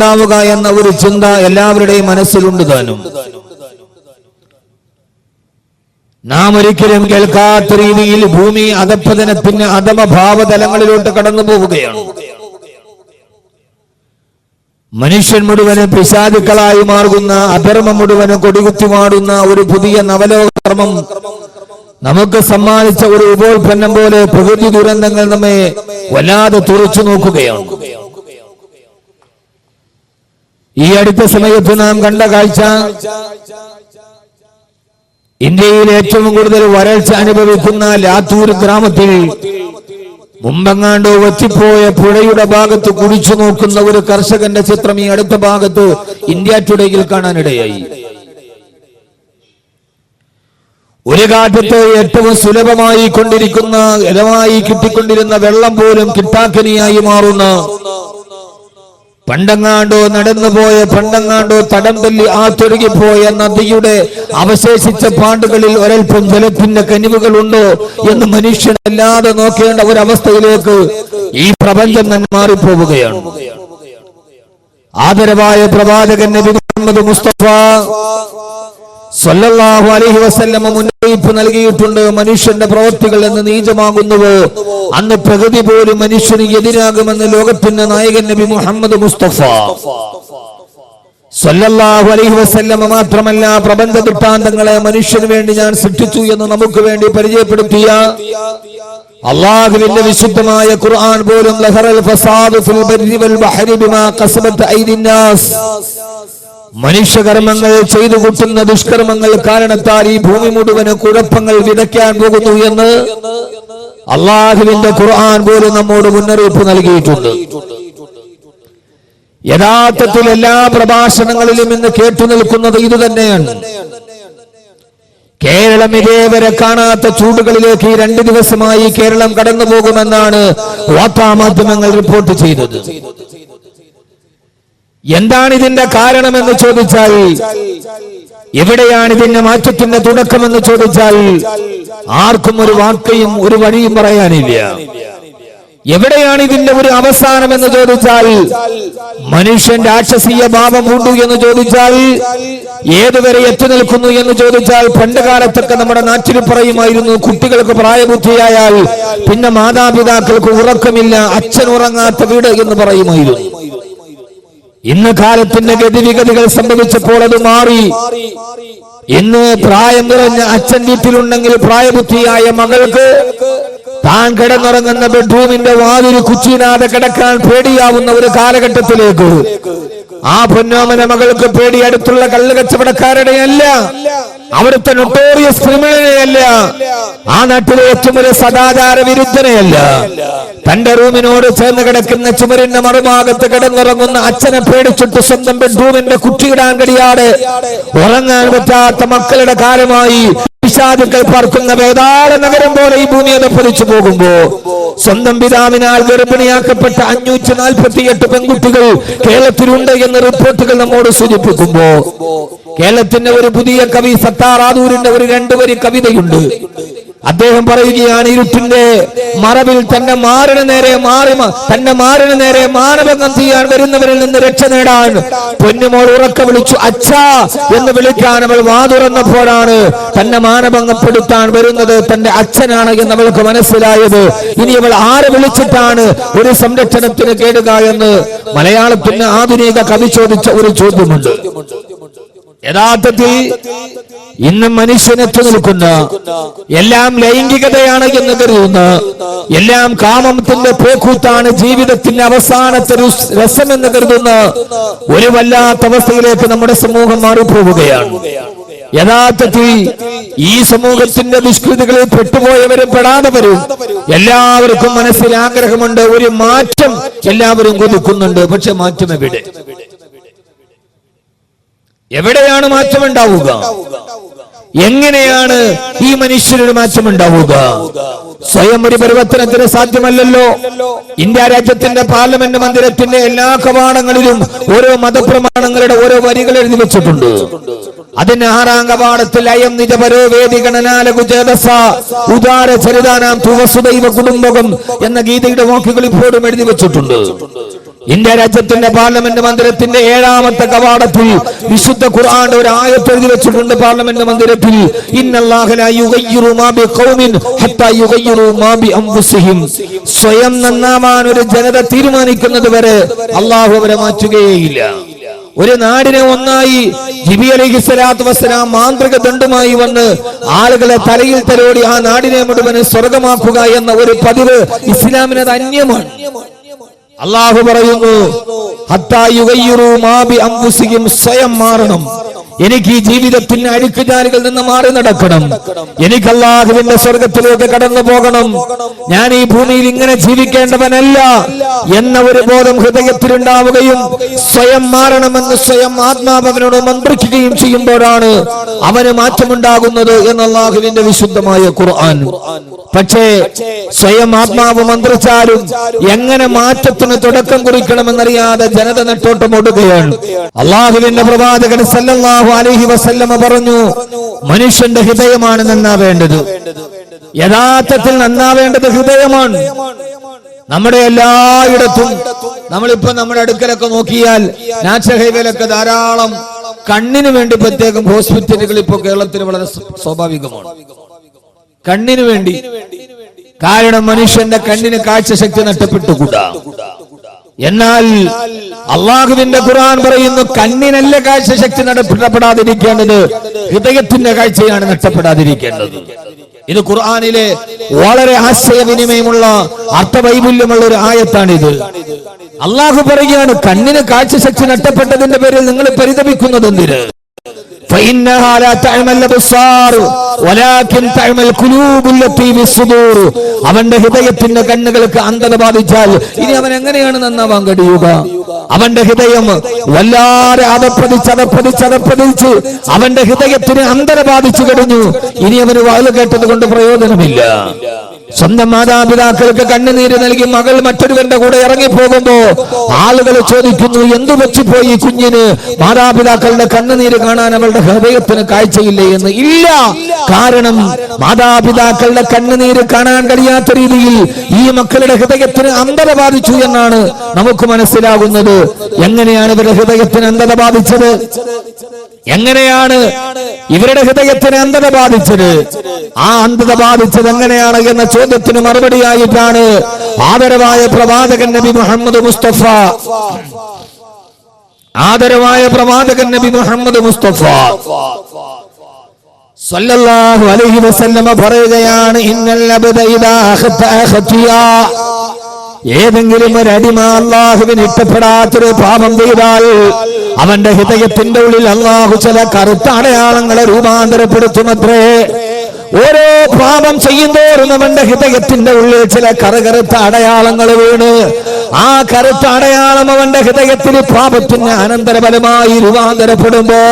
ഉണ്ടാവുക എന്ന ഒരു ചിന്ത എല്ലാവരുടെയും മനസ്സിലുണ്ട് താനും. നാം ഒരിക്കലും കേൾക്കാത്ത രീതിയിൽ ഭൂമി അധപ്പതനത്തിന് അധമഭാവതലങ്ങളിലോട്ട് കടന്നു പോവുകയാണ്. മനുഷ്യൻ മുഴുവന് പിശാചുക്കളായി മാറുന്ന, അധർമ്മം മുഴുവന് കൊടികുത്തിമാടുന്ന ഒരു പുതിയ നവലോകധർമ്മം നമുക്ക് സമ്മാനിച്ച ഒരു ഉപോൽപ്പന്നം പോലെ പ്രകൃതി ദുരന്തങ്ങൾ നമ്മെ വല്ലാതെ തുറച്ചു നോക്കുകയാണ്. ഈ അടുത്ത സമയത്ത് നാം കണ്ട കാഴ്ച, ഇന്ത്യയിൽ ഏറ്റവും കൂടുതൽ വരൾച്ച അനുഭവിക്കുന്ന ലാത്തൂർ ഗ്രാമത്തിൽ മുമ്പെങ്ങാണ്ടോ വറ്റിപ്പോയ പുഴയുടെ ഭാഗത്ത് കുടിച്ചു നോക്കുന്ന ഒരു കർഷകന്റെ ചിത്രം ഈ അടുത്ത ഭാഗത്ത് ഇന്ത്യ ടുഡേയിൽ കാണാനിടയായി. ഒരു കാലത്ത് ഏറ്റവും സുലഭമായി കൊണ്ടിരിക്കുന്ന, ഇലമായി കിട്ടിക്കൊണ്ടിരുന്ന വെള്ളം പോലും കിട്ടാക്കനിയായി മാറുന്ന, പണ്ടങ്ങാണ്ടോ നടന്നുപോയ, പണ്ടങ്ങാണ്ടോ തടം തല്ലി ആത്തൊഴുകിപ്പോയ നദിയുടെ അവശേഷിച്ച പാണ്ടുകളിൽ ഒരൽപ്പം ജലത്തിന്റെ കനിവുകൾ ഉണ്ടോ എന്ന് മനുഷ്യനല്ലാതെ നോക്കേണ്ട ഒരവസ്ഥയിലേക്ക് ഈ പ്രപഞ്ചം തന്നെ മാറിപ്പോവുകയാണ്. ആദരവായ പ്രവാചകൻ നബി മുഹമ്മദ് മുസ്തഫ സല്ലല്ലാഹു അലൈഹി വസല്ലം മുന്നറിയിപ്പ് നൽകിയിട്ടുണ്ട്. മനുഷ്യന്റെ പ്രവൃത്തികൾ എന്ന് നീചമാകുന്നുവോ അന്ന് പ്രകൃതി പോലും മനുഷ്യന് എതിരാകുമെന്ന് ലോകത്തിന്റെ നായകൻ നബി മുഹമ്മദ് മുസ്തഫ സല്ലല്ലാഹു അലൈഹി വസല്ലം മാത്രമല്ല, പ്രപഞ്ച ദൃഷ്ടാന്തങ്ങളെ മനുഷ്യന് വേണ്ടി ഞാൻ സൃഷ്ടിച്ചു എന്ന് നമുക്ക് വേണ്ടി പരിചയപ്പെടുത്തിയ അല്ലാഹുവിന്റെ വിശുദ്ധമായ ഖുർആൻ പോലും ലഹറൽ ഫസാദു ഫിൽ ബർരി വൽ ബഹരി ബിമാ ഖസബത് ഐദിൻ നാസ്, മനുഷ്യകർമ്മങ്ങൾ ചെയ്തു കൂട്ടുന്ന ദുഷ്കർമ്മങ്ങൾ കാരണത്താൽ ഈ ഭൂമി മുഴുവന് കുഴപ്പങ്ങൾ വിതയ്ക്കാൻ പോകുന്നു എന്ന് അല്ലാഹുവിന്റെ ഖുർആൻ പോലും നമ്മോട് മുന്നറിയിപ്പ് നൽകിയിട്ടുണ്ട്. യഥാർത്ഥത്തിൽ എല്ലാ പ്രഭാഷണങ്ങളിലും ഇന്ന് കേട്ടു നിൽക്കുന്നത് ഇതുതന്നെയാണ്. കേരളം ഇതേവരെ കാണാത്ത ചൂടുകളിലേക്ക് ഈ 2 ദിവസമായി കേരളം കടന്നു പോകുമെന്നാണ് വാർത്താമാധ്യമങ്ങൾ റിപ്പോർട്ട് ചെയ്തത്. എന്താണ് ഇതിന്റെ കാരണമെന്ന് ചോദിച്ചാൽ, എവിടെയാണ് ഇതിന്റെ മാറ്റത്തിന്റെ തുടക്കമെന്ന് ചോദിച്ചാൽ ആർക്കും ഒരു വാക്കയും ഒരു വഴിയും പറയാനില്ല. എവിടെയാണ് ഇതിന്റെ ഒരു അവസാനം എന്ന് ചോദിച്ചാൽ, മനുഷ്യൻ രാക്ഷസീയ ഭാവം പൂണ്ടു എന്ന് ചോദിച്ചാൽ ഏതുവരെ എത്തി നിൽക്കുന്നു എന്ന് ചോദിച്ചാൽ, പണ്ട് കാലത്തൊക്കെ നമ്മുടെ നാട്ടിൽ പറയുമായിരുന്നു, കുട്ടികൾക്ക് പ്രായബുദ്ധിയായാൽ പിന്നെ മാതാപിതാക്കൾക്ക് ഉറക്കമില്ല, അച്ഛൻ ഉറങ്ങാത്ത വീട് എന്ന് പറയുമായിരുന്നു. ഇന്ന് കാലത്തിന്റെ ഗതിവിഗതികൾ സംഭവിച്ചപ്പോൾ അത് മാറി. ഇന്ന് പ്രായം നിറഞ്ഞ അച്ഛൻ വീട്ടിലുണ്ടെങ്കിൽ പ്രായബുദ്ധിയായ മകൾക്ക് താൻ കിടന്നുറങ്ങുന്ന ബെഡ്റൂമിന്റെ വാതിൽ കുച്ചിനാതെ കിടക്കാൻ പേടിയാവുന്ന ഒരു കാലഘട്ടത്തിലേക്ക് ആ പൊന്നോമന മകൾക്ക് പേടി അടുത്തുള്ള കള്ളുകച്ചവടക്കാരുടെയല്ല, അവിടുത്തെ നൊട്ടോറിയസ് ക്രിമിനലെയല്ല, ആ നാട്ടിലെ ഏറ്റവും ഒരു സദാചാര വിരുദ്ധനെയല്ല, തന്റെ റൂമിനോട് ചേർന്ന് കിടക്കുന്ന ചുമരിന്റെ മറുഭാഗത്ത് കിടന്നുറങ്ങുന്ന അച്ഛനെ പേടിച്ചിട്ട് സ്വന്തം ബെഡ്റൂമിന്റെ കുറ്റിയിടാൻ കഴിയാതെ ഉറങ്ങാൻ പറ്റാത്ത മക്കളുടെ കാലമായി പിശാചുക്കൾ പാർക്കുന്ന വേദാള നഗരം പോലെ ഈ ഭൂമി അധപ്പതിച്ചു പോകുമ്പോ, സ്വന്തം പിതാവിനാൽ ഗർഭിണിയാക്കപ്പെട്ട 548 പെൺകുട്ടികൾ കേരളത്തിലുണ്ട് എന്ന റിപ്പോർട്ടുകൾ നമ്മോട് സൂചിപ്പിക്കുമ്പോ, കേരളത്തിന്റെ ഒരു പുതിയ കവി സത്താർ ആദൂരിന്റെ ഒരു 2 വരി കവിതയുണ്ട്. അദ്ദേഹം പറയുകയാണ്, ഇരുട്ടിന്റെ മറവിൽ തന്റെ മാറിന് നേരെ മാനഭംഗം ചെയ്യാൻ വരുന്നവരിൽ നിന്ന് രക്ഷ നേടാൻ പൊന്നുമോൾ ഉറക്ക വിളിച്ചു അച്ഛാ എന്ന് വിളിക്കാൻ അവൾ വാതുറന്നപ്പോഴാണ് തന്നെ മാനഭംഗപ്പെടുത്താൻ വരുന്നത് തന്റെ അച്ഛനാണ് എന്ന് അവൾക്ക് മനസ്സിലായത്. ഇനി അവൾ ആരെ വിളിച്ചിട്ടാണ് ഒരു സംരക്ഷണത്തിന് കേടുക എന്ന് മലയാളത്തിന് ആധുനിക കവി ചോദിച്ച ഒരു ചോദ്യമുണ്ട്. യഥാർത്ഥത്തിൽ ഇന്ന് മനുഷ്യനെത്തി നിൽക്കുന്ന, എല്ലാം ലൈംഗികതയാണ് എന്ന് കരുതുന്ന, എല്ലാം കാമത്തിന്റെ പേക്കൂത്താണ്, ജീവിതത്തിന്റെ അവസാനത്തെ രസമെന്ന് കരുതുന്ന ഒരു വല്ലാത്ത അവസ്ഥയിലേക്ക് നമ്മുടെ സമൂഹം മാറിപ്പോവുകയാണ്. യഥാർത്ഥത്തിൽ ഈ സമൂഹത്തിന്റെ ദുഷ്കൃതികളിൽ പെട്ടുപോയവരും പെടാത്തവരും എല്ലാവർക്കും മനസ്സിൽ ആഗ്രഹമുണ്ട്, ഒരു മാറ്റം എല്ലാവരും കൊതിക്കുന്നുണ്ട്. പക്ഷെ മാറ്റം എവിടെയാണ് മാറ്റമുണ്ടാവുക? എങ്ങനെയാണ് ഈ മനുഷ്യനൊരു മാറ്റമുണ്ടാവുക? സ്വയം ഒരു പരിവർത്തനത്തിന് സാധ്യമല്ലല്ലോ. ഇന്ത്യ രാജ്യത്തിന്റെ പാർലമെന്റ് മന്ദിരത്തിന്റെ എല്ലാ കവാടങ്ങളിലും ഓരോ മതപ്രമാണങ്ങളുടെ ഓരോ വരികൾ എഴുതി വെച്ചിട്ടുണ്ട്. അതിന് 6ാം കവാടത്തിൽ അയം നിജപരോ വേദിഗണനാലകുചേതസ ഉദാര ചരിതാനാം തുവസുദൈവ കുടുംബകം എന്ന ഗീതയുടെ വാക്കുകൾ ഇപ്പോഴും എഴുതി വെച്ചിട്ടുണ്ട്. ഇന്ത്യ രാജ്യത്തിന്റെ പാർലമെന്റ് മന്ദിരത്തിന്റെ 7ാമത്തെ കവാടത്തിൽ വിശുദ്ധ ഖുർആന്റെ ഒരു ആയത്ത് എഴുതി വെച്ചിട്ടുണ്ട്. പാർലമെന്റ് മന്ദിരത്തിൽ ഇന്നല്ലാഹ ലാ യുഗയ്യിറു മാ ബിഖൗമിൻ ഹത്താ യുഗയ്യിറു മാ ബി അൻഫുസിഹിം. സ്വയം നന്നാവാൻ ഒരു ജനത തീരുമാനിക്കുന്നത് വരെ അല്ലാഹു അവരെ മാറ്റുകയില്ല. ഒരു നാടിനെ ഒന്നായി ജിബി അലൈഹിസ്സലാത്തു വസ്സലാം മാന്ത്രിക ദണ്ഡുമായി വന്ന് ആളുകളെ തലയിൽ തലോടി ആ നാടിനെ മുഴുവൻ സ്വർഗമാക്കുക എന്ന ഒരു പതിവ് ഇസ്ലാമിനത് അന്യമാണ്. അല്ലാഹു പറയുന്നു ഹത്താ യുഗയ്യിറു മാ ബി അൻഫുസിഹിം, സ്വയം മാറണം. എനിക്ക് ഈ ജീവിതത്തിന്റെ അഴുക്കുചാലുകളിൽ നിന്ന് മാറി നടക്കണം. എനിക്ക് അല്ലാഹുവിന്റെ സ്വർഗത്തിലേക്ക് കടന്നു പോകണം. ഞാൻ ഈ ഭൂമിയിൽ ഇങ്ങനെ ജീവിക്കേണ്ടവനല്ല എന്ന ഒരു ബോധം ഹൃദയത്തിലുണ്ടാവുകയും സ്വയം മാറണമെന്ന് സ്വയം ആത്മാവനോട് മന്ത്രിക്കുകയും ചെയ്യുമ്പോഴാണ് അവന് മാറ്റമുണ്ടാകുന്നത് എന്ന് അല്ലാഹുവിന്റെ വിശുദ്ധമായ ഖുർആൻ. പക്ഷേ സ്വയം ആത്മാവ് മന്ത്രിച്ചാലും എങ്ങനെ മാറ്റത്തിന് തുടക്കം കുറിക്കണമെന്നറിയാതെ ജനത നെട്ടോട്ടമോടുകയാണ്. അല്ലാഹുവിന്റെ പ്രവാചകൻ സല്ലല്ലാഹു അലൈഹി വസല്ലമ പറഞ്ഞു, മനുഷ്യന്റെ ഹൃദയമാണ് നന്നാവേണ്ടത്. യഥാർത്ഥത്തിൽ നന്നാവേണ്ടത് ഹൃദയമാണ്. നമ്മുടെ എല്ലായിടത്തും നമ്മളിപ്പോ നമ്മുടെ അടുക്കലൊക്കെ നോക്കിയാൽ നാഷണൽ ഹൈവേയിലൊക്കെ ധാരാളം കണ്ണിന് വേണ്ടി പ്രത്യേകം ഹോസ്പിറ്റലുകൾ ഇപ്പോൾ കേരളത്തിൽ വളരെ സ്വാഭാവികമാണ്. കണ്ണിന് വേണ്ടി. കാരണം മനുഷ്യന്റെ കണ്ണിന് കാഴ്ചശക്തി നഷ്ടപ്പെട്ടുകൂടാ. എന്നാൽ അള്ളാഹുവിന്റെ ഖുർആൻ പറയുന്നു കണ്ണിനല്ല കാഴ്ചശക്തി നഷ്ടപ്പെടാതിരിക്കേണ്ടത്, ഹൃദയത്തിന്റെ കാഴ്ചയാണ് നഷ്ടപ്പെടാതിരിക്കേണ്ടത്. ഇത് ഖുർആനിലെ വളരെ ആശയവിനിമയമുള്ള അർത്ഥവൈപുല്യമുള്ള ഒരു ആയത്താണിത്. അള്ളാഹു പറയുകയാണ് കണ്ണിന് കാഴ്ചശക്തി നഷ്ടപ്പെട്ടതിന്റെ പേരിൽ നിങ്ങൾ പരിതപിക്കുന്നത് എന്തിന്? فإنها لا تعمل الأبصار ولكن تعمل القلوب التي في الصدور. അവന്റെ ഹൃദയത്തിന്റെ കണ്ണുകൾക്ക് അന്ധത ബാധിച്ചാൽ ഇനി അവൻ എങ്ങനെയാണ് നന്നാവാൻ കഴിയുക? അവന്റെ ഹൃദയം വല്ലാതെ അതപ്പതിച്ച് അവന്റെ ഹൃദയത്തിന് അന്ധത ബാധിച്ചു കഴിഞ്ഞു. ഇനി അവന് വാല് കേട്ടത് കൊണ്ട് പ്രയോജനമില്ല. സ്വന്തം മാതാപിതാക്കൾക്ക് കണ്ണുനീര് നൽകി മകൾ മറ്റൊരുവന്റെ കൂടെ ഇറങ്ങിപ്പോകുമ്പോ ആളുകൾ ചോദിക്കുന്നു, എന്തു വെച്ചുപോയി കുഞ്ഞിന്? മാതാപിതാക്കളുടെ കണ്ണുനീര് കാണാൻ അവളുടെ ഹൃദയത്തിന് കാഴ്ചയില്ലേ എന്ന്. ഇല്ല, കാരണം മാതാപിതാക്കളുടെ കണ്ണുനീര് കാണാൻ കഴിയാത്ത രീതിയിൽ ഈ മക്കളുടെ ഹൃദയത്തിന് അന്ധത ബാധിച്ചു എന്നാണ് നമുക്ക് മനസ്സിലാകുന്നത്. എങ്ങനെയാണ് ഇവരുടെ ഹൃദയത്തിന് അന്ധത ബാധിച്ചത്? എങ്ങനെയാണ് ഇവരുടെ ഹൃദയത്തിന് അന്ധത ബാധിച്ചത്? ആ അന്ധത ബാധിച്ചത് എങ്ങനെയാണ് എന്ന ചോദ്യത്തിന് മറുപടിയായിട്ടാണ് ആദരവായ പ്രവാചകൻ നബി മുഹമ്മദ് മുസ്തഫ സല്ലല്ലാഹു അലൈഹി വസല്ലമ പറയുകയാണ്, ഇന്നൽ അബ്ദ ഇദാ ഖതിയ, ഏതെങ്കിലും ഒരു അടിമ അല്ലാഹുവിന് ഇഷ്ടപ്പെടാത്തൊരു പാപം ചെയ്താൽ അവന്റെ ഹൃദയത്തിന്റെ ഉള്ളിൽ അല്ലാഹു ചില കറുത്ത അടയാളങ്ങളെ രൂപാന്തരപ്പെടുത്തുമത്രേ. ഓരോ പാപം ചെയ്യുന്തോറും അവന്റെ ഹൃദയത്തിന്റെ ഉള്ളിൽ ചില കറുകറുത്ത അടയാളങ്ങൾ വീണ് ആ കറുത്ത അടയാളം അവന്റെ ഹൃദയത്തിൽ പാപത്തിന് അനന്തരഫലമായി രൂപാന്തരപ്പെടുമ്പോ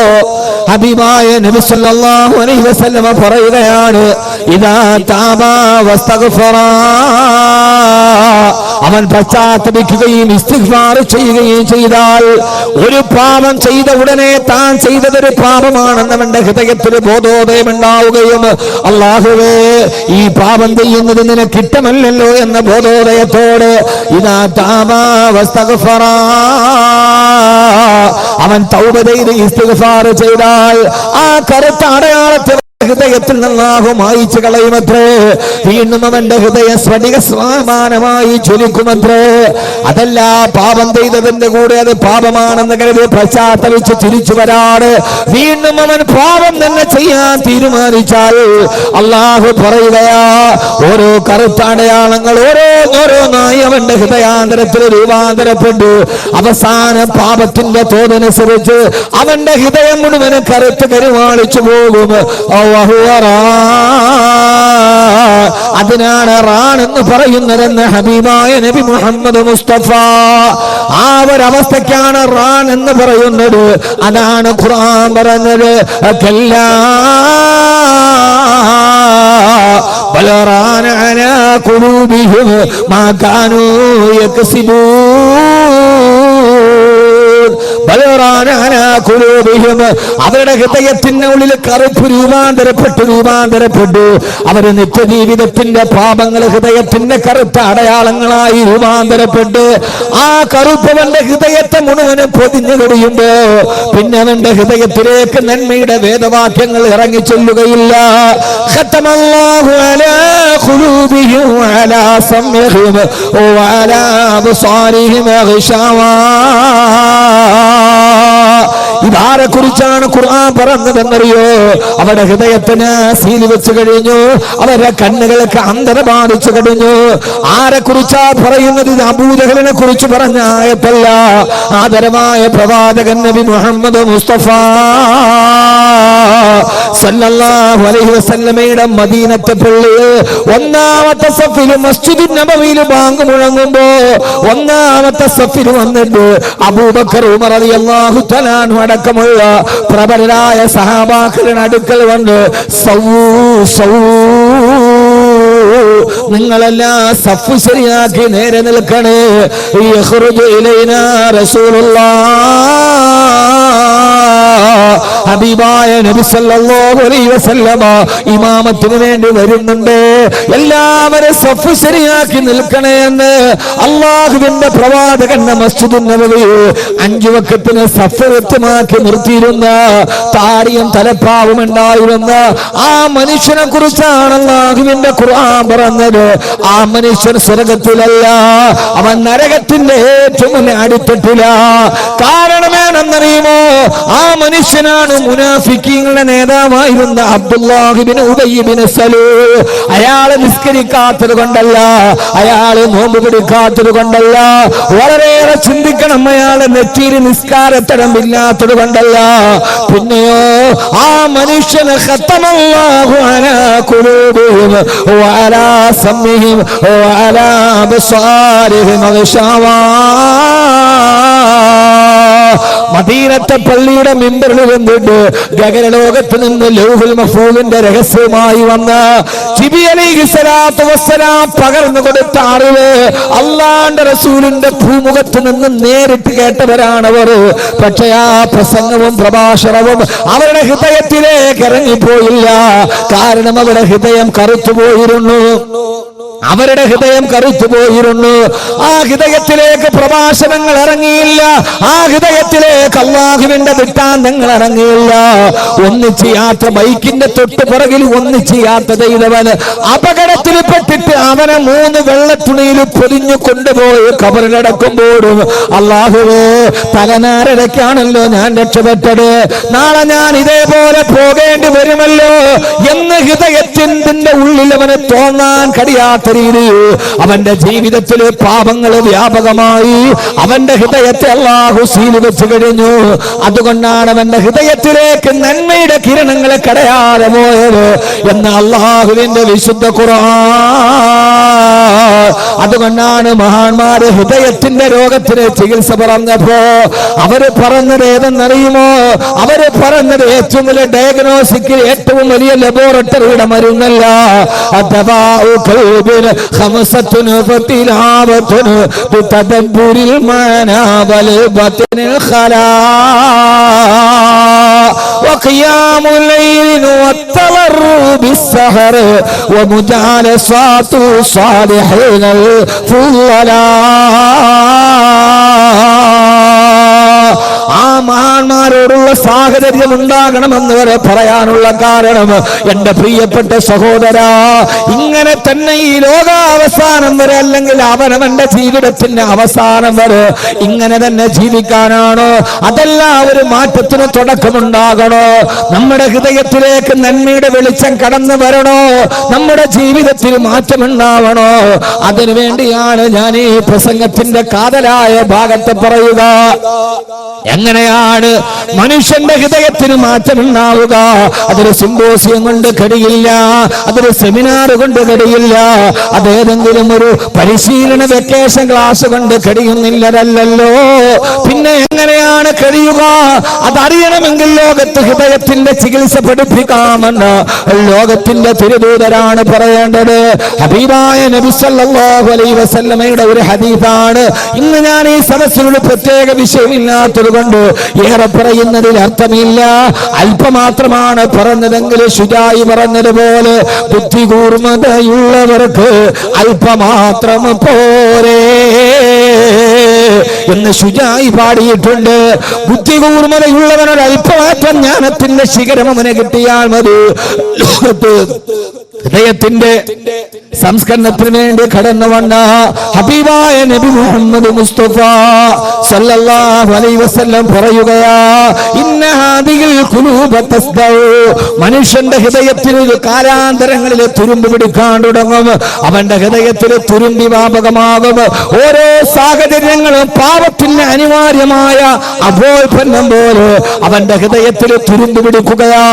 ഹബീബായ നബി സല്ലല്ലാഹു അലൈഹി വസല്ലമ പറയുകയാണ്, ഇദാ താബാ വസ്തഗ്ഫറാ, അവൻ പശ്ചാത്തപിക്കുകയും ഇസ്തിഗ്ഫാർ ചെയ്യുകയും ചെയ്താൽ, ഒരു പാപം ചെയ്ത ഉടനെ താൻ ചെയ്തതൊരു പാപമാണെന്ന് അവന്റെ ഹൃദയത്തിൽ ബോധോദയം ഉണ്ടാവുകയും അല്ലാഹുവേ ഈ പാപം ചെയ്യുന്നത് നിനക്ക് ഇഷ്ടമല്ലല്ലോ എന്ന ബോധോദയത്തോട് ഇദാ താബാ വസ്തഗ്ഫറാ, അവൻ തൗബ ചെയ്ത് ഇസ്തിഗ്ഫാർ ചെയ്താൽ ആ കറുത്ത അടയാളത്തെ ഹൃദയത്തിൽ നിന്നാഹു മായിച്ചു കളയുമത്രേ. വീണ്ടും അവന്റെ ഹൃദയം സ്ഫടിക സമാനമായി ജ്വലിക്കുമത്രേ. അതല്ല, പാപം ചെയ്തതിന്റെ കൂടെ അത് പാപമാണെന്ന് കരുതി പശ്ചാത്തലിച്ച് തിരിച്ചു വരാറ് വീണ്ടും അവൻ പാപം തന്നെ ചെയ്യാൻ തീരുമാനിച്ചാൽ അല്ലാഹു പറയുകയാ, ഓരോ കറുത്ത അടയാളങ്ങൾ ഓരോന്നായി അവന്റെ ഹൃദയാന്തരത്തിൽ രൂപാന്തരപ്പെട്ടു അവസാന പാപത്തിന്റെ തോതനുസരിച്ച് അവന്റെ ഹൃദയം മുഴുവൻ കറുത്ത് കരുവാളിച്ചു പോകും. അതിനാണ് റാൻ എന്ന് പറയുന്നതെന്ന് ഹബീബായ നബി മുഹമ്മദ് മുസ്തഫ. ആ ഒരവസ്ഥയ്ക്കാണ് റാൻ എന്ന് പറയുന്നത്. അതാണ് ഖുർആൻ പറഞ്ഞത്, കല്ലാ ബൽ റാന അലാ ഖുലൂബിഹിം മാ കാനൂ യക്സിബൂൻ, ബൽ അവരുടെ ഹൃദയത്തിന്റെ ഉള്ളിൽ കറുപ്പ് രൂപാന്തരപ്പെട്ടു. അവര് നിത്യജീവിതത്തിന്റെ പാപങ്ങൾ ഹൃദയത്തിന്റെ കറുത്ത അടയാളങ്ങളായി രൂപാന്തരപ്പെട്ട് ആ കറുപ്പവന്റെ ഹൃദയത്തെ മുഴുവനും പൊതിഞ്ഞു കഴിയുമ്പോ പിന്നെ അവന്റെ ഹൃദയത്തിലേക്ക് നന്മയുടെ വേദവാക്യങ്ങൾ ഇറങ്ങി ചെല്ലുകയില്ല. ഖതമല്ലാഹു അലാ ഖുലൂബിഹിം വഅലാ സമഇഹിം വഅലാ അബ്സാരിഹിം ഗിശാവാ. ഇതാരെ കുറിച്ചാണ് ഖുർആൻ പറഞ്ഞതെന്നറിയോ? അവരുടെ ഹൃദയത്തിന് സീൽ വെച്ച് കഴിഞ്ഞു, അവരുടെ കണ്ണുകൾക്ക് അന്ധത ബാധിച്ചു കഴിഞ്ഞു. ആരെ കുറിച്ചാ പറയുന്നത്? ഇത് അബൂജഹലിനെ കുറിച്ച് പറഞ്ഞ ആയത്തല്ല. ആദരമായ പ്രവാചകൻ നബി മുഹമ്മദ് മുസ്തഫ സല്ലല്ലാഹു അലൈഹി വസല്ലമയുടെ മദീനത്തെ പള്ളിയിൽ ഒന്നാമത്തെ സഫിൽ മസ്ജിദുൻ നബവിയിൽ ബാങ്ക് മുഴങ്ങുമ്പോ ഒന്നാമത്തെ സഫിൽ വന്നിട്ട് അബൂബക്കർ ഉമർ റളിയല്ലാഹു തആല അൻഹു അടക്കമുള്ള പ്രബലരായ സഹാബാക്കളുടെ അടുക്കൽ വന്ന് നിങ്ങളെല്ലാം സഫ് ശരിയാക്കി നേരെ നിൽക്കണേ. യഖ്റുജു ഇലൈനാ റസൂലുള്ളാഹ്, ഹബീബായ നബി സല്ലല്ലാഹു അലൈഹി വസല്ലമ ഇമാമത്തിന് വേണ്ടി വരുന്നുണ്ട്. എല്ലാവരും സഫ് ശരിയാക്കി നിൽക്കണേ എന്ന് അല്ലാഹുവിന്റെ പ്രവാചകന്റെ മസ്ജിദുൻ നബവി 5 വഖത്തിന് സഫ് വ്യക്തമാക്കി നിർത്തിയിരുന്ന താടിയും തലപ്പാവും ഉണ്ടായിരുന്ന ആ മനുഷ്യനെ കുറിച്ചാണ് അല്ലാഹുവിന്റെ ഖുർആൻ പറഞ്ഞത്. ആ മനുഷ്യൻ സ്വർഗത്തിലല്ല, അവൻ നരകത്തിന്റെ ഏറ്റവും അടിത്തട്ടില. കാരണമെന്നറിയുമോ? ആ മനുഷ്യനാണ് മുനാഫിക്കീങ്ങളുടെ നേതാവായിരുന്ന അബ്ദുല്ലാഹ് ഇബ്നു ഉബയ്യ് ഇബ്നു സലൂൽ. അയാള് നിസ്കരിക്കാത്തത് കൊണ്ടല്ല, അയാള് നോമ്പ് പിടിക്കാത്തത് കൊണ്ടല്ല, വളരെയേറെ ചിന്തിക്കണം, അയാള് നെറ്റിയിൽ നിസ്കാരത്തടമില്ലാത്തത് കൊണ്ടല്ല. പിന്നെയോ ആ മനുഷ്യന് ഖതമല്ലാഹു അലാ ഖുലൂബിഹിം വഅലാ സമഇഹിം വഅലാ അബ്സാരിഹിം ഗിശാവാ. മദീനത്തെ പള്ളിയുടെ മിമ്പറിൽ വന്നിട്ട് ഗഗനലോകത്ത് നിന്ന് ലൗഹുൽ മഹ്ഫൂദിന്റെ രഹസ്യമായി വന്ന ജിബ്രീൽ അലൈഹിസ്സലാത്തു വസ്സലാം പകർന്നു കൊടുത്ത അറിവ് അല്ലാഹുവിന്റെ റസൂലിന്റെ ഭൂമുഖത്ത് നിന്ന് നേരിട്ട് കേട്ടവരാണവർ. പക്ഷേ ആ പ്രസംഗവും പ്രഭാഷണവും അവരുടെ ഹൃദയത്തിലേക്ക് ഇറങ്ങിപ്പോയില്ല. കാരണം അവരുടെ ഹൃദയം കറുത്തുപോയിരുന്നു. അവരുടെ ഹൃദയം കറുത്തുപോയിരുന്നു. ആ ഹൃദയത്തിലേക്ക് പ്രഭാഷണങ്ങൾ ഇറങ്ങിയില്ല. ആ ഹൃദയത്തിലേക്ക് അല്ലാഹുവിന്റെ ദൃഷ്ടാന്തങ്ങൾ ഇറങ്ങിയില്ല. ഒന്നിച്ച് യാത്ര ബൈക്കിന്റെ തൊട്ട് പുറകിൽ ഒന്നിച്ച് യാത്ര ചെയ്തവന് അപകടത്തിൽപ്പെട്ടിട്ട് അവനെ 3 വെള്ളത്തുണിയിൽ പൊതിഞ്ഞു കൊണ്ടുപോയി കബറിലടക്കുമ്പോഴും അല്ലാഹുവേ, തലനാരടയ്ക്കാണല്ലോ ഞാൻ രക്ഷപ്പെട്ടത്, നാളെ ഞാൻ ഇതേപോലെ പോകേണ്ടി വരുമല്ലോ എന്ന് ഹൃദയത്തിന്റെ ഉള്ളിൽ അവന് തോന്നാൻ കഴിയാത്ത രീതിയിൽ അവന്റെ ജീവിതത്തിലെ പാപങ്ങൾ വ്യാപകമായി അവന്റെ ഹൃദയത്തെ അല്ലാഹു സീൽ വെച്ച് കഴിഞ്ഞു. അതുകൊണ്ടാണ് അവന്റെ ഹൃദയത്തിലേക്ക് നന്മയുടെ കിരണങ്ങൾ കടയാതെ പോയത് എന്ന് അല്ലാഹുവിന്റെ വിശുദ്ധ ഖുർആൻ. അതുകൊണ്ടാണ് മഹാന്മാര് ഹൃദയത്തിന്റെ രോഗത്തിന് ചികിത്സ പറഞ്ഞപ്പോ അവര് പറഞ്ഞത് ഏതെന്നറിയുമോ? അവര് പറഞ്ഞത് ഏറ്റവും വലിയ ഡയഗ്നോസിക്കിൽ ഏറ്റവും വലിയ ലബോറട്ടറിയുടെ മരുന്നല്ല. خمسة فتلاوة بتدبر المعنى والبطن الخلاء وقيام الليل والتضرع بالسهر ومجالسات الصالحين الفضلاء. ആ മഹാന്മാരോടുള്ള സാഹചര്യം ഉണ്ടാകണമെന്ന് വരെ പറയാനുള്ള കാരണം, എന്റെ പ്രിയപ്പെട്ട സഹോദരാ, ഇങ്ങനെ തന്നെ ഈ ലോകാവസാനം വരെ, അല്ലെങ്കിൽ അവനവന്റെ ജീവിതത്തിന്റെ അവസാനം വരെ ഇങ്ങനെ തന്നെ ജീവിക്കാനാണോ? അതല്ല, ഒരു മാറ്റത്തിന് തുടക്കമുണ്ടാകണോ? നമ്മുടെ ഹൃദയത്തിലേക്ക് നന്മയുടെ വെളിച്ചം കടന്നു വരണോ? നമ്മുടെ ജീവിതത്തിൽ മാറ്റമുണ്ടാവണോ? അതിനുവേണ്ടിയാണ് ഞാൻ ഈ പ്രസംഗത്തിന്റെ കാതലായ ഭാഗത്ത് പറയുക. എങ്ങനെയാണ് മനുഷ്യന്റെ ഹൃദയത്തിന് മാറ്റമുണ്ടാവുക? അതൊരു സിംബോസിയം കൊണ്ട് കഴിയില്ല, അതൊരു സെമിനാർ കൊണ്ട് കഴിയില്ല, അതേതെങ്കിലും ഒരു പരിശീലന വെക്കേഷൻ ക്ലാസ് കൊണ്ട് കഴിയുന്നില്ലതല്ലോ. പിന്നെ എങ്ങനെയാണ് കഴിയുക? അതറിയണമെങ്കിൽ ലോകത്ത് ഹൃദയത്തിന്റെ ചികിത്സ പഠിപ്പിക്കാമെന്ന് ലോകത്തിന്റെ തിരുദൂതരാണ് പറയേണ്ടത്. ഹബീബായ നബി സല്ലല്ലാഹു അലൈഹി വസല്ലമയുടെ ഒരു ഹദീസാണ് ഇന്ന് ഞാൻ ഈ സദസ്സിലൊരു പ്രത്യേക വിഷയമില്ലാത്തത് കൊണ്ട് കൊണ്ട് ഏറെ പറയുന്നതിൽ അർത്ഥമില്ല. അല്പമാത്രമാണ് പറഞ്ഞതെങ്കിൽ ശുജായി പറഞ്ഞതുപോലെ ബുദ്ധി കൂർമ്മതയുള്ളവർക്ക് അല്പമാത്രം പോരെ എന്ന് ശുജായി പാടിയിട്ടുണ്ട്. ബുദ്ധി കൂർമ്മതയുള്ളവനൊരു അല്പമാത്രം ജ്ഞാനത്തിന്റെ ശിഖരം അവന് കിട്ടിയാൽ മതി. ഹൃദയത്തിന്റെ സംസ്കരണത്തിന് വേണ്ടി കടന്നു വന്ന ഹബീബായ നബി മുഹമ്മദ് മുസ്തഫ സല്ലല്ലാഹു അലൈഹി വസല്ലം പറയുകയാ, ഇന്ന ഹാദിഹിൽ ഖുലൂബ തസ്ദഉ, മനുഷ്യന്റെ ഹൃദയത്തിൽ ഒരു കാലാന്തരങ്ങളിൽ തുരുമ്പ് പിടിക്കാൻ തുടങ്ങും. അവന്റെ ഹൃദയത്തിൽ തുരുമ്പി വ്യാപകമാകും. ഓരോ സാഹചര്യങ്ങളും പാപത്തിന് അനിവാര്യമായ അഭോൽപ്പന്നം പോലെ അവന്റെ ഹൃദയത്തിൽ തുരുമ്പ് പിടിക്കുകയാ.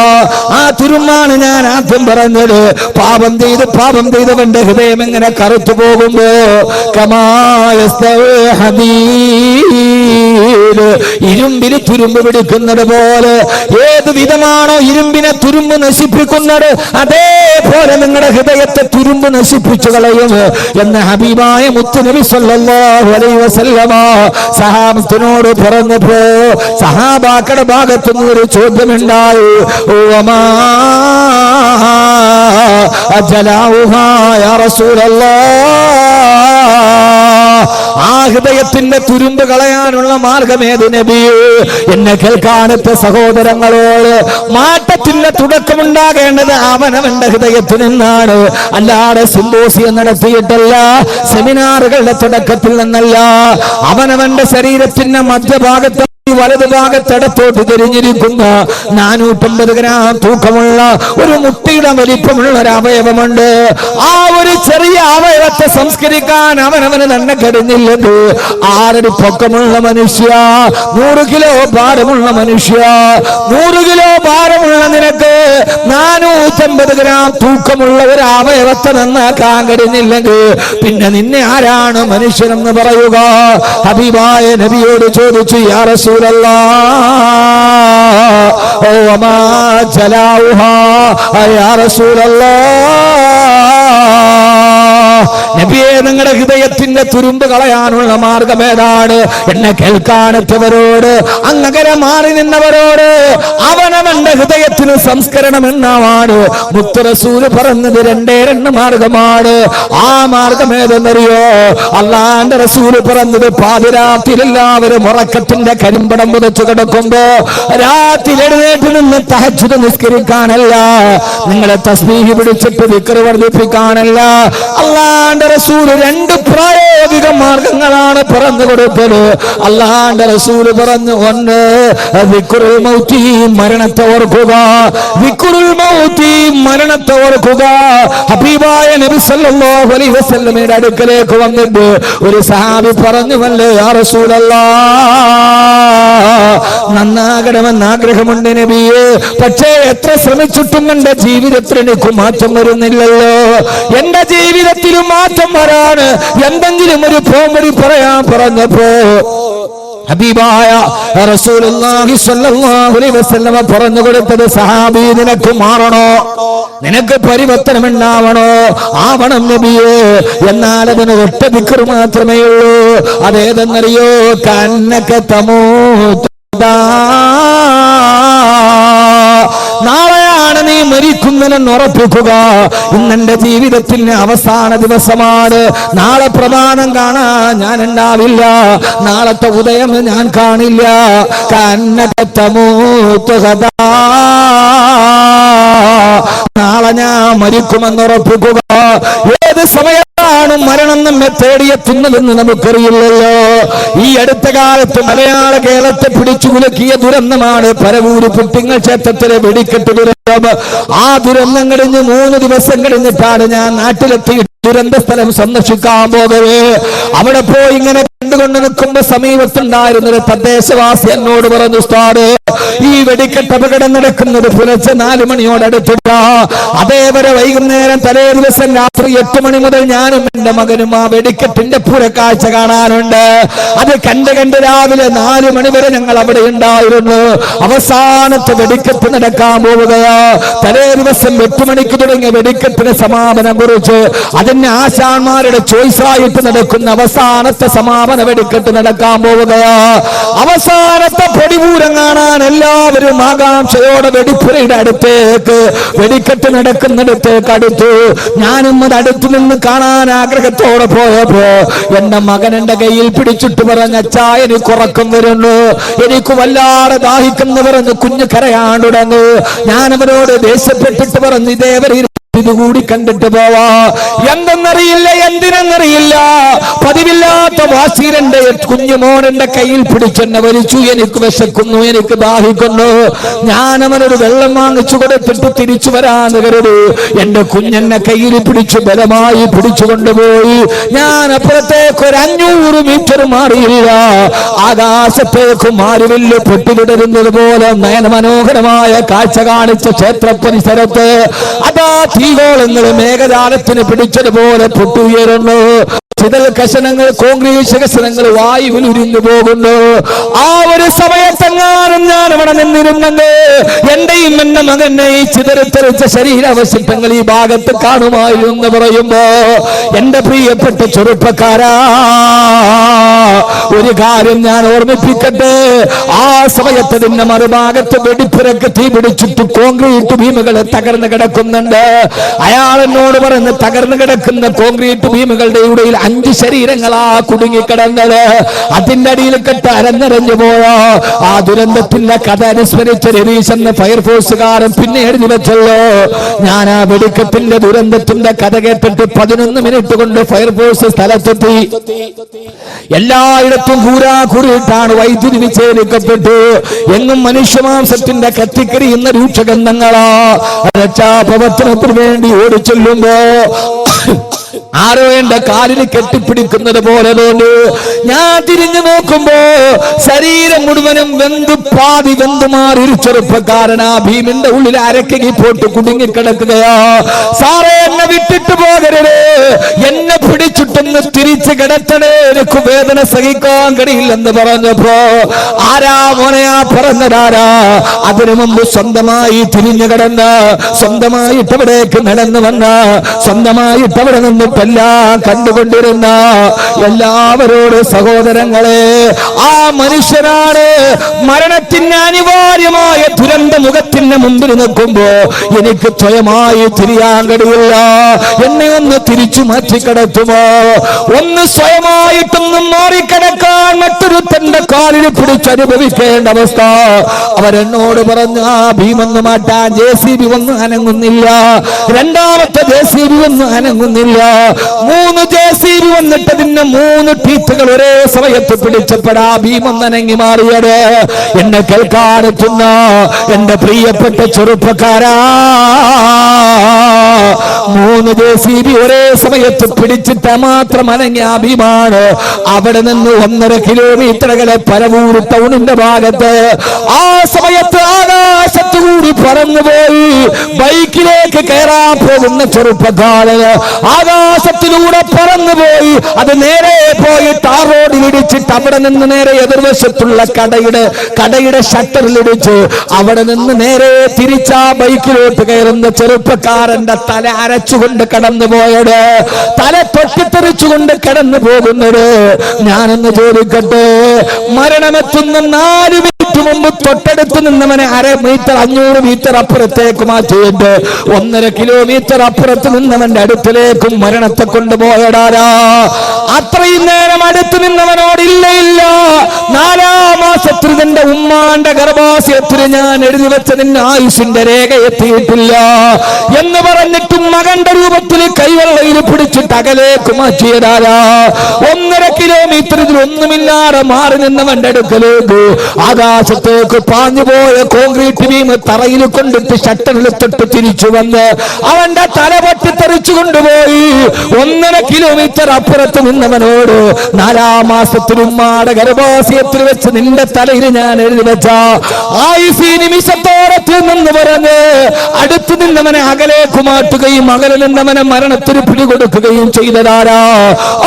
ആ തുരുമ്പാണ് ഞാൻ ആദ്യം പറഞ്ഞത്. പാപം ചെയ്തവന്റെ ഹൃദയം എങ്ങനെ കറുത്തു പോകുമ്പോ ഇരുമ്പിന് തുരുമ്പ് പിടിക്കുന്നത് പോലെ, ഏത് വിധമാണോ ഇരുമ്പിനെ തുരുമ്പ് നശിപ്പിക്കുന്നത് അതേപോലെ നിങ്ങളുടെ ഹൃദയത്തെ തുരുമ്പ് നശിപ്പിച്ചു കളയും എന്ന് ഹബീബായ മുത്തുനബി സല്ലല്ലാഹു അലൈഹി വസല്ലമ സഹാബത്തിനോട് പറഞ്ഞപ്പോ സഹാബാക്കളുടെ ഭാഗത്തുനിന്ന് ഒരു ചോദ്യമുണ്ടായി, ആ ഹൃദയത്തിന്റെ തുരുമ്പ് കളയാനുള്ള മാർഗമേത് നബിയേ? എന്നെ കേൾക്കാനത്തെ സഹോദരങ്ങളോട്, മാറ്റത്തിന്റെ തുടക്കമുണ്ടാകേണ്ടത് അവനവന്റെ ഹൃദയത്തിൽ നിന്നാണ്. അല്ലാതെ സിംബോസിയം നടത്തിയിട്ടല്ല, സെമിനാറുകളുടെ തുടക്കത്തിൽ നിന്നല്ല. അവനവന്റെ ശരീരത്തിന്റെ മധ്യഭാഗത്ത് വലതുഭാഗത്തിടത്തോട്ട് തിരിഞ്ഞിരിക്കുന്ന 450 ഗ്രാം തൂക്കമുള്ള ഒരു മുട്ടിയുടെ വലിപ്പമുള്ള ഒരു അവയവമുണ്ട്. ആ ഒരു ചെറിയ അവയവത്തെ സംസ്കരിക്കാൻ അവനവന് തന്നെ കഴിഞ്ഞില്ലത്. 6 അടി പൊക്കമുള്ള മനുഷ്യ, 100 കിലോ ഭാരമുള്ള മനുഷ്യ, 100 കിലോ ഭാരമുള്ള നിനക്ക് 450 ഗ്രാം തൂക്കമുള്ള ഒരു അവയവത്തെ നന്നാക്കാൻ കഴിഞ്ഞില്ലെങ്കിൽ പിന്നെ നിന്നെ ആരാണ് മനുഷ്യനെന്ന് പറയുക? ഹബീബായ നബിയോട് ചോദിച്ചു, യാ റസൂലല്ലാഹ്, നബിയെ, നിങ്ങളുടെ ഹൃദയത്തിന്റെ തുരുമ്പ് കളയാനുള്ള മാർഗം ഏതാണ്? എന്നെ കേൾക്കാനെത്തവരോട്, അങ്ങനെ മാറി നിന്നവരോട് അവനവന്റെ ഹൃദയത്തിന് സംസ്കരണം എന്നാണ് മുത്ത് റസൂല് പറഞ്ഞത്. 2 മാർഗമാണ്. ആ മാർഗം ഏതെന്നറിയോ? അള്ളാന്റെ റസൂല് പറഞ്ഞത്, പാതിരാത്രിയിൽ എല്ലാവരും ഉറക്കത്തിന്റെ കരിമ്പടം പുതച്ചു കിടക്കുമ്പോ രാത്രി എഴുന്നേറ്റ് നിന്ന് തഹജ്ജുദ് നിസ്കരിക്കാനല്ല, നിങ്ങളെ തസ്ബീഹ് പിടിച്ചിട്ട് ദിക്ർ വർദ്ധിപ്പിക്കാനല്ല. അള്ളാന്റെ റസൂല് 2 പ്രായോഗിക മാർഗങ്ങളാണ് പറഞ്ഞു കൊടുത്തത്. അള്ളാന്റെ റസൂല് പറഞ്ഞു, ഒന്ന് ദിക്റുൽ മൗതി, മരണത്തെ ഓർക്കുക. ദിക്റുൽ മൗതി, മരണത്തെ ഓർക്കുക. ഹബീബായ നബി സല്ലല്ലാഹു അലൈഹി വസല്ലമയുടെ അടുക്കലേക്ക് വന്നിട്ട് ഒരു സഹാബി പറഞ്ഞുവല്ലേ, യാ റസൂലല്ലാഹ്, നന്നാകണമെന്ന് ആഗ്രഹമുണ്ട് നബിയെ, പക്ഷേ എത്ര ശ്രമിച്ചിട്ടും എന്റെ ജീവിതത്തിൽ എനിക്ക് മാറ്റം വരുന്നില്ലല്ലോ. എന്റെ ജീവിതത്തിലും മാറ്റം വരാണ് എന്തെങ്കിലും ഒരു പോംവഴി പറയാൻ പറഞ്ഞപ്പോ ഹബീബായ റസൂലുള്ളാഹി സ്വല്ലല്ലാഹു അലൈഹി വസല്ലമ പറഞ്ഞു കൊടുത്തത്, സഹാബി, നിനക്ക് മാറണോ? നിനക്ക് പരിവർത്തനം ഉണ്ടാവണോ? ആവണം നബിയേ. എന്നാൽ അതിന് ഒറ്റ ദിക്ർ മാത്രമേ ഉള്ളൂ. അതേതെന്നറിയോ? കന്നക തമൂത്ത്, നാളെയാണ് നീ മരിക്കുന്നതെന്ന് ഉറപ്പിക്കുക. ഇന്നെന്റെ ജീവിതത്തിന്റെ അവസാന ദിവസമാണ്. നാളെ പ്രമാണം കാണാൻ ഞാൻ ഉണ്ടാവില്ല, നാളത്തെ ഉദയം ഞാൻ കാണില്ല. നാളെ ഞാൻ മരിക്കുമെന്നുറപ്പിക്കുക. ഏത് സമയത്താണ് മരണം നമ്മെ തേടിയെത്തുന്നതെന്ന് നമുക്കറിയില്ലല്ലോ. ഈ അടുത്ത കാലത്ത് മലയാള കേരളത്തെ പിടിച്ചു കുലുക്കിയ ദുരന്തമാണ് പരവൂര് പുട്ടിങ്ങൽ ക്ഷേത്രത്തിലെ വെടിക്കെട്ട് ദുരന്തം. ആ ദുരന്തം കഴിഞ്ഞ് 3 ദിവസം കഴിഞ്ഞിട്ടാണ് ഞാൻ നാട്ടിലെത്തി ദുരന്ത സ്ഥലം സന്ദർശിക്കാൻ പോകവേ അവിടെ പോയി ഇങ്ങനെ കണ്ടുകൊണ്ട് നിൽക്കുമ്പോ സമീപത്തുണ്ടായിരുന്നൊരു തദ്ദേശവാസി എന്നോട് പറഞ്ഞു, ഉസ്താദ്, ഈ വെടിക്കെട്ട് അപകടം നടക്കുന്നത് പുലർച്ചെ 4 മണിയോടടുത്തില്ല. അതേവരെ വൈകുന്നേരം തലേ ദിവസം രാത്രി 8 മണി മുതൽ ഞാനും എന്റെ മകനും ആ വെടിക്കെട്ടിന്റെ പുറക്കാഴ്ച കാണാനുണ്ട്. അത് കണ്ട് രാവിലെ 4 മണി വരെ ഞങ്ങൾ അവിടെ ഉണ്ടായിരുന്നു. അവസാനത്തെ വെടിക്കെട്ട് നടക്കാൻ പോവുകയാ. തലേ ദിവസം 8 മണിക്ക് തുടങ്ങിയ വെടിക്കെട്ടിന് സമാപനം കുറിച്ച് അതിന് അതിന് ആശാന്മാരുടെ ചോയ്സായിട്ട് നടക്കുന്ന അവസാനത്തെ സമാപന വെടിക്കെട്ട് നടക്കാൻ പോവുകയാ. അവസാനത്തെ പൊടിപൂരം കാണാൻ എല്ലാവരും ആകാംക്ഷയോടെ വെടിപ്പുരയുടെ അടുത്തേക്ക്, വെടിക്കെട്ട് നടക്കുന്നിടത്തേക്ക് അടുത്തു. ഞാനും അത് അടുത്തു നിന്ന് കാണാൻ ആഗ്രഹത്തോടെ പോയപ്പോ എന്റെ മകൻ എന്റെ കയ്യിൽ പിടിച്ചിട്ട് പറഞ്ഞ, അച്ഛാ എനിക്ക് ഉറക്കം വരുന്നു, എനിക്ക് വല്ലാതെ ദാഹിക്കുന്നു പറഞ്ഞ് കുഞ്ഞു കരയാൻ തുടങ്ങി. ഞാൻ അവരോട് ദേഷ്യപ്പെട്ടിട്ട് പറഞ്ഞു, ഇതേവരെ ഇതുകൂടി കണ്ടിട്ട് പോവാ. എന്തെന്നറിയില്ല, എന്തിനെന്നറിയില്ല, പതിവില്ലാത്ത വാശിരന്റെ കുഞ്ഞുമോൻ എന്റെ കയ്യിൽ പിടിച്ചെന്നെ വലിച്ചു. എനിക്ക് വിശക്കുന്നു, എനിക്ക് ദാഹിക്കുന്നു. ഞാൻ അവനൊരു വെള്ളം വാങ്ങിച്ചു കൊടുത്തിട്ട് തിരിച്ചു വരാന്ന് കരുതി എന്റെ കുഞ്ഞെന്നെ കയ്യിൽ പിടിച്ചു ബലമായി പിടിച്ചു കൊണ്ടുപോയി. ഞാൻ അപ്പുറത്തേക്ക് ഒരു 500 മീറ്റർ മാറിയില്ല. ആകാശത്തേക്ക് മാരുവില്ല് പൊട്ടിവിടരുന്നത് പോലെ നയനമനോഹരമായ കാഴ്ച കാണിച്ച ക്ഷേത്ര പരിസരത്ത് അതാ തീഗോളങ്ങൾ മേഘജാലത്തിന് പിടിച്ചതുപോലെ പൊട്ടുയരുന്നു. ചിതൽ കഷണങ്ങൾ, കോൺക്രീറ്റ് കഷണങ്ങൾ വായുവിൽ ഉരിഞ്ഞു പോകുന്നു. ആ ഒരു സമയത്തെങ്ങാനും ഞാൻ അവിടെ നിന്നിരുന്നെങ്കിൽ എന്റെയും എന്റെ മകനെ ഈ ചിതറിത്തെറിച്ച ശരീരാവശിഷ്ടങ്ങൾ ഈ ഭാഗത്ത് കാണുമായിരുന്നു പറയുമ്പോ എന്റെ പ്രിയപ്പെട്ട ചെറുപ്പക്കാരാ, ഒരു കാര്യം ഞാൻ ഓർമ്മിപ്പിക്കട്ടെ. ആ സമയത്ത് ഇതിന്റെ മറുഭാഗത്ത് വെടിപ്പുരക്ക് തീ പിടിച്ചിട്ട് കോൺക്രീറ്റ് ഭീമുകൾ തകർന്നു കിടക്കുന്നുണ്ട്. അയാൾ എന്നോട് പറഞ്ഞ് തകർന്നു കിടക്കുന്ന കോൺക്രീറ്റ് ഭീമുകളുടെ ഇടയിൽ 5 ശരീരങ്ങളാ കുടുങ്ങിക്കിടന്നത്. അതിന്റെ അടിയിൽ കെട്ട് അരഞ്ഞരഞ്ഞു പോയോ. ആ ദുരന്തത്തിന്റെ കഥ അനുസ്മരിച്ച രവീശ് എന്ന ഫയർഫോഴ്സുകാരൻ പിന്നെ എഴുതി വെച്ചല്ലോ. ഞാൻ ആ വെടിക്കെട്ടിന്റെ ദുരന്തത്തിന്റെ കഥ കേട്ടിട്ട് 11 മിനിറ്റ് കൊണ്ട് ഫയർഫോഴ്സ് സ്ഥലത്തെത്തി. എല്ലായിടത്തും കൂരാകൂറിയിട്ടാണ് വൈദ്യുതി വിച്ഛേദിക്കപ്പെട്ടു. എങ്ങും മനുഷ്യമാംസത്തിന്റെ കത്തിക്കരിയുന്ന രൂക്ഷഗന്ധങ്ങളാ. രക്ഷാപ്രവർത്തനത്തിന് വേണ്ടി ഓടിച്ചെല്ലുമ്പോ ആരോ എന്റെ കാലിന് കെട്ടിപ്പിടിക്കുന്നത് പോലെ തോന്നി. ഞാൻ തിരിഞ്ഞു നോക്കുമ്പോ ശരീരം മുഴുവനും പാതി വെന്തുമാറി ഒരു ചെറുപ്പക്കാരനാ ഭീമിന്റെ ഉള്ളിൽ അരക്കകി പോട്ട് കുടുങ്ങിക്കിടക്കുകയാ. സാറേ, എന്നെ വിട്ടിട്ട് പോകരുത്, എന്നെ പിടിച്ചിട്ടൊന്ന് തിരിച്ചു കിടത്തണേ, എനിക്ക് വേദന സഹിക്കാൻ കഴിയില്ലെന്ന് പറഞ്ഞപ്പോ ആരാ മോനെയാ പറഞ്ഞതാരാ? അതിനു മുമ്പ് സ്വന്തമായി തിരിഞ്ഞു കിടന്ന്, സ്വന്തമായിട്ട് അവിടേക്ക് നടന്നു വന്ന, സ്വന്തമായിട്ട് അവിടെ നിന്നിട്ടെല്ലാം കണ്ടുകൊണ്ടിരുന്ന എല്ലാവരോട് സഹോദരങ്ങളെ, ആ മനുഷ്യനാണ് മരണത്തിന് അനിവാര്യമായ ദുരന്ത മുഖത്തിന് മുമ്പിൽ നിൽക്കുമ്പോ എനിക്ക് സ്വയമായി തിരിയാൻ കഴിയില്ല. എന്നെ ഒന്ന് തിരിച്ചു മാറ്റി കിടത്തുമോ? ഒന്ന് സ്വയമായിട്ടൊന്നും മാറിക്കിടക്കാൻ മറ്റൊരു തന്റെ കാലിൽ പിടിച്ചനുഭവിക്കേണ്ട അവസ്ഥ. അവരെന്നോട് പറഞ്ഞു, ആ ഭീമെന്ന് മാറ്റാൻ JCB ഒന്നും അനങ്ങുന്നില്ല, രണ്ടാമത്തെ JCB ഒന്നും അനങ്ങുന്നില്ല. 3 JCB വന്നിട്ട് അതിന്റെ 3 ടീത്തുകൾ ഒരേ സമയത്ത് പിടിച്ചപ്പെടാ ഭീമൊന്നനങ്ങി മാറിയത്. എന്നെ കേൾക്കാനെത്തുന്ന എന്റെ പ്രിയപ്പെട്ട ചെറുപ്പക്കാരാ, 3 JCB ഒരേ സമയത്ത് പിടിച്ചിട്ട് മാത്രം അനങ്ങിയ ഭീമാണ് അവിടെ നിന്ന് 1.5 കിലോമീറ്റർ അകലെ പരവൂർ ടൗണിന്റെ ഭാഗത്ത് ആ സമയത്ത് ആകാശത്തുകൂടി പറന്നുപോയി ബൈക്കിലേക്ക് കയറാൻ പോകുന്ന ചെറുപ്പക്കാരന് ആകാശത്തിലൂടെ പറന്നുപോയി. അത് നേരെ പോയി ടാർ റോഡിൽ ഇടിച്ചിട്ട് അവിടെ നിന്ന് നേരെ എതിർവശത്തുള്ള കടയുടെ ഷട്ടറിലിടിച്ച് അവിടെ നിന്ന് നേരെ തിരിച്ചാ ബൈക്കിലോട്ട് കയറുന്ന ചെറുപ്പക്കാരന്റെ തല അരച്ചുകൊണ്ട് കടന്നു പോയത്, തല പൊട്ടിത്തെറിച്ചുകൊണ്ട് കടന്നു പോകുന്നത്. ഞാനൊന്ന് ചോദിക്കട്ടെ, മരണമെത്തുന്ന 4 മിനിറ്റ് മുമ്പ് തൊട്ടടുത്ത് നിന്നവനെ 1/2 മീറ്റർ 500 മീറ്റർ അപ്പുറത്തേക്ക് മാറ്റിയിട്ട് 1.5 കിലോമീറ്റർ അപ്പുറത്ത് നിന്നവന്റെ അടുത്തിലേക്കും മരണത്തെ കൊണ്ടുപോയടാരാ. അത്രയും നേരം അടുത്ത് നിന്നവനോട് ഇല്ല 4 മാസത്തിൽ നിന്റെ ഉമ്മാന്റെ ഗർഭാശയത്തിന് ഞാൻ എഴുതി വെച്ചതിന് ആയുസിന്റെ രേഖ എത്തിയിട്ടില്ല എന്ന് പറഞ്ഞിട്ടും മകന്റെ രൂപത്തിൽ കൈവെള്ളയിൽ പിടിച്ചിട്ട് അകലേക്ക് മാറ്റിയതാരാ. 1.5 കിലോമീറ്ററിൽ ഒന്നുമില്ലാതെ മാറി നിന്നവന്റെ അടുക്കലേക്ക് ആകാശത്തേക്ക് പാഞ്ഞുപോയ കോൺക്രീറ്റ് ബീം തറയിൽ കൊണ്ടിട്ട് ഷട്ടറിൽ തൊട്ട് തിരിച്ചു വന്ന് അവന്റെ തല പൊട്ടിത്തെറിച്ചു കൊണ്ടുപോയി. 1.5 കിലോമീറ്റർ അപ്പുറത്ത് നിന്നവനോട് 4 മാസത്തിൽ ഉമ്മാടെ ഗർഭാശയത്തിൽ വെച്ച് നിന്റെ തലയിൽ ഞാൻ എഴുതി വെച്ച ആയുസി നിമിഷത്തോടെ നിന്ന് പറഞ്ഞ് അടുത്തു നിന്നവനെ അകലേക്ക് മാറ്റുകയും അകലെ നിന്നവനെ മരണത്തിന് പിടികൊടുക്കുകയും ചെയ്തതാരാ?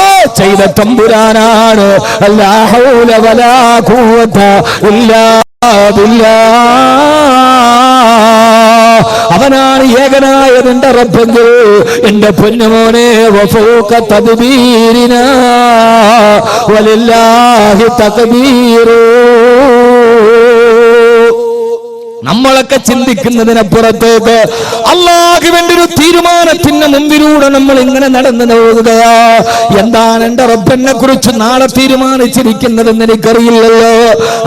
ഓ, ചെയ്ത തമ്പുരാനാണ്. ലാ ഹൗല വലാ ഖുവത ഇല്ലാ ബില്ലാഹ്. അവനാണ് ഏകനായ നിന്റെ റബ്ബെങ്കിൽ എന്റെ പൊന്നുമോനെ വഫൗക തദ്ബീരിനാ വലില്ലാഹി തഖ്ദീറു. നമ്മളൊക്കെ ചിന്തിക്കുന്നതിനപ്പുറത്തേക്ക് അല്ലാഹുവിന്റെ ഒരു തീരുമാനത്തിന് മുമ്പിലൂടെ നമ്മൾ ഇങ്ങനെ നടന്നു പോകുകയാ. എന്താണ് എന്റെ റബ്ബിനെ കുറിച്ച് നാളെ തീരുമാനിച്ചിരിക്കുന്നതെന്ന് എനിക്കറിയില്ലല്ലോ.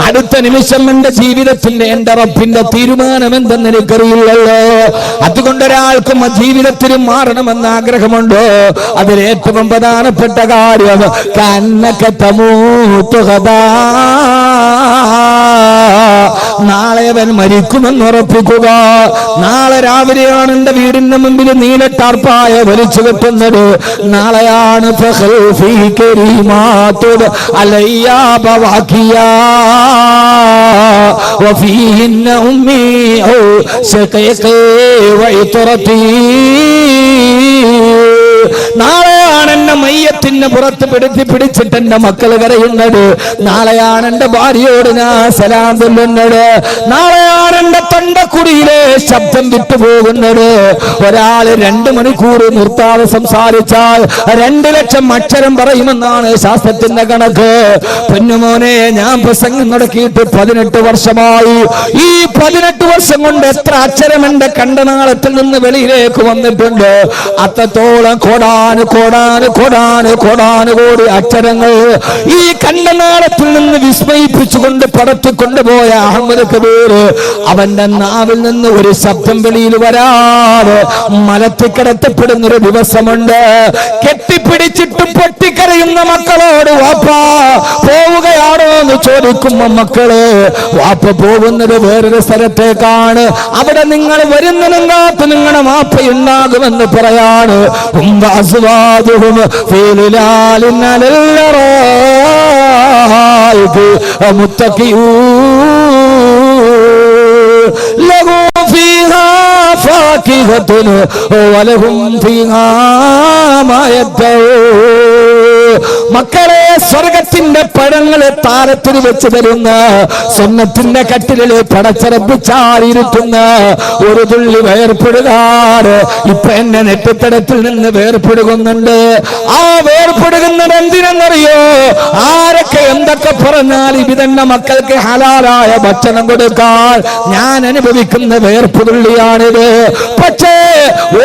അടുത്ത നിമിഷം എന്റെ ജീവിതത്തിന്റെ എന്റെ റബ്ബിന്റെ തീരുമാനം എന്തെന്ന് എനിക്കറിയില്ലല്ലോ. അതുകൊണ്ട് ഒരാൾക്കും ആ ജീവിതത്തിൽ മാറണമെന്ന് ആഗ്രഹമുണ്ടോ? അതിൽ ഏറ്റവും പ്രധാനപ്പെട്ട കാര്യം കന്നക തമൂതു ഗദാ, നാളെ അവൻ മരിക്കുമെന്ന് ഉറപ്പിക്കുക. നാളെ രാവിലെയാണ് എന്റെ വീടിന്റെ മുമ്പിൽ നീല ടാർപ്പായ വലിച്ചു കെട്ടുന്നത്. നാളെയാണ് നാളെയാണ് എന്റെ മയ്യത്തിന് പുറത്ത് പിടിച്ചിട്ട് എന്റെ മക്കൾ കരയുന്നത്. നാളെയാണ് എന്റെ ഭാര്യയോട് ഞാൻ സലാം ചൊല്ലുന്നത്. നാളെയാണ് എന്റെ തൊണ്ടക്കുടിയിലെ ശബ്ദം വിട്ടുപോകുന്നത്. ഒരാള് 2 മണിക്കൂർ നിർത്താതെ സംസാരിച്ചാൽ 2 ലക്ഷം അക്ഷരം പറയുമെന്നാണ് ശാസ്ത്രത്തിന്റെ കണക്ക്. പൊന്നുമോനെ, ഞാൻ പ്രസംഗം നടക്കിയിട്ട് 18 വർഷമായി. ഈ 18 വർഷം കൊണ്ട് എത്ര അക്ഷരം എന്റെ കണ്ടനാളത്തിൽ നിന്ന് വെളിയിലേക്ക് വന്നിട്ടുണ്ട്. അത്രത്തോളം കോടാനുകോടി അക്ഷരങ്ങൾ ഈ കണ്ടനാളത്തിൽ നിന്ന് വിസ്മയിപ്പിച്ചുകൊണ്ട് പടത്തിക്കൊണ്ടുപോയ അഹമ്മദ് കബീർ അവന്റെ നാവിൽ നിന്ന് ഒരു ശബ്ദം വെളിയിൽ വരാതെ മലത്തിക്കിടത്തപ്പെടുന്ന ഒരു ദിവസമുണ്ട്. കെട്ടിപ്പിടിച്ചിട്ട് പൊട്ടിക്കരയുന്ന മക്കളോട് വാപ്പാ പോവുകയാണോ എന്ന് ചോദിക്കുമ്പോ മക്കള് വാപ്പ പോകുന്നത് വേറൊരു സ്ഥലത്തേക്കാണ്. അവിടെ നിങ്ങൾ വരുന്നതിനും കാത്ത് നിങ്ങളുടെ വാപ്പയുണ്ടാകുമെന്ന് പറയാണ്. മക്കളെ, സ്വർഗത്തിന്റെ പഴങ്ങളെ താരത്തിൽ വെച്ച് തരുന്ന സ്വർണ്ണത്തിന്റെ കട്ടിലിൽ പടച്ചറപ്പിച്ചാരിയിരുത്തുന്ന ഒരു തുള്ളി വേർപ്പെടുകാറ് ഇപ്പൊ എന്നെ നെറ്റിത്തടത്തിൽ നിന്ന് വേർപ്പെടുകുന്നുണ്ട്. ആ വേർപ്പെടുകുന്നത് എന്തിനെന്നറിയോ? ആരൊക്കെ എന്തൊക്കെ പറഞ്ഞാൽ ഇതിന്റെ മക്കൾക്ക് ഹലാലായ ഭക്ഷണം കൊടുക്കാൻ ഞാൻ അനുഭവിക്കുന്ന വേർപ്പുതുള്ളിയാണിത്. പക്ഷേ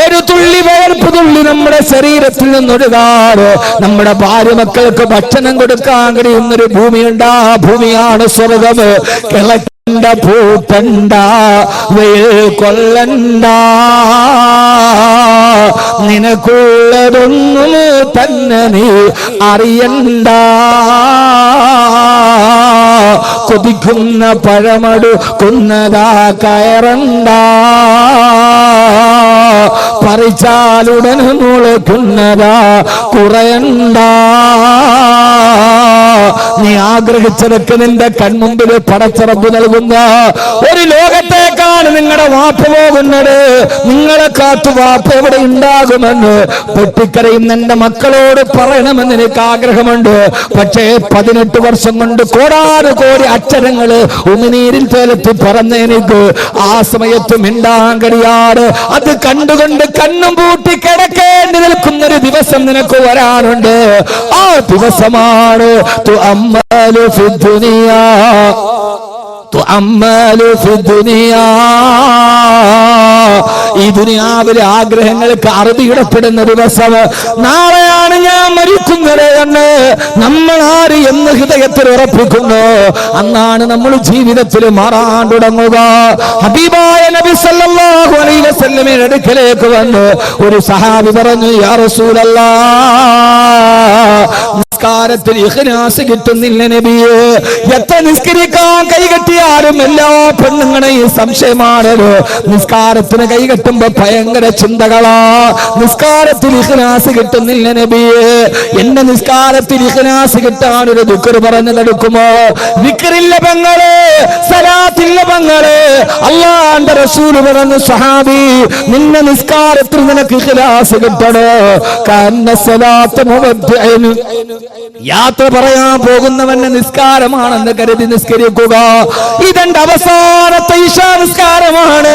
ഒരു തുള്ളി വേർപ്പുതുള്ളി നമ്മുടെ ശരീരത്തിൽ നിന്നൊഴുകാറ് നമ്മുടെ ഭാര്യ മക്കൾക്ക് ഭക്ഷണം കൊടുക്കാൻ കഴിയുന്നൊരു ഭൂമിയുണ്ട്. ആ ഭൂമിയാണ് സ്വർഗം. കിളക്കണ്ട പൂത്തണ്ട വെയിൽ കൊള്ളണ്ട, നിനക്കുള്ളതൊന്നും തന്നെ നീ അറിയണ്ട. കൊതിക്കുന്ന പഴമടുക്കുന്നതാ കയറണ്ട, പറിച്ചാലുടൻ മുളക്കുന്നതാ കുറയണ്ട. നീ ആഗ്രഹിച്ചതൊക്കെ നിന്റെ കൺമുമ്പിൽ പടച്ചറപ്പ് നൽകുന്ന ഒരു ലോകത്തേക്കാണ് നിങ്ങളുടെ വാപ്പ പോകുന്നത്. നിങ്ങളെ കാത്തു വാപ്പ എവിടെ ഉണ്ടാകുമെന്ന് പൊട്ടിക്കരയും എന്റെ മക്കളോട് പറയണമെന്ന് എനിക്ക് ആഗ്രഹമുണ്ട്. പക്ഷേ 18 വർഷം കൊണ്ട് കോടാനുകോടി അക്ഷരങ്ങള് ഉമിനീരിൽ തേലത്തി പറഞ്ഞ എനിക്ക് ആ സമയത്ത് മിണ്ടാൻ കഴിയാറ്. അത് കണ്ടുകൊണ്ട് കണ്ണും പൂട്ടി കിടക്കേണ്ടി നിൽക്കുന്നൊരു ദിവസം നിനക്ക് വരാനുണ്ട്. ആ ദിവസമാണ് തുഅമ്മലു ഫിദ്ദുനിയാ, തുഅമ്മലു ഫിദ്ദുനിയാ. ഈ ദുനിയാവിലെ ആഗ്രഹങ്ങൾക്ക് അറുതിയിടപ്പെടുന്ന ദിവസം നാളെയാണ് ഞാൻ മരിക്കുന്നത് എന്ന് നമ്മൾ ആര് എന്ന് ഹൃദയത്തിൽ ഉറപ്പിക്കുന്നു. അന്നാണ് നമ്മൾ ജീവിതത്തിൽ മാറാൻ തുടങ്ങുക. ഹബീബായ നബി സല്ലല്ലാഹു അലൈഹി വസല്ലമയുടെ അടുക്കലേക്ക് വന്ന് ഒരു സഹാബി പറഞ്ഞു, യാ റസൂലല്ലാഹ്, നിസ്കാരത്തിൽ ഇഖ്ലാസ് കിട്ടുന്നില്ല നബിയേ. എത്ര നിസ്കരിക്കാൻ കൈകെട്ടിയാലും എല്ലാ പെണ്ണുങ്ങളെയും സംശയമാണ്. നിസ്കാരത്തിന് കൈകെട്ടുമ്പോ ഭയങ്കര ചിന്തകളാ. നിസ്കാരത്തിൽ ഇഖ്ലാസ് കിട്ടുന്നില്ല നബിയേ. എന്റെ നിസ്കാരത്തിൽ ഇഖ്ലാസ് കിട്ടാൻ ഒരു ദിക്ർ പറഞ്ഞു നടക്കുമോ? ദിക്റില്ല പെങ്ങളെ, സലാത്തില്ല പെങ്ങളെ, അല്ലാഹ് അല്ലാഹുവിന്റെ റസൂൽ പറഞ്ഞു, സഹാബി, നിന്റെ നിസ്കാരത്തിൽ നിനക്ക് ഇഖ്ലാസ് കിട്ടണോ? കന്ന സലാത്ത് മുവദ്ദിഇൻ, യാത്ര പറയാൻ പോകുന്നവന്റെ നിസ്കാരമാണെന്ന് കരുതി നിസ്കരിക്കുക. ഇതെന്റെ അവസാനത്തെ ഇശാ നിസ്കാരമാണ്.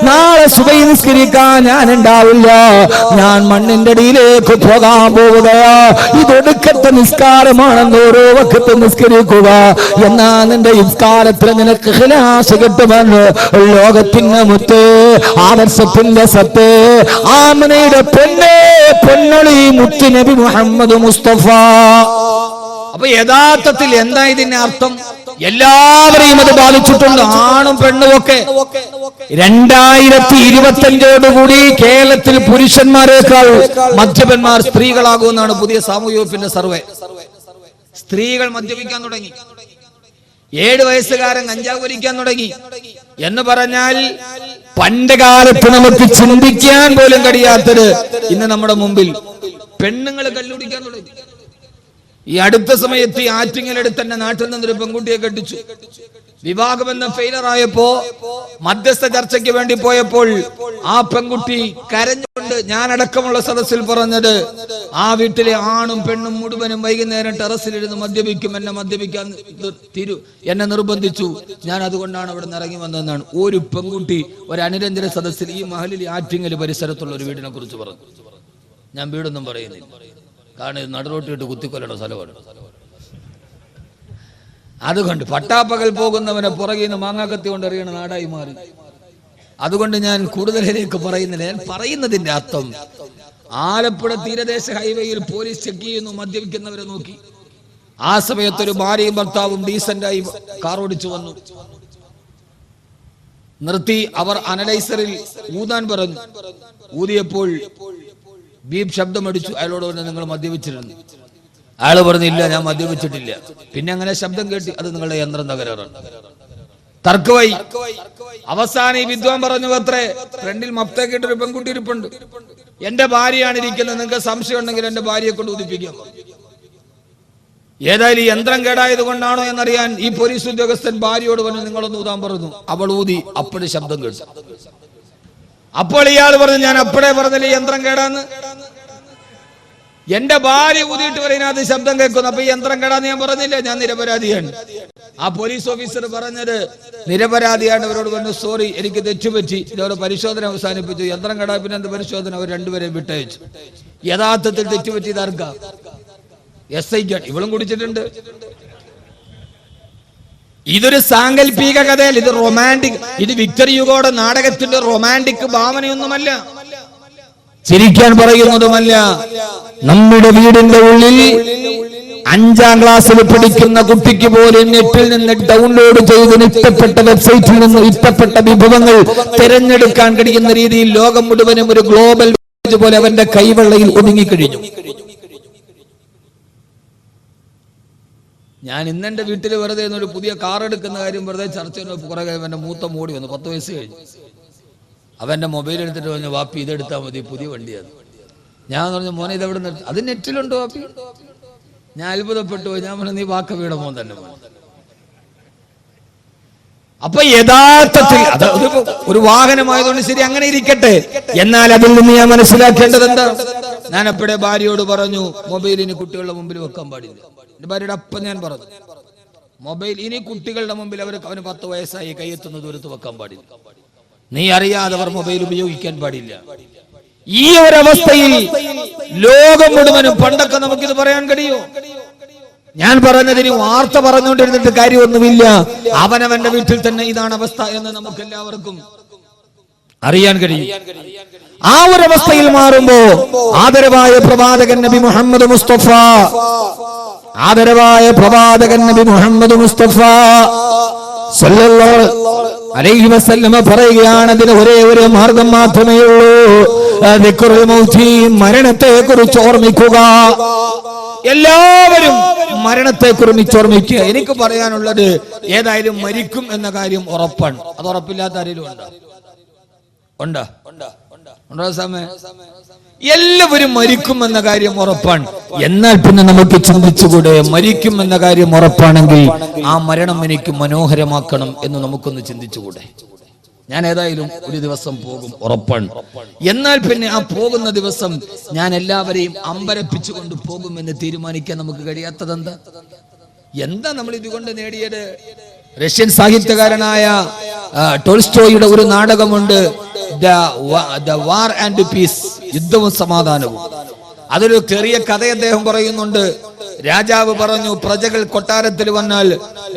നാളെ സുബഹി നിസ്കരിക്കാൻ ഞാൻ ഉണ്ടാവില്ല. ഞാൻ മണ്ണിന്റെ അടിയിലേക്ക് പോകാൻ പോവുകയാ. ഇതൊടുക്കത്തെ നിസ്കാരമാണെന്ന് ഓരോ വഖത്ത് നിസ്കരിക്കുക. എന്നാ നിന്റെ നിസ്കാരത്തിൽ നിനക്ക് ഇഖ്ലാസ് കിട്ടുമെന്ന് ലോകത്തിന്റെ മുത്ത്, ആദർശത്തിന്റെ സത്ത്, ആമനയുടെ പൊന്നൊളി മുത്ത് നബി മുഹമ്മദ് മുസ്തഫ. അപ്പൊ യഥാർത്ഥത്തിൽ എന്താ ഇതിന്റെ അർത്ഥം? എല്ലാവരെയും അത് ബാധിച്ചിട്ടുണ്ട്, ആണും പെണ്ണും ഒക്കെ. 2025 കേരളത്തിൽ പുരുഷന്മാരെക്കാൾ മദ്യപന്മാർ സ്ത്രീകളാകുമെന്നാണ് പുതിയ സാമൂഹ്യ വകുപ്പിന്റെ സർവേ. സ്ത്രീകൾ മദ്യപിക്കാൻ തുടങ്ങി, 7 വയസ്സുകാരൻ കഞ്ചാവ് വലിക്കാൻ തുടങ്ങി എന്ന് പറഞ്ഞാൽ പണ്ട് കാലത്ത് നമുക്ക് ചിന്തിക്കാൻ പോലും കഴിയാത്തത് ഇന്ന് നമ്മുടെ മുമ്പിൽ. പെണ്ണുങ്ങൾ കല്ലുടിക്കാൻ തുടങ്ങി. ഈ അടുത്ത സമയത്ത് ഈ ആറ്റിങ്ങലടുത്ത് തന്നെ നാട്ടിൽ നിന്നൊരു പെൺകുട്ടിയെ കെട്ടിച്ചു. വിവാഹബന്ധം ഫെയിലർ ആയപ്പോ മധ്യസ്ഥ ചർച്ചയ്ക്ക് വേണ്ടി പോയപ്പോൾ ആ പെൺകുട്ടി കരഞ്ഞുകൊണ്ട് ഞാനടക്കമുള്ള സദസ്സിൽ പറഞ്ഞത്, ആ വീട്ടിലെ ആണും പെണ്ണും മുഴുവനും വൈകുന്നേരം ടെറസിലിരുന്ന് മദ്യപിക്കും, എന്നെ മദ്യപിക്കാൻ എന്നെ നിർബന്ധിച്ചു, ഞാൻ അതുകൊണ്ടാണ് അവിടെ നിന്ന് ഇറങ്ങി വന്നതെന്നാണ് ഒരു പെൺകുട്ടി ഒരു അനുരഞ്ജന സദസ്സിൽ ഈ മഹലിൽ ആറ്റിങ്ങൽ പരിസരത്തുള്ള ഒരു വീടിനെ കുറിച്ച് പറഞ്ഞു. ഞാൻ വീടൊന്നും പറയുന്നില്ല, കാരണം ഇത് നടുറോട്ടിട്ട് കുത്തിക്കൊല്ലേണ്ട സ്ഥലമാണ്. അതുകൊണ്ട് പട്ടാപ്പകൽ പോകുന്നവനെ പുറകിൽ നിന്ന് മാങ്ങാക്കത്തി കൊണ്ട് എറിയണ നാടായി മാറി. അതുകൊണ്ട് ഞാൻ കൂടുതലേക്ക് പറയുന്നില്ല. ഞാൻ പറയുന്നതിന്റെ അർത്ഥം, ആലപ്പുഴ തീരദേശ ഹൈവേയിൽ പോലീസ് ചെക്ക് ചെയ്യുന്നു മദ്യപിക്കുന്നവരെ നോക്കി. ആ സമയത്തൊരു ഭാര്യയും ഭർത്താവും ഡീസന്റായി കാർ ഓടിച്ചു വന്നു. നിർത്തി അവർ അനലൈസറിൽ ഊതാൻ പറഞ്ഞു. ഊതിയപ്പോൾ ബീപ് ശബ്ദമടിച്ചു. അയാളോട് പറഞ്ഞു, നിങ്ങൾ മദ്യപിച്ചിരുന്നു. അയാൾ പറഞ്ഞില്ല, ഞാൻ മദ്യപിച്ചിട്ടില്ല. പിന്നെ അങ്ങനെ ശബ്ദം കേട്ടി, അത് നിങ്ങളുടെ യന്ത്രം തകരാറാണ്. തർക്കമായി. അവസാനം ഈ വിദ്വാൻ പറഞ്ഞു, അത്രേ ഫ്രണ്ടിൽ മപ്തേക്കിട്ടൊരു പെൺകുട്ടി ഇരിപ്പുണ്ട്, എന്റെ ഭാര്യയാണ് ഇരിക്കുന്നത്, നിങ്ങൾക്ക് സംശയം ഉണ്ടെങ്കിൽ എന്റെ ഭാര്യയെ കൊണ്ട് ഉദിപ്പിക്കാം. ഏതായാലും ഈ യന്ത്രം കേടായത് കൊണ്ടാണോ എന്നറിയാൻ ഈ പോലീസ് ഉദ്യോഗസ്ഥൻ ഭാര്യയോട് പറഞ്ഞു, നിങ്ങളൊന്ന് ഊതാൻ പറഞ്ഞു. അവൾ ഊതി. അപ്പോഴും ശബ്ദം കേട്ടു. അപ്പോൾ ഇയാൾ പറഞ്ഞു, ഞാൻ അപ്പോഴേ പറഞ്ഞില്ലേ യന്ത്രം കേടാന്ന്, എന്റെ ഭാര്യ ഊതിയിട്ട് പറയുന്നത് ശബ്ദം കേൾക്കുന്നു, അപ്പൊ ഈ യന്ത്രം കേടാന്ന് ഞാൻ പറഞ്ഞില്ല, ഞാൻ നിരപരാധിയാണ്. ആ പോലീസ് ഓഫീസർ പറഞ്ഞത് നിരപരാധിയാണ്. അവരോട് പറഞ്ഞു, സോറി, എനിക്ക് തെറ്റുപറ്റി, ഇതോടെ പരിശോധന അവസാനിപ്പിച്ചു. യന്ത്രം കേടാ, പിന്നെ എന്ത് പരിശോധന? അവർ രണ്ടുപേരെയും വിട്ടയച്ചു. യഥാർത്ഥത്തിൽ തെറ്റുപറ്റിയത് ആർക്കാ? SI-ക്കാണ്. ഇവളും കുടിച്ചിട്ടുണ്ട്. ഇതൊരു സാങ്കല്പിക കഥയല്ല, ഇത് റൊമാൻറ്റിക്. ഇത് വിക്ടർ യുഗോയുടെ നാടകത്തിന്റെ റൊമാൻറ്റിക് ഭാവനയൊന്നുമല്ല, ചിരിക്കാൻ പറയുന്നതുമല്ല. നമ്മുടെ വീടിന്റെ ഉള്ളിൽ 5ാം ക്ലാസ്സിൽ പഠിക്കുന്ന കുട്ടിക്ക് പോലും നെറ്റിൽ നിന്ന് ഡൗൺലോഡ് ചെയ്ത് ഇഷ്ടപ്പെട്ട വെബ്സൈറ്റിൽ നിന്ന് ഇഷ്ടപ്പെട്ട വിഭവങ്ങൾ തിരഞ്ഞെടുക്കാൻ കഴിയുന്ന രീതിയിൽ ലോകം മുഴുവനും ഒരു ഗ്ലോബൽ പോലെ അവന്റെ കൈവെള്ളയിൽ ഒതുങ്ങിക്കഴിഞ്ഞു. ഞാൻ ഇന്നെന്റെ വീട്ടിൽ വെറുതെ ഒരു പുതിയ കാർ എടുക്കുന്ന കാര്യം വെറുതെ ചർച്ച ചെയ്യുന്ന കുറെ അവന്റെ മൂത്ത മോടി വന്നു, 10 വയസ്സ് കഴിഞ്ഞു. അവന്റെ മൊബൈൽ എടുത്തിട്ട് പറഞ്ഞു, വാപ്പി ഇതെടുത്താൽ മതി, പുതിയ വണ്ടിയാണ്. ഞാൻ പറഞ്ഞു, മോനെ ഇതെവിടെ നിർത്തി? അത് നെറ്റിലുണ്ടോ വാപ്പി? ഞാൻ അത്ഭുതപ്പെട്ടു പോയി. ഞാൻ പറഞ്ഞു, നീ വാക്ക വീട മോൻ തന്നെ. അപ്പൊ യഥാർത്ഥത്തിൽ അത് ഒരു വാഹനമായതുകൊണ്ട് ശരി, അങ്ങനെ ഇരിക്കട്ടെ. എന്നാൽ അതിൽ നിന്ന് ഞാൻ മനസ്സിലാക്കേണ്ടത് എന്താ? ഞാൻ എപ്പോഴേ ഭാര്യയോട് പറഞ്ഞു, മൊബൈൽ ഇനി കുട്ടികളുടെ മുമ്പിൽ വെക്കാൻ പാടില്ല. എന്റെ ഭാര്യയുടെ അപ്പം ഞാൻ പറഞ്ഞു, മൊബൈൽ ഇനി കുട്ടികളുടെ മുമ്പിൽ അവന് 10 വയസ്സായി കൈയെത്തുന്ന ദൂരത്ത് വെക്കാൻ പാടില്ല. നീ അറിയാതെ അവർ മൊബൈൽ ഉപയോഗിക്കാൻ പാടില്ല. ഈ ഒരവസ്ഥയിൽ ലോകം മുഴുവനും, പണ്ടൊക്കെ നമുക്കിത് പറയാൻ കഴിയോ? ഞാൻ പറഞ്ഞതിന് വാർത്ത പറഞ്ഞുകൊണ്ടിരുന്നിട്ട് കാര്യമൊന്നുമില്ല. അവനവന്റെ വീട്ടിൽ തന്നെ ഇതാണ് അവസ്ഥ എന്ന് നമുക്ക് എല്ലാവർക്കും അറിയാൻ കഴിയും. ആ ഒരവസ്ഥയിൽ മാറുമ്പോ ആദരവായ പ്രവാചകൻ നബി മുഹമ്മദ് മുസ്തഫ, ആദരവായ പ്രവാചകൻ നബി മുഹമ്മദ് മുസ്തഫ സല്ലല്ലാഹു അലൈഹി വസല്ലം പറയുകയാണ്, അതിന് ഒരേ ഒരു മാർഗം മാത്രമേ ഉള്ളൂ, ദിക്റുൽ മൗതി, മരണത്തെ കുറിച്ച് ഓർമ്മിക്കുക. എല്ലാവരും മരണത്തെ കുറിച്ച് ഓർമ്മിക്കുക. എനിക്ക് പറയാനുള്ളത്, ഏതായാലും മരിക്കും എന്ന കാര്യം ഉറപ്പാണ്. അത് ഉറപ്പില്ലാത്ത ആരെങ്കിലും ഉണ്ടോ? സമയം എല്ലാവരും മരിക്കും എന്ന കാര്യം ഉറപ്പാണ്. എന്നാൽ പിന്നെ നമുക്ക് ചിന്തിച്ചുകൂടെ, മരിക്കും എന്ന കാര്യം ഉറപ്പാണെങ്കിൽ ആ മരണം എനിക്ക് മനോഹരമാക്കണം എന്ന് നമുക്കൊന്ന് ചിന്തിച്ചുകൂടെ? ഞാൻ ഏതായാലും ഒരു ദിവസം പോകും, ഉറപ്പാണ്. എന്നാൽ പിന്നെ ആ പോകുന്ന ദിവസം ഞാൻ എല്ലാവരെയും അമ്പരപ്പിച്ചുകൊണ്ട് പോകുമെന്ന് തീരുമാനിക്കാൻ നമുക്ക് കഴിയാത്തത് എന്താ നമ്മൾ ഇതുകൊണ്ട് നേടിയത്? റഷ്യൻ സാഹിത്യകാരനായ ടോൾസ്റ്റോയുടെ ഒരു നാടകമുണ്ട്, ദ വാർ ആൻഡ് പീസ്, യുദ്ധവും സമാധാനവും. അതൊരു ചെറിയ കഥ അദ്ദേഹം പറയുന്നുണ്ട്. രാജാവ് പറഞ്ഞു, പ്രജകൾ കൊട്ടാരത്തിൽ വന്നാൽ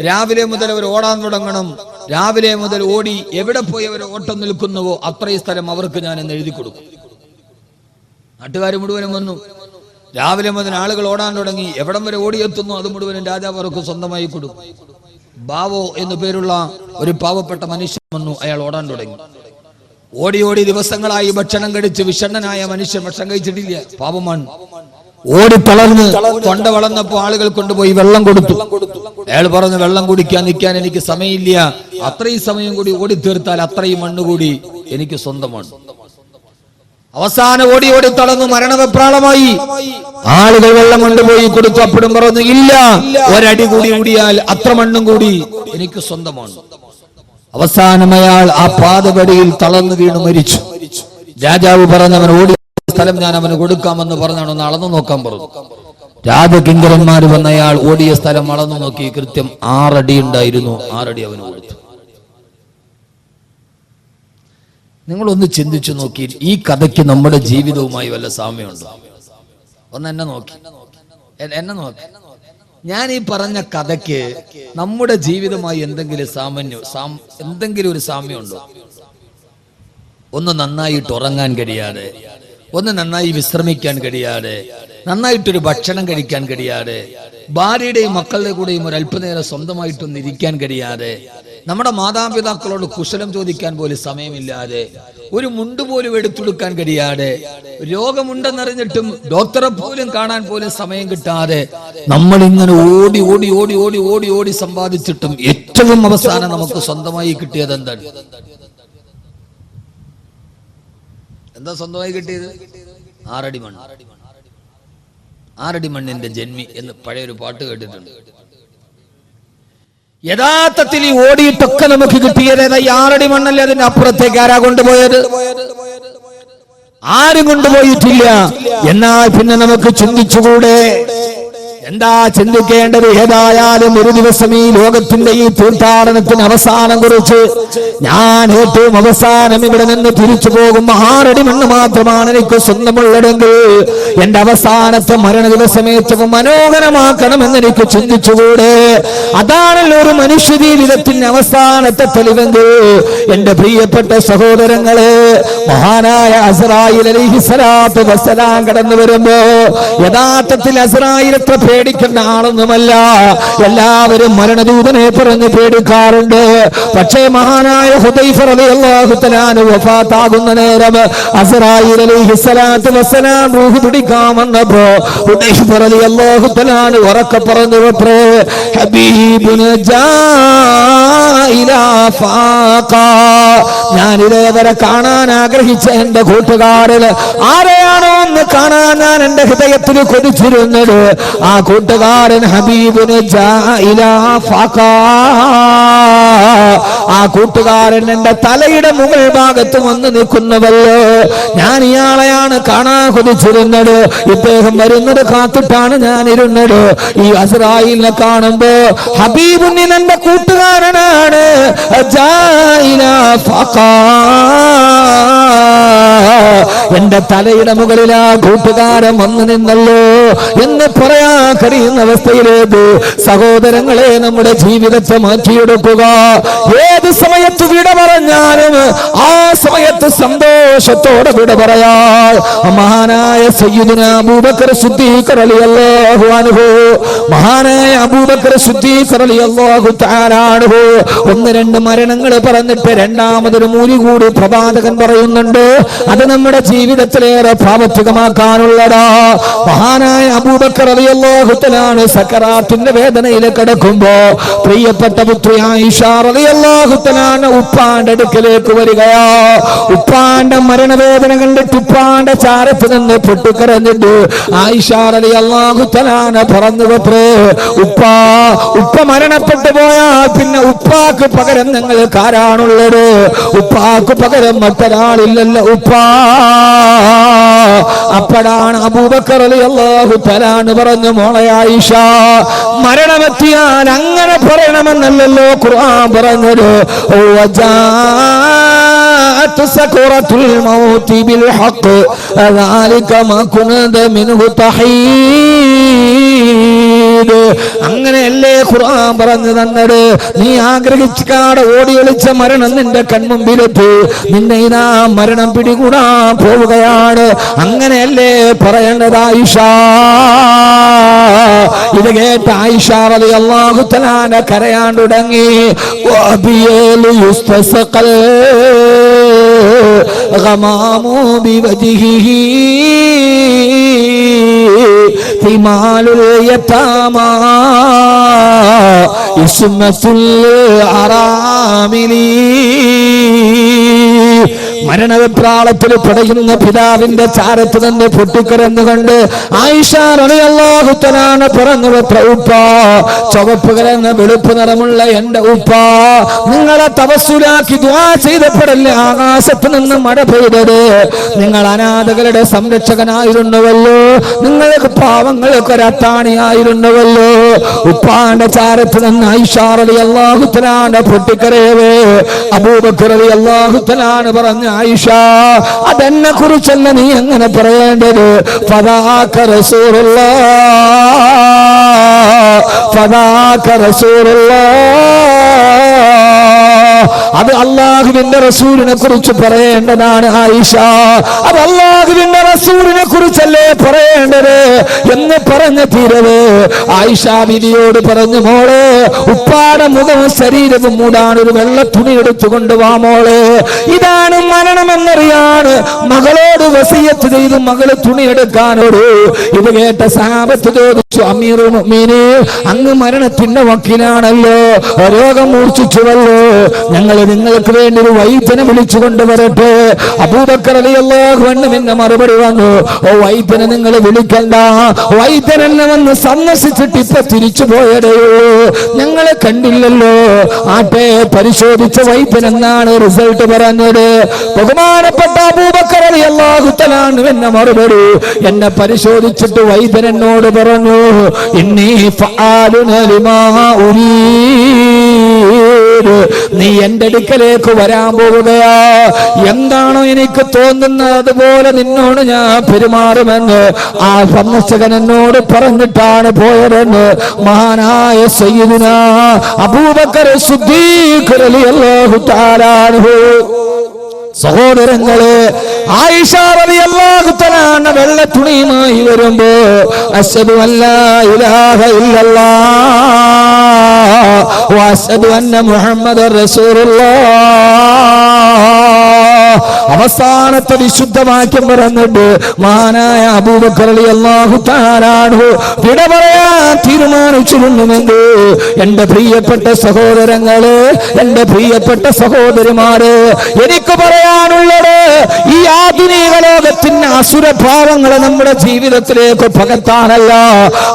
രാവിലെ മുതൽ അവർ ഓടാൻ തുടങ്ങണം. രാവിലെ മുതൽ ഓടി എവിടെ പോയി അവർ ഓട്ടം നിൽക്കുന്നുവോ അത്രയും സ്ഥലം അവർക്ക് ഞാൻ എന്ന് എഴുതി കൊടുക്കും. നാട്ടുകാർ മുഴുവനും വന്നു. രാവിലെ മുതൽ ആളുകൾ ഓടാൻ തുടങ്ങി. എവിടം വരെ ഓടിയെത്തുന്നു അത് മുഴുവനും രാജാവ് അവർക്ക് സ്വന്തമായി കൊടുക്കും. ബാവോ എന്നു പേരുള്ള ഒരു പാവപ്പെട്ട മനുഷ്യൻ വന്നു. അയാൾ ഓടാൻ തുടങ്ങി. ഓടി ഓടി ദിവസങ്ങളായി ഭക്ഷണം കഴിച്ച് വിഷണ്ണനായ മനുഷ്യൻ ഭക്ഷണം കഴിച്ചിട്ടില്ല, പാപമാണ്. ഓടി തളർന്ന് തൊണ്ട വളർന്നപ്പോ ആളുകൾ കൊണ്ടുപോയി വെള്ളം കൊടുത്തു. അയാൾ പറഞ്ഞു, വെള്ളം കുടിക്കാൻ നിൽക്കാൻ എനിക്ക് സമയമില്ല, അത്രയും സമയം കൂടി ഓടി തീർത്താൽ അത്രയും മണ്ണ് കൂടി എനിക്ക് സ്വന്തമാണ്. അവസാനം ഓടി ഓടി തളർന്നു മരണവെപ്രാളമായി. ആളുകൾ വെള്ളം കൊണ്ടുപോയി കൊടുത്തു. അപ്പോഴും പറഞ്ഞു, ഇല്ല, ഒരടി കൂടി ഓടിയാൽ അത്ര മണ്ണും കൂടി എനിക്ക് സ്വന്തമാണ്. അവസാനം അയാൾ ആ പാതപടിയിൽ തളർന്നു വീണു മരിച്ചു. രാജാവ് പറഞ്ഞവൻ ഓടിയ സ്ഥലം ഞാൻ അവന് കൊടുക്കാമെന്ന് പറഞ്ഞാണ് ഒന്ന് അളന്നു നോക്കാൻ പറഞ്ഞു. രാജകിങ്കരന്മാർ വന്ന അയാൾ ഓടിയ സ്ഥലം അളന്നു നോക്കി. കൃത്യം 6 അടി ഉണ്ടായിരുന്നു. 6 അടി അവന് കൊടുത്തു. നിങ്ങളൊന്ന് ചിന്തിച്ചു നോക്കി, ഈ കഥയ്ക്ക് നമ്മുടെ ജീവിതവുമായി വല്ല സാമ്യമുണ്ടോ? ഒന്ന് എന്നെ നോക്കി. ഞാൻ ഈ പറഞ്ഞ കഥയ്ക്ക് നമ്മുടെ ജീവിതമായി എന്തെങ്കിലും ഒരു സാമ്യമുണ്ടോ? ഒന്ന് നന്നായിട്ട് ഉറങ്ങാൻ കഴിയാതെ, ഒന്ന് നന്നായി വിശ്രമിക്കാൻ കഴിയാതെ, നന്നായിട്ടൊരു ഭക്ഷണം കഴിക്കാൻ കഴിയാതെ, ഭാര്യയുടെയും മക്കളുടെ കൂടെയും ഒരു അല്പനേരം സ്വന്തമായിട്ടൊന്ന് ഇരിക്കാൻ കഴിയാതെ, നമ്മുടെ മാതാപിതാക്കളോട് കുശലം ചോദിക്കാൻ പോലും സമയമില്ലാതെ, ഒരു മുണ്ട് പോലും എടുത്തെടുക്കാൻ കഴിയാതെ, രോഗമുണ്ടെന്നറിഞ്ഞിട്ടും ഡോക്ടറെ പോലും കാണാൻ പോലും സമയം കിട്ടാതെ നമ്മൾ ഇങ്ങനെ ഓടി ഓടി ഓടി ഓടി ഓടി ഓടി സമ്പാദിച്ചിട്ടും ഏറ്റവും അവസാനം നമുക്ക് സ്വന്തമായി കിട്ടിയത് എന്താണ്? എന്താ സ്വന്തമായി കിട്ടിയത്? 6 അടി മണ്ണ്. 6 അടി മണ്ണിന്റെ ജന്മി എന്ന് പഴയൊരു പാട്ട് കേട്ടിട്ടുണ്ട്. യഥാർത്ഥത്തിൽ ഈ ഓടിയിട്ടൊക്കെ നമുക്ക് കിട്ടിയത് 6 അടി മണ്ണല്ലേ? അതിന്റെ അപ്പുറത്തേക്ക് ആരാ കൊണ്ടുപോയത്? ആരും കൊണ്ടുപോയിട്ടില്ല. എന്നാൽ പിന്നെ നമുക്ക് ചിന്തിച്ചുകൂടെ? എന്താ ചിന്തിക്കേണ്ടത്? ഏതായാലും ഒരു ദിവസം ഈ ലോകത്തിന്റെ ഈ തീർത്ഥാടനത്തിന് അവസാനം കുറിച്ച് ഞാൻ ഏറ്റവും അവസാനം ഇവിടെ നിന്ന് തിരിച്ചു പോകും. 6 അടി മണ്ണ് മാത്രമാണ് എനിക്ക് സ്വന്തമുള്ളതെങ്കിൽ എന്റെ അവസാനത്തെ മരണ ദിവസം ഏറ്റവും മനോഹരമാക്കണമെന്ന് എനിക്ക് ചിന്തിച്ചുകൂടെ? അതാണല്ലോ ഒരു മനുഷ്യ ജീവിതത്തിന്റെ അവസാനത്തെ തെളിവെങ്കിൽ. എന്റെ പ്രിയപ്പെട്ട സഹോദരങ്ങളെ, മഹാനായ അസ്രായീൽ അലൈഹിസ്സലാത്തു വസ്സലാം കടന്നു വരുമ്പോ യഥാർത്ഥത്തിൽ അസ്രായീൽ എത്ര പേടിക്കേണ്ട ആളൊന്നുമല്ല. എല്ലാവരും മരണദൂതനെ പറഞ്ഞ് പേടിക്കാറുണ്ട്. പക്ഷേ മഹാനായ ഹുദൈഫ റളിയല്ലാഹു തആല അൻഹു വഫാത്താകുന്ന നേരം അസ്രായീൽ അലൈഹിസ്സലാത്തു വസ്സലാം റൂഹ് പിടിക്കാൻ വന്നപ്പോ ഹുദൈഫ റളിയല്ലാഹു തആല അൻഹു ഉറക്കെ പറഞ്ഞു, ഹബീബുന ജാഇലാ ഫാഖാ, ഞാൻ ഇതേവരെ കാണാൻ ആഗ്രഹിച്ച എന്റെ കൂട്ടുകാരൻ ആരെയാണോ ഒന്ന് കാണാൻ ഞാൻ എന്റെ ഹൃദയത്തിൽ കൊതിച്ചിരുന്നത്, ആ കൂട്ടുകാരൻ ഹബീബുന ജാഇലാ ഫാഖാ. ആ കൂട്ടുകാരൻ എന്റെ തലയുടെ മുകൾ ഭാഗത്ത് വന്ന് നിൽക്കുന്നവല്ലോ. ഞാൻ ഇയാളെയാണ് കാണാൻ കൊതിച്ചിരുന്നത്. ഇദ്ദേഹം വരുന്നത് കാത്തിട്ടാണ് ഞാൻ ഇരുന്നത്. ഈ അസ്രായീലിനെ കാണുമ്പോ ഹബീബുന്നിൻ എന്റെ കൂട്ടുകാരനാണ് ജാഇലാ ഫാഖാ. എന്റെ തലയുടെ മുകളിൽ ആ കൂട്ടുകാരൻ വന്നു നിന്നല്ലോ എന്ന് പറയാൻ കഴിയുന്ന അവസ്ഥയിലേക്ക് സഹോദരങ്ങളെ നമ്മുടെ ജീവിതത്തെ മാറ്റിയെടുക്കുക. ഏത് സമയത്ത് വിട പറഞ്ഞാലും ആ സമയത്ത് സന്തോഷത്തോടെ വിട പറയാ. മഹാനായ സയ്യിദുനാ അബൂബക്കർ സിദ്ദീഖ് റളിയല്ലാഹു അൻഹു, മഹാനായ അബൂബക്കർ സിദ്ദീഖ് റളിയല്ലാഹു തആല അൻഹു 1-2 മരണങ്ങൾ പറഞ്ഞിട്ട് രണ്ടാമതൊരു മൂലി കൂടി പ്രവാചകൻ പറയുന്നുണ്ട്. അത് നമ്മുടെ ജീവിതത്തിലേറെ പ്രാവർത്തികമാക്കാനുള്ളതാ. മഹാനായ അബൂബക്കർ റളിയല്ലാഹു തആല സക്കറാത്തിന്റെ വേദനയിൽ കിടക്കുമ്പോ പ്രിയപ്പെട്ട പുത്രി ആയിഷ റളിയല്ലാഹു തആല ഉപ്പാന്റെ അടുക്കലേക്ക് വരികയാ. ഉപ്പാന്റെ മരണവേദന കണ്ടിട്ട് ഉപ്പാന്റെ ചാരത്ത് നിന്ന് പൊട്ടിക്കരഞ്ഞിട്ട് ആയിഷ റളിയല്ലാഹു തആല പറഞ്ഞു പത്രേ, ഉപ്പ മരണപ്പെട്ടു പോയാൽ പിന്നെ ഉപ്പാക്ക് പകരം നിങ്ങൾക്ക് ആരാണുള്ളത്? ഉപ്പാക്ക് പകരം മറ്റൊരാളില്ലല്ലോ ഉപ്പാ. അപ്പോഴാണ് അബൂബക്കർ റളിയല്ലാഹു തആല പറഞ്ഞു, മോളെ ആയിഷ, മരണമെത്തിയാൽ അങ്ങനെ പറയണമെന്നല്ലല്ലോ ഖുർആൻ പറഞ്ഞത്. സക്റത്തുൽ മൗതി ബിൽ ഹഖ് ദാലിക മാ കുൻത മിൻഹു തഹീദ്. അങ്ങനെയല്ലേ ഖുർആൻ പറഞ്ഞു തന്നത്? നീ ആഗ്രഹിച്ചാടെ ഓടി ഒളിച്ച മരണം നിന്റെ കൺമുമ്പിലെത്തി, നിന്നെ ഇതാ മരണം പിടികൂടാൻ പോവുകയാണ്. അങ്ങനെയല്ലേ പറയേണ്ടത് ആയിഷ? ഇത് കേട്ട ആയിഷ റളിയല്ലാഹു തആല കരയാൻ തുടങ്ങി. വബിയലു യുസ്തസഖൽ ഗമാമു ബിവജ്ഹിഹി ഹിമാലുൽ യതാമാ ഇസ്മത്തുൽ അറാമിലി. മരണവെപ്രാളത്തിൽ പടയുന്ന പിതാവിന്റെ ചാരത്ത് തന്നെ പൊട്ടിക്കരന്നുകൊണ്ട് ആയിഷ റളിയല്ലാഹു തആല പറഞ്ഞു, ഉപ്പ, ചുവപ്പ് കലർന്ന വെളുപ്പ് നിറമുള്ള എന്റെ ഉപ്പ, നിങ്ങളെ തവസ്സുലാക്കി ദുആ ചെയ്തപ്പോഴല്ലേ ആകാശത്ത് നിന്ന് മഴ പെയ്തത്? നിങ്ങൾ അനാഥകളുടെ സംരക്ഷകനായിരുന്നുവല്ലോ, നിങ്ങൾക്ക് പാവങ്ങൾക്ക് ഒരു അത്താണിയായിരുന്നുവല്ലോ. ഉപ്പാന്റെ ചാരത്ത് നിന്ന് ആയിഷ റളിയല്ലാഹു തആല പൊട്ടിക്കരയവേ അബൂബക്കർ റളിയല്ലാഹു തആല പറഞ്ഞു, ആയിഷ, അതെന്നെ കുറിച്ചല്ല നീ എങ്ങനെ പറയേണ്ടത്. ഫദാക റസൂലുള്ളാഹ്, ഫദാക റസൂലുള്ളാഹ്. അത് അല്ലാഹുവിന്റെ റസൂലിനെ കുറിച്ച് പറയേണ്ടതാണ് ആയിഷ. അത് അല്ലാഹുവിന്റെ റസൂലിനെ കുറിച്ചല്ലേ പറയേണ്ടത് എന്ന് പറഞ്ഞ തീരവേ ആയിഷ ബിവിയോട് പറഞ്ഞു, മോളെ, ഉപ്പാടെ മുഖവും ശരീരവും മൂടാൻ ഒരു വെള്ള തുണി എടുത്തുകൊണ്ട് വാ മോളെ. ഇതാണ് മരണമെന്നറിയാണ് മകളോട് വസിയത്ത് ചെയ്ത് മകള് തുണിയെടുക്കാനോട്. ഇത് കേട്ട സഹാബത്ത് ചോദിച്ചു, അമീറുൽ മുഅ്മിനീൻ, അങ്ങ് മരണത്തിന്റെ വക്കീലാണല്ലോ, രോഗം മൂർച്ഛിച്ചുവല്ലോ, ഞങ്ങൾ നിങ്ങൾക്ക് വേണ്ടി ഒരു വൈദ്യനെ വിളിച്ചു കൊണ്ടുവരട്ടെ? അബൂബക്കർ റളിയല്ലാഹു അൻഹു പിന്നെ മറുപടി വന്നു, ഓ വൈദ്യനെ നിങ്ങൾ വിളിക്കണ്ട, വൈദ്യൻ എന്നെ വന്ന് സന്ദർശിച്ചിട്ട് ഇപ്പൊ തിരിച്ചു പോയതേയുള്ളൂ, ഞങ്ങളെ കണ്ടില്ലല്ലോ. ആട്ടെ, പരിശോധിച്ച വൈദ്യൻ എന്നാണ് റിസൾട്ട് പറഞ്ഞത്? ബഹുമാനപ്പെട്ട അബൂബക്കർ റളിയല്ലാഹു തആല എന്നെ മറുപടി, എന്നെ പരിശോധിച്ചിട്ട് വൈദ്യൻ എന്നോട് പറഞ്ഞു, ഇന്നി ഫആലുന ലിമാ ഉരീദ്, നീ എന്റെ അടുക്കലേക്ക് വരാൻ പോവുകയാ, എന്താണോ എനിക്ക് തോന്നുന്നത് അതുപോലെ നിന്നോട് ഞാൻ പെരുമാറുമെന്ന് ആ സന്ദർശകൻ എന്നോട് പറഞ്ഞിട്ടാണ് പോയതെന്ന് മഹാനായ സയ്യിദുനാ അബൂബക്കർ സിദ്ദീഖ് റളിയല്ലാഹു തആല അൻഹു. സഹോദരങ്ങളെ, ആയിഷ റളിയല്ലാഹു തആല വെള്ള തുണിയുമായി വരുമ്പോ അശ്ഹദു അല്ലാ ഇലാഹ ഇല്ലല്ലാഹ് വ അശ്ഹദു അന്ന മുഹമ്മദർ റസൂലുള്ളാഹ് അവസാനത്തെ വിശുദ്ധവാക്യം പറഞ്ഞിട്ട് മഹാനായ അബൂബക്കർ റളിയല്ലാഹു തആല അൻഹു വിട പറയാൻ തീരുമാനിച്ചിരുന്നുവെങ്കിൽ എന്റെ പ്രിയപ്പെട്ട സഹോദരങ്ങളെ, എന്റെ പ്രിയപ്പെട്ട സഹോദരിമാരെ, എനിക്ക് പറയാനുള്ളത്, ഈ ആധുനിക ലോകത്തിന്റെ അസുരഭാവങ്ങളെ നമ്മുടെ ജീവിതത്തിലേക്ക് പകർത്താനല്ല,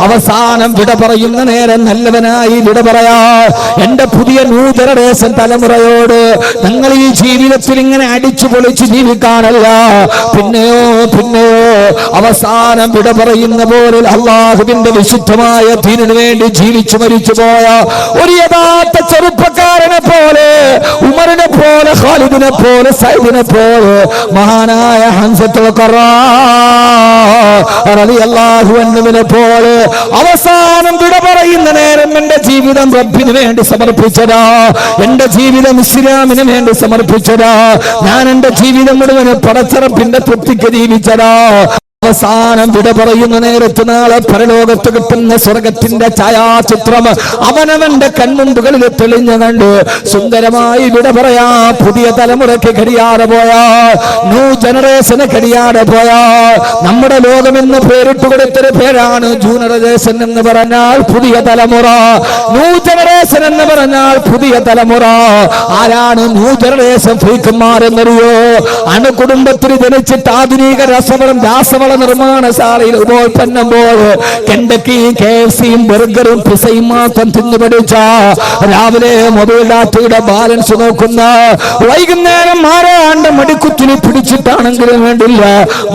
അവസാനം വിട പറയുന്ന നേരം നല്ലവനായി വിട പറയാ എന്റെ പുതിയ ന്യൂ ജനറേഷൻ തലമുറയോട് നിങ്ങൾ ഈ ജീവിതത്തിൽ ഇങ്ങനെ അടിച്ചു പൊളിച്ച് ജീവിക്കാനല്ല, പിന്നെയോ അവസാനം വിട പറയുന്ന പോലെ അള്ളാഹുവിന്റെ വിശുദ്ധമായ ദീനിനു വേണ്ടി ജീവിച്ചു മരിച്ചു പോയ ഒരു യഥാർത്ഥ ചെറുപ്പക്കാരനെ പോലെ, ഉമറിനെ പോലെ, ഖാലിദിനെ പോലെ, സൈദിനെ പോലെ, മഹാനായ ഹംസത്തുൽ ഖറാ റളിയല്ലാഹു അൻഹുവിനെ പോലെ അവസാനം വിട പറയുന്ന നേരം എന്റെ ജീവിതം റബ്ബിന് വേണ്ടി സമർപ്പിച്ചതാ, എന്റെ ജീവിതം ഇസ്ലാമിന് വേണ്ടി സമർപ്പിച്ചതാ, ഞാൻ എന്റെ ജീവിതം മുഴുവൻ പടച്ചറപ്പിന്റെ തൃപ്തിക്ക് ജീവിച്ചതാ. അവസാനം വിട പറയുന്ന നേരത്ത് നാളെ പരലോകത്ത് കിട്ടുന്ന സ്വർഗത്തിന്റെ ഛായാചിത്രം അവനവന്റെ കൺമുമ്പുകളിൽ തെളിഞ്ഞു കണ്ട് സുന്ദരമായി വിട പറയാ. പുതിയ തലമുറയ്ക്ക് കഴിയാതെ പോയാ, ന്യൂ ജനറേഷന് കഴിയാതെ പോയാ. നമ്മുടെ ലോകമെന്ന് പേരിട്ട് കൊടുത്തൊരു പേരാണ് ന്യൂ ജനറേഷൻ എന്ന് പറഞ്ഞാൽ പുതിയ തലമുറ. ന്യൂ ജനറേഷൻ എന്ന് പറഞ്ഞാൽ പുതിയ തലമുറ. ആരാണ് ന്യൂ ജനറേഷൻ ഫ്രീക്കന്മാരെന്നറിയോ? അണുകുടുംബത്തിൽ ജനിച്ചിട്ട് ആധുനിക രാസവള നിർമ്മാണശാലയിൽ ഉപോൽപ്പന്നം പോലെ കെൻഡക്കിയും KFCയും ബർഗറും പിസയും മാത്രം തിന്നു പഠിച്ച, രാവിലെ മൊബൈൽ ഡാറ്റയുടെ ബാലൻസ് നോക്കുന്ന, വൈകുന്നേരം ആരാണ്ട് മടിക്കുറ്റിന് പിടിച്ചിട്ടാണെങ്കിലും വേണ്ടില്ല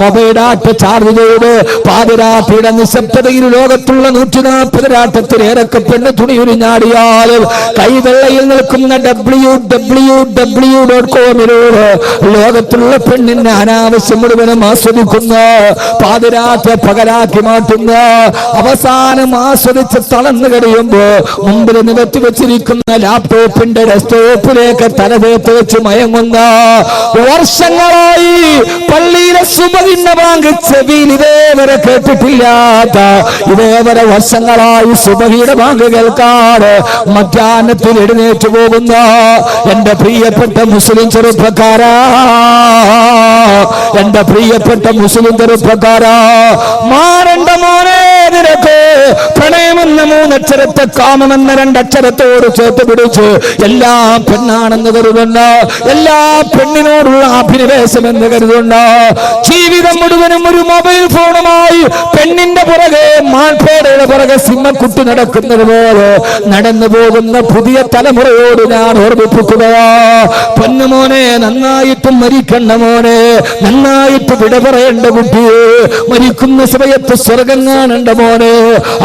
മൊബൈൽ ഡാറ്റ ചാർജ് ചെയ്ത് പാതിരാത്രിയുടെ നിശബ്ദതയിൽ ലോകത്തുള്ള 140 രാട്ടത്തിലേറൊക്കെ പെണ്ണ് തുണിയുരിഞ്ഞാടിയാലും കൈവെള്ളയിൽ നിൽക്കുന്ന www.com ലോകത്തുള്ള പെണ്ണിന്റെ അനാവശ്യം മുഴുവനും ആസ്വദിക്കുന്ന, പാതിരാത്രി പകലാക്കി മാറ്റുന്ന, അവസാനം ആസ്വദിച്ച് തളർന്നു കഴിയുമ്പോ മുമ്പിൽ നികത്തി വെച്ചിരിക്കുന്ന ലാപ്ടോപ്പിന്റെ ഡെസ്ക്ടോപ്പിലേക്ക് തലവേത്ത് വെച്ച് മയങ്ങുന്ന, വർഷങ്ങളായി പള്ളിയിലെ സുബഹിന്റെ ബാങ്ക് ചെവിയിൽ ഇതേവരെ കേട്ടിട്ടില്ലാത്ത, ഇതേവരെ വർഷങ്ങളായി സുബഹിയുടെ ബാങ്ക് കേൾക്കാതെ മധ്യാഹ്നത്തിൽ എഴുന്നേറ്റ് പോകുന്ന എന്റെ പ്രിയപ്പെട്ട മുസ്ലിം ചെറുപ്പക്കാരാ, എന്റെ പ്രിയപ്പെട്ട മുസ്ലിം ചെറുപ്പക്കാരാ, മാറണ്ട മോനെ. നിനക്ക് പ്രണയമെന്ന 3 അക്ഷരത്തെ കാമമെന്ന 2 അക്ഷരത്തോട് ചേർത്ത് പിടിച്ച് എല്ലാ പെണ്ണാണെന്ന് കരുതുന്ന, എല്ലാ പെണ്ണിനോടുള്ള അഭിനിവേശം എന്ന് കരുതുന്ന, ജീവിതം മുഴുവനും ഒരു മൊബൈൽ ഫോണുമായി പെണ്ണിന്റെ പുറകെ മാൻപേടയുടെ പുറകെ സിംഹക്കുട്ടി നടക്കുന്നത് പോലെ നടന്നു പോകുന്ന പുതിയ തലമുറയോട് ഞാൻ ഓർമ്മിപ്പിക്കുകയാ. പൊന്നുമോനെ, നന്നായിട്ട് മരിക്കണ്ട മോനെ, നന്നായിട്ട് വിട പറയേണ്ട കുട്ടിയെ, മരിക്കുന്ന സമയത്ത് സ്വർഗം കാണേണ്ട മോനെ.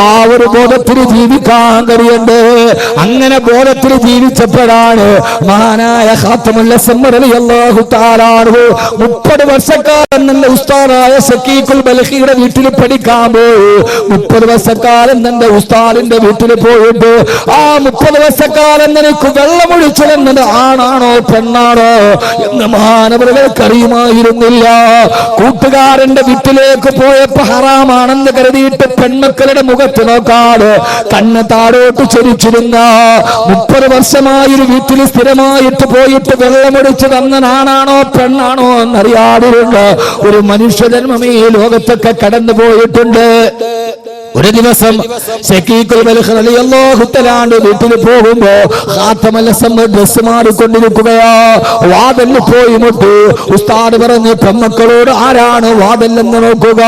ആ ഒരു ബോധത്തിൽ ജീവിക്കാൻ കഴിയണ്ടേ. അങ്ങനെ ബോധത്തിൽ ജീവിച്ചപ്പോഴാണ് മഹാനായ ഖാത്തമുൽ അസ്മർ റളിയല്ലാഹു തആല അൻഹു 30 വർഷക്കാലം തന്റെ ഉസ്താദായ സക്കീഖുൽ ബൽഖിയുടെ വീട്ടിൽ പഠിക്കാൻ പോയി. 30 വർഷക്കാലം തന്റെ ഉസ്താദിന്റെ വീട്ടിൽ പോയിട്ട് ആ 30 വർഷക്കാലം നിനക്ക് വെള്ളമൊഴിച്ചതെന്നത് ആണാണോ പെണ്ണാണോ എന്ന് മഹാനവറുകൾക്ക് അറിയുമായിരുന്നില്ല. കൂട്ടുകാരന്റെ വീട്ടിലേക്ക് പോയപ്പോ ഹറാമാണെന്ന് കരുതിയിട്ട് പെൺമക്കളുടെ മുഖത്ത് നോക്കാതെ കണ്ണ് താഴോട്ട് ചൊരിച്ചിരുന്ന, 30 വർഷമായൊരു വീട്ടിൽ സ്ഥിരമായിട്ട് പോയിട്ട് വെള്ളമൊടിച്ച് തന്നനാണാണോ പെണ്ണാണോ എന്നറിയാതിരുന്ന ഒരു മനുഷ്യജന്മം ഈ ലോകത്തൊക്കെ കടന്നു പോയിട്ടുണ്ട്. ഒരു ദിവസം സക്കീഖുൽ ബൽഖ് റളിയല്ലാഹു തആല വീട്ടിൽ പോകുമ്പോ ഖാത്തമുൽ അസ്മർ ഡ്രസ് മാറിക്കൊണ്ടിരിക്കുകയാ. വാതിലിൽ പോയി മുട്ടി. ഉസ്താദ് പറഞ്ഞു, പെൺമക്കളോട് ആരാണ് വാതിലെന്ന് നോക്കുക.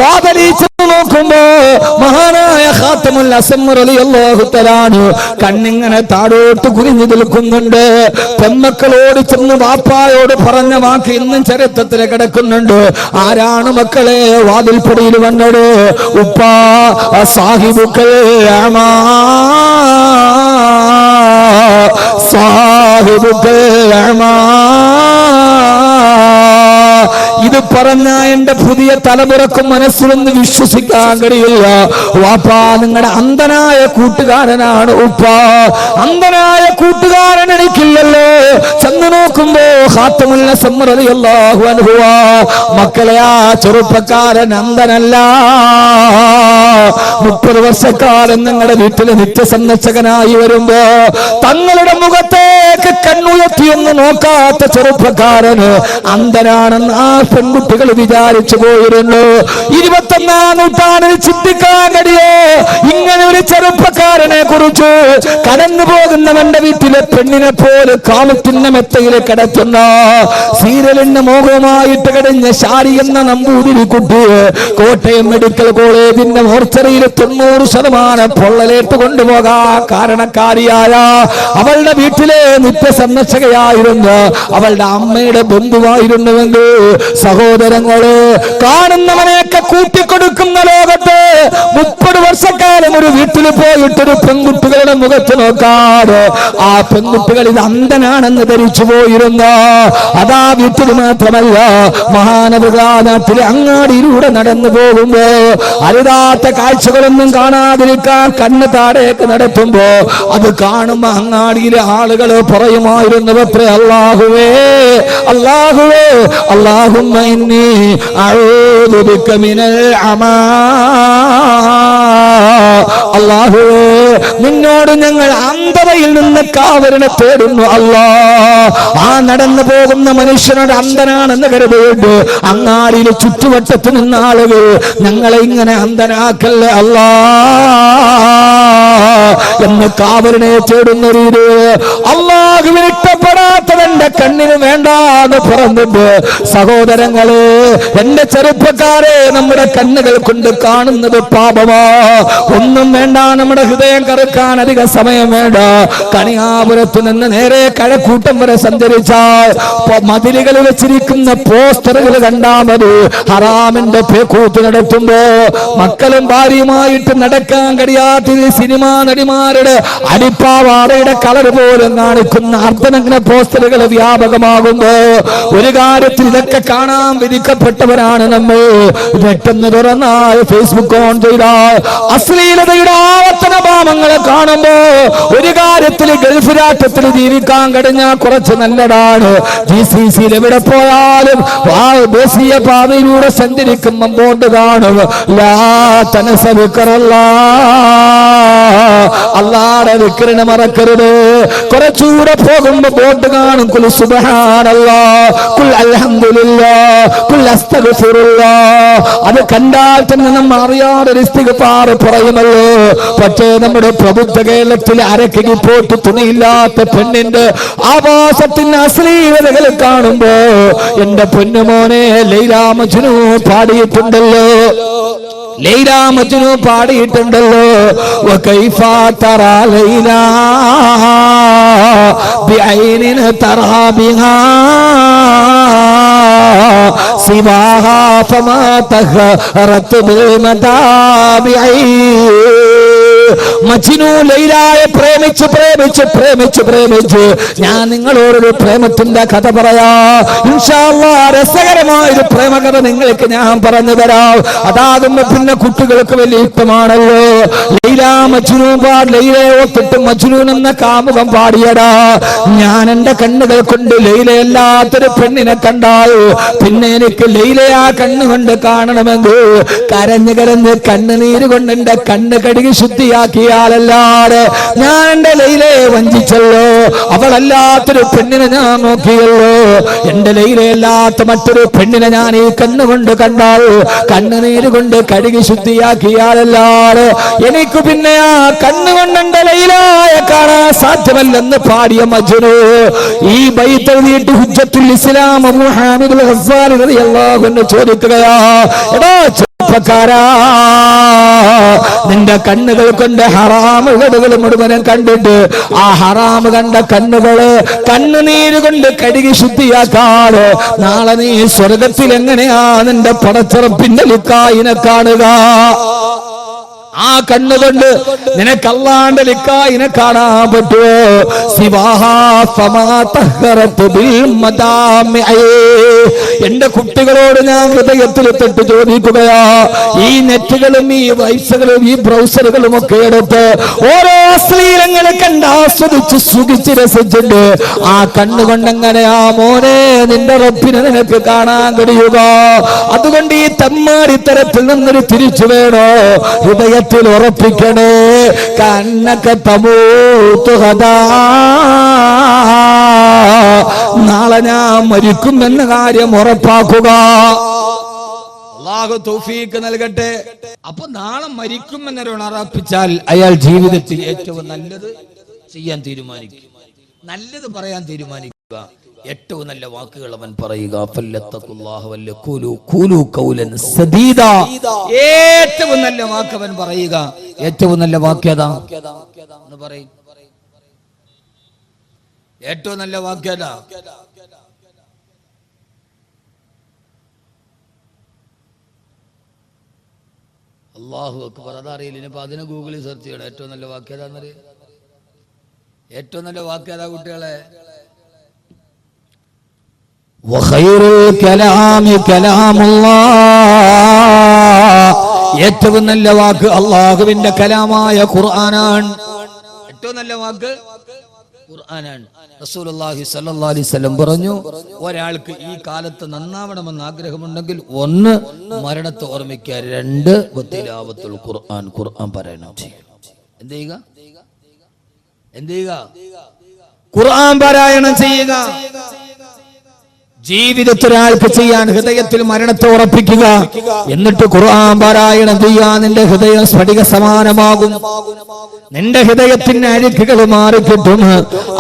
വാതിലിൽ നോക്കുമ്പോ മഹാനായ ഖാത്തമുൽ അസ്മർ റളിയല്ലാഹു തആല കണ്ണിങ്ങനെ താഴോട്ട് കുനിഞ്ഞു നിൽക്കുന്നുണ്ട്. പെൺമക്കളോട് ചെന്ന് വാപ്പായോട് പറഞ്ഞ വാക്ക് ഇന്നും ചരിത്രത്തിൽ കിടക്കുന്നുണ്ട്. ആരാണ് മക്കളെ വാതിൽപ്പടിയിൽ വന്നത്? ഉപ്പാ സാഹിബുക്കൽ അമാ, സാഹിബുക്കൽ അമാ. ഇത് പറഞ്ഞ എന്റെ പുതിയ തലമുറക്കും മനസ്സിലൊന്ന് വിശ്വസിക്കാൻ കഴിയില്ല. വാപ്പാ നിങ്ങളുടെ അന്ധനായ കൂട്ടുകാരനാണ് ഉപ്പ. അന്ധനായ കൂട്ടുകാരൻ എനിക്കില്ലല്ലോ. ചെന്ന് നോക്കുമ്പോ ഖാത്തമുൽ അസ്മർ റളിയല്ലാഹു അൻഹു, മക്കളെ ആ ചെറുപ്പക്കാരൻ അന്ധനല്ല. 30 വർഷക്കാലം നിങ്ങളുടെ വീട്ടിലെ നിത്യസന്ദർശകനായി വരുമ്പോ തങ്ങളുടെ മുഖത്തേക്ക് കണ്ണുയർത്തിയൊന്ന് നോക്കാത്ത ചെറുപ്പക്കാരന് അന്ധനാണെന്ന് ആ പെൺകുട്ടികൾ വിചാരിച്ചു പോയിരുന്നു. 21ാം നൂറ്റാണ്ടിൽ ചിന്തിക്കാൻ കഴിയോ ഇങ്ങനെ ഒരു ചെറുപ്പക്കാരനെ കുറിച്ച്? കടന്നു പോകുന്നവന്റെ വീട്ടിലെ പെണ്ണിനെ പോലെ കാമത്തിന്റെ മെത്തയിൽ കിടത്തുന്ന, സീരിയലിന്റെ മോഹമായിട്ട് കഴിഞ്ഞ ഷാരി എന്ന നമ്പൂതിരി കുട്ടി കോട്ടയം മെഡിക്കൽ കോളേജിന്റെ മോർച്ചറിയിൽ 90% പൊള്ളലേറ്റ് കൊണ്ടുപോകാൻ കാരണക്കാരിയായ അവളുടെ വീട്ടിലെ നിത്യസന്ദർശകയായിരുന്നു. അവളുടെ അമ്മയുടെ ബന്ധുവായിരുന്നുവെങ്കിൽ സഹോദരങ്ങള്, കാണുന്നവനെയൊക്കെ കൂട്ടിക്കൊടുക്കുന്ന ലോകത്ത് 30 വർഷക്കാലം ഒരു വീട്ടിൽ പോയിട്ടൊരു പെൺകുട്ടികളുടെ മുഖത്ത് നോക്കാതെ ആ പെൺകുട്ടികൾ ഇത് അന്ധനാണെന്ന് ധരിച്ചു പോയിരുന്ന അതാ വീട്ടിൽ മാത്രമല്ല മഹാനവനാട്ടിലെ അങ്ങാടിയിലൂടെ നടന്നു പോകുമ്പോ അരുതാത്ത കാഴ്ചകളൊന്നും കാണാതിരിക്കാൻ കണ്ണ് താഴേക്ക് നടത്തുമ്പോ അത് കാണുമ്പോ അങ്ങാടിയിലെ ആളുകൾ പറയുമായിരുന്നു അത്രേ, അല്ലാഹുവേ അല്ലാഹുവേ അല്ലാഹുമ്മ ഇന്നി അഊദു ബിക മിനൽ അമാ. അല്ലാഹുവേ നിന്നോട് ഞങ്ങൾ അന്ധതയിൽ നിന്ന് കാവലിനെ തേടുന്നു അല്ലാ. ആ നടന്നു പോകുന്ന മനുഷ്യനോട് അന്ധനാണെന്ന് കരുതുകൊണ്ട് അങ്ങാടിയിൽ ചുറ്റുവട്ടത്ത് നിന്ന ആളുകൾ ഞങ്ങളെ ഇങ്ങനെ അന്ധനാക്കല്ലേ അല്ലാ എന്ന് കാവലിനെ തേടുന്ന രീതി അല്ലാഹുവിന് ഇഷ്ടപ്പെടാത്തവന്റെ കണ്ണിന് വേണ്ടാന്ന് പറഞ്ഞിട്ട് സഹോദരങ്ങളെ, എന്റെ ചെറുപ്പക്കാരെ, നമ്മുടെ കണ്ണുകൾ കൊണ്ട് കാണുന്നത് പാപമാ. ഒന്നും വേണ്ട, നമ്മുടെ ഹൃദയം കറുക്കാൻ അധിക സമയം വേണ്ട. കണിയാപുരത്ത് നിന്ന് നേരെ കഴക്കൂട്ടം വരെ സഞ്ചരിച്ചാൽ മതിലുകൾ വെച്ചിരിക്കുന്ന പോസ്റ്ററുകൾ കണ്ടാൽ മതി. ഹറാമിന്റെ പേക്കൂത്ത് നടത്തുമ്പോ മക്കളും ഭാര്യയുമായിട്ട് നടക്കാൻ കഴിയാത്ത സിനിമാ നടിമാരുടെ അടിപ്പാവാടയുടെ കളർ പോലും കാണിക്കുന്ന അർദ്ധനഗ്ന പോസ്റ്ററുകൾ വ്യാപകമാകുമ്പോ ഒരു കാര്യത്തിൽ ഇതൊക്കെ കാണാൻ വിധിക്കപ്പെട്ടവരാണ് നമ്മൾ. പെട്ടെന്ന് തുറന്നാൽ ഫേസ്ബുക്ക് ഓൺ ചെയ്താൽ അശ്ലീലതയുടെ ആവർത്തന ഭാവങ്ങളെ കാണുമ്പോ ഒരു കാര്യത്തിൽ ഗൾഫ് രാഷ്ട്രത്തിൽ ജീവിക്കാൻ കഴിഞ്ഞാൽ കുറച്ച് നല്ലതാണ്. GCCയിൽ എവിടെ പോയാലും ദേശീയ പാതയിലൂടെ സഞ്ചരിക്കുമ്പം ബോർഡ് കാണും, ലാ തനസബിക്കറല്ലാ, അല്ലാഹുവിനെ ദിക്റിനെ മറക്കരുത്. കുറച്ചുകൂടെ പോകുമ്പോ ബോർഡ് കാണും, കുൽ സുബ്ഹാനല്ലാഹ്, കുൽ അൽഹംദുലില്ലാഹ്, കുൽ അസ്തഗ്ഫിറുല്ലാഹ്. അത് കണ്ടാൽ തന്നെ നമ്മൾ അറിയാതെ ഇസ്തിഗ്ഫാർ പറയുമല്ലോ. പക്ഷേ നമ്മുടെ പ്രബുദ്ധ കേരളത്തിൽ അരക്കിടി പോട്ട് തുണിയില്ലാത്ത പെണ്ണിന്റെ ആവാസത്തിന് അശ്ലീലതകൾ കാണുമ്പോ എന്റെ പൊന്നുമോനെ Laila Majnu പാടിയിട്ടുണ്ടല്ലോ, Laila Majnu പാടിയിട്ടുണ്ടല്ലോ. വകൈഫ തറാ Laila ബിഐനിൻ തറാ ബിഹാ സിവാഹാ ഫമാ തഖറത് ബിൽ മതാബിഇ. മജ്നു ലൈലായെ പ്രേമിച്ച് പ്രേമിച്ച് പ്രേമിച്ച് പ്രേമിച്ച് ഞാൻ നിങ്ങളോടൊരു പ്രേമത്തിന്റെ കഥ പറയാ. ഇൻഷാ അല്ലാഹ് രസകരമായൊരു പ്രേമകഥ നിങ്ങൾക്ക് ഞാൻ പറഞ്ഞു തരാം. അതാകുമ്പോ പിന്നെ കുട്ടികൾക്ക് വലിയ ഇഷ്ടമാണല്ലോ. ലൈലാ മജ്നു ലൈലയെ ഓർത്തിട്ട് മജ്നൂൻ എന്ന കാമുകം പാടിയടാ. ഞാൻ എന്റെ കണ്ണുകൾ കൊണ്ട് ലൈലയല്ലാത്തൊരു പെണ്ണിനെ കണ്ടാൽ പിന്നെ എനിക്ക് ലൈലയെ ആ കണ്ണുകൊണ്ട് കാണണമെങ്കിൽ കരഞ്ഞ് കരഞ്ഞ് കണ്ണുനീര് കൊണ്ട് എന്റെ കണ്ണ് കഴുകി ശുദ്ധിയാക്കിയാലല്ലാതെ ഞാൻ എന്റെ ലൈലയെ വഞ്ചിച്ചല്ലോ. അവളല്ലാത്തൊരു പെണ്ണിനെ ഞാൻ നോക്കിയല്ലോ. എന്റെ ലൈലയല്ലാത്ത മറ്റൊരു പെണ്ണിനെ ഞാൻ ഈ കണ്ണുകൊണ്ട് കണ്ടാൽ കണ്ണുനീര് കൊണ്ട് കഴുകി ശുദ്ധിയാക്കിയാലല്ലാതെ എനിക്ക് പിന്നെ ആ കണ്ണുകൊണ്ട് എന്റെ ലൈലയെ കാണാൻ സാധ്യമല്ലെന്ന് പാടിയ മജ്നു ഈ ബൈത്ത് എഴുതിയിട്ട് ഹുജ്ജത്തുൽ ഇസ്ലാം അബൂ ഹാമിദുൽ ഗസ്സാലി റളിയല്ലാഹു അൻഹു ചോദിക്കുകയാ, എടാ ചെറുപ്പക്കാരാ, നിന്റെ കണ്ണുകൾ കൊണ്ട് ഹറാമുകൾ മുഴുവനും കണ്ടിട്ട് ആ ഹറാമ് കണ്ട കണ്ണുകള് കണ്ണുനീര് കൊണ്ട് കഴുകി ശുദ്ധിയാക്കാറ് നാളെ നീ സ്വർഗത്തിൽ എങ്ങനെയാ നിന്റെ പടച്ചിറപ്പിന്റെ ലിക്കായിനെ കാണുക? ആ കണ്ണുകൊണ്ട് നിനക്ക് അല്ലാഹുവിന്റെ ലിക്കായിനെ കാണാൻ പറ്റുമോ? സിവാഹാ ഫമാ തഖറത് ബിൽ മദാമിഇ. എന്റെ കുട്ടികളോട് ഞാൻ ഹൃദയത്തിൽ തൊട്ട് ചോദിക്കുകയാ, ഈ നെറ്റുകളും ഈ വൈസുകളും ഈ ബ്രൗസറുകളും ഒക്കെ എടുത്ത് ഓരോ അശ്ലീലങ്ങളെ കണ്ട് ആസ്വദിച്ച് സുഖിച്ച് രസിച്ചിട്ട് ആ കണ്ണുകൊണ്ടെങ്ങനെയാ മോനെ നിന്റെ റബ്ബിനെ നിനക്ക് കാണാൻ കഴിയുക? അതുകൊണ്ട് ഈ തെമ്മാടിത്തരത്തിൽ നിന്നൊരു തിരിച്ചു വേണോ? ഹൃദയത്തിൽ ഉറപ്പിക്കണേ, കണ്ണൊക്കെ തമൂത്തുഹദാ, നാളെ ഞാൻ മരിക്കും എന്ന കാര്യം ഉറപ്പാക്കുക. അല്ലാഹു തൗഫീഖ് നൽകട്ടെ. അപ്പൊ നാളെ മരിക്കും എന്നൊരാൾ ഉറപ്പിച്ചാൽ അയാൾ ജീവിതത്തിൽ ഏറ്റവും നല്ലത് ചെയ്യാൻ തീരുമാനിക്കും, നല്ലത് പറയാൻ തീരുമാനിക്കുക, ഏറ്റവും നല്ല വാക്കുകൾ അവൻ പറയുക. ഏറ്റവും നല്ല വാക്ക് അവൻ പറയുക. ഏറ്റവും നല്ല വാക്യതാ എന്ന് പറയും. ഏറ്റവും നല്ല വാക്യതാ അല്ലാഹു അക്ബർ. അതറിയില്ല, ഇനിയിപ്പോ അതിനെ ഗൂഗിളിൽ സെർച്ച് ചെയ്യണം. ഏറ്റവും നല്ല വാക്യതാന്നറിയ. ഏറ്റവും നല്ല വാക്യതാ കുട്ടികളെ. വഖൈറുൽ കലാമി കലാമുല്ലാഹ്. ഏറ്റവും നല്ല വാക്ക് അല്ലാഹുവിന്റെ കലാമായ ഖുർആനാണ്. ഏറ്റവും നല്ല വാക്ക് ഖുർആനാണ്. റസൂലുള്ളാഹി സ്വല്ലല്ലാഹു അലൈഹി വസല്ലം പറഞ്ഞു, ഒരാൾക്ക് ഈ കാലത്ത് നന്നാവണമെന്ന് ആഗ്രഹമുണ്ടെങ്കിൽ ഒന്ന് മരണത്തെ ഓർമ്മിക്കുക, രണ്ട് തിലാവത്തുൽ ഖുർആൻ, ഖുർആൻ പാരായണം ചെയ്യുക. എന്ത് ചെയ്യുക? ഖുർആൻ പാരായണം ചെയ്യുക. ജീവിതത്തിൽ ഒരാൾക്ക് ചെയ്യാൻ ഹൃദയത്തിൽ മരണത്തെ ഉറപ്പിക്കുക, എന്നിട്ട് ഖുർആൻ പാരായണം ചെയ്യാൻ നിന്റെ ഹൃദയം സ്ഫടിക സമാനമാകും. നിന്റെ ഹൃദയത്തിന്റെ അഴുക്കുകൾ മാറിക്കിട്ടും.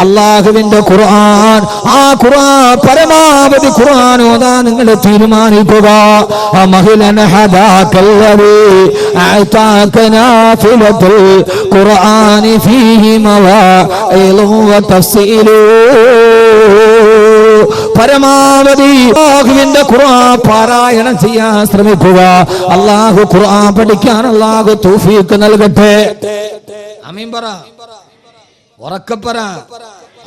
അള്ളാഹുവിന്റെ ഖുർആൻ, ആ ഖുർആൻ പരമാവധി ഖുർആൻ ഓതാൻ നിങ്ങൾ തീരുമാനിക്കുക. മഹിലന ഹദാകല്ലദീ അഅതാക നാഫിലത്തുൽ ഖുർആനി ഫീഹി മവാഇദു വതഫ്സീലു. പരമാവധി അല്ലാഹുവിന്റെ ഖുർആൻ പാരായണം ചെയ്യാൻ ശ്രമിക്കുക. അല്ലാഹു ഖുർആൻ പഠിക്കാൻ അല്ലാഹു തൗഫീഖ് നൽകട്ടെ. ആമീൻ പറ, ഉറക്കെ പറ.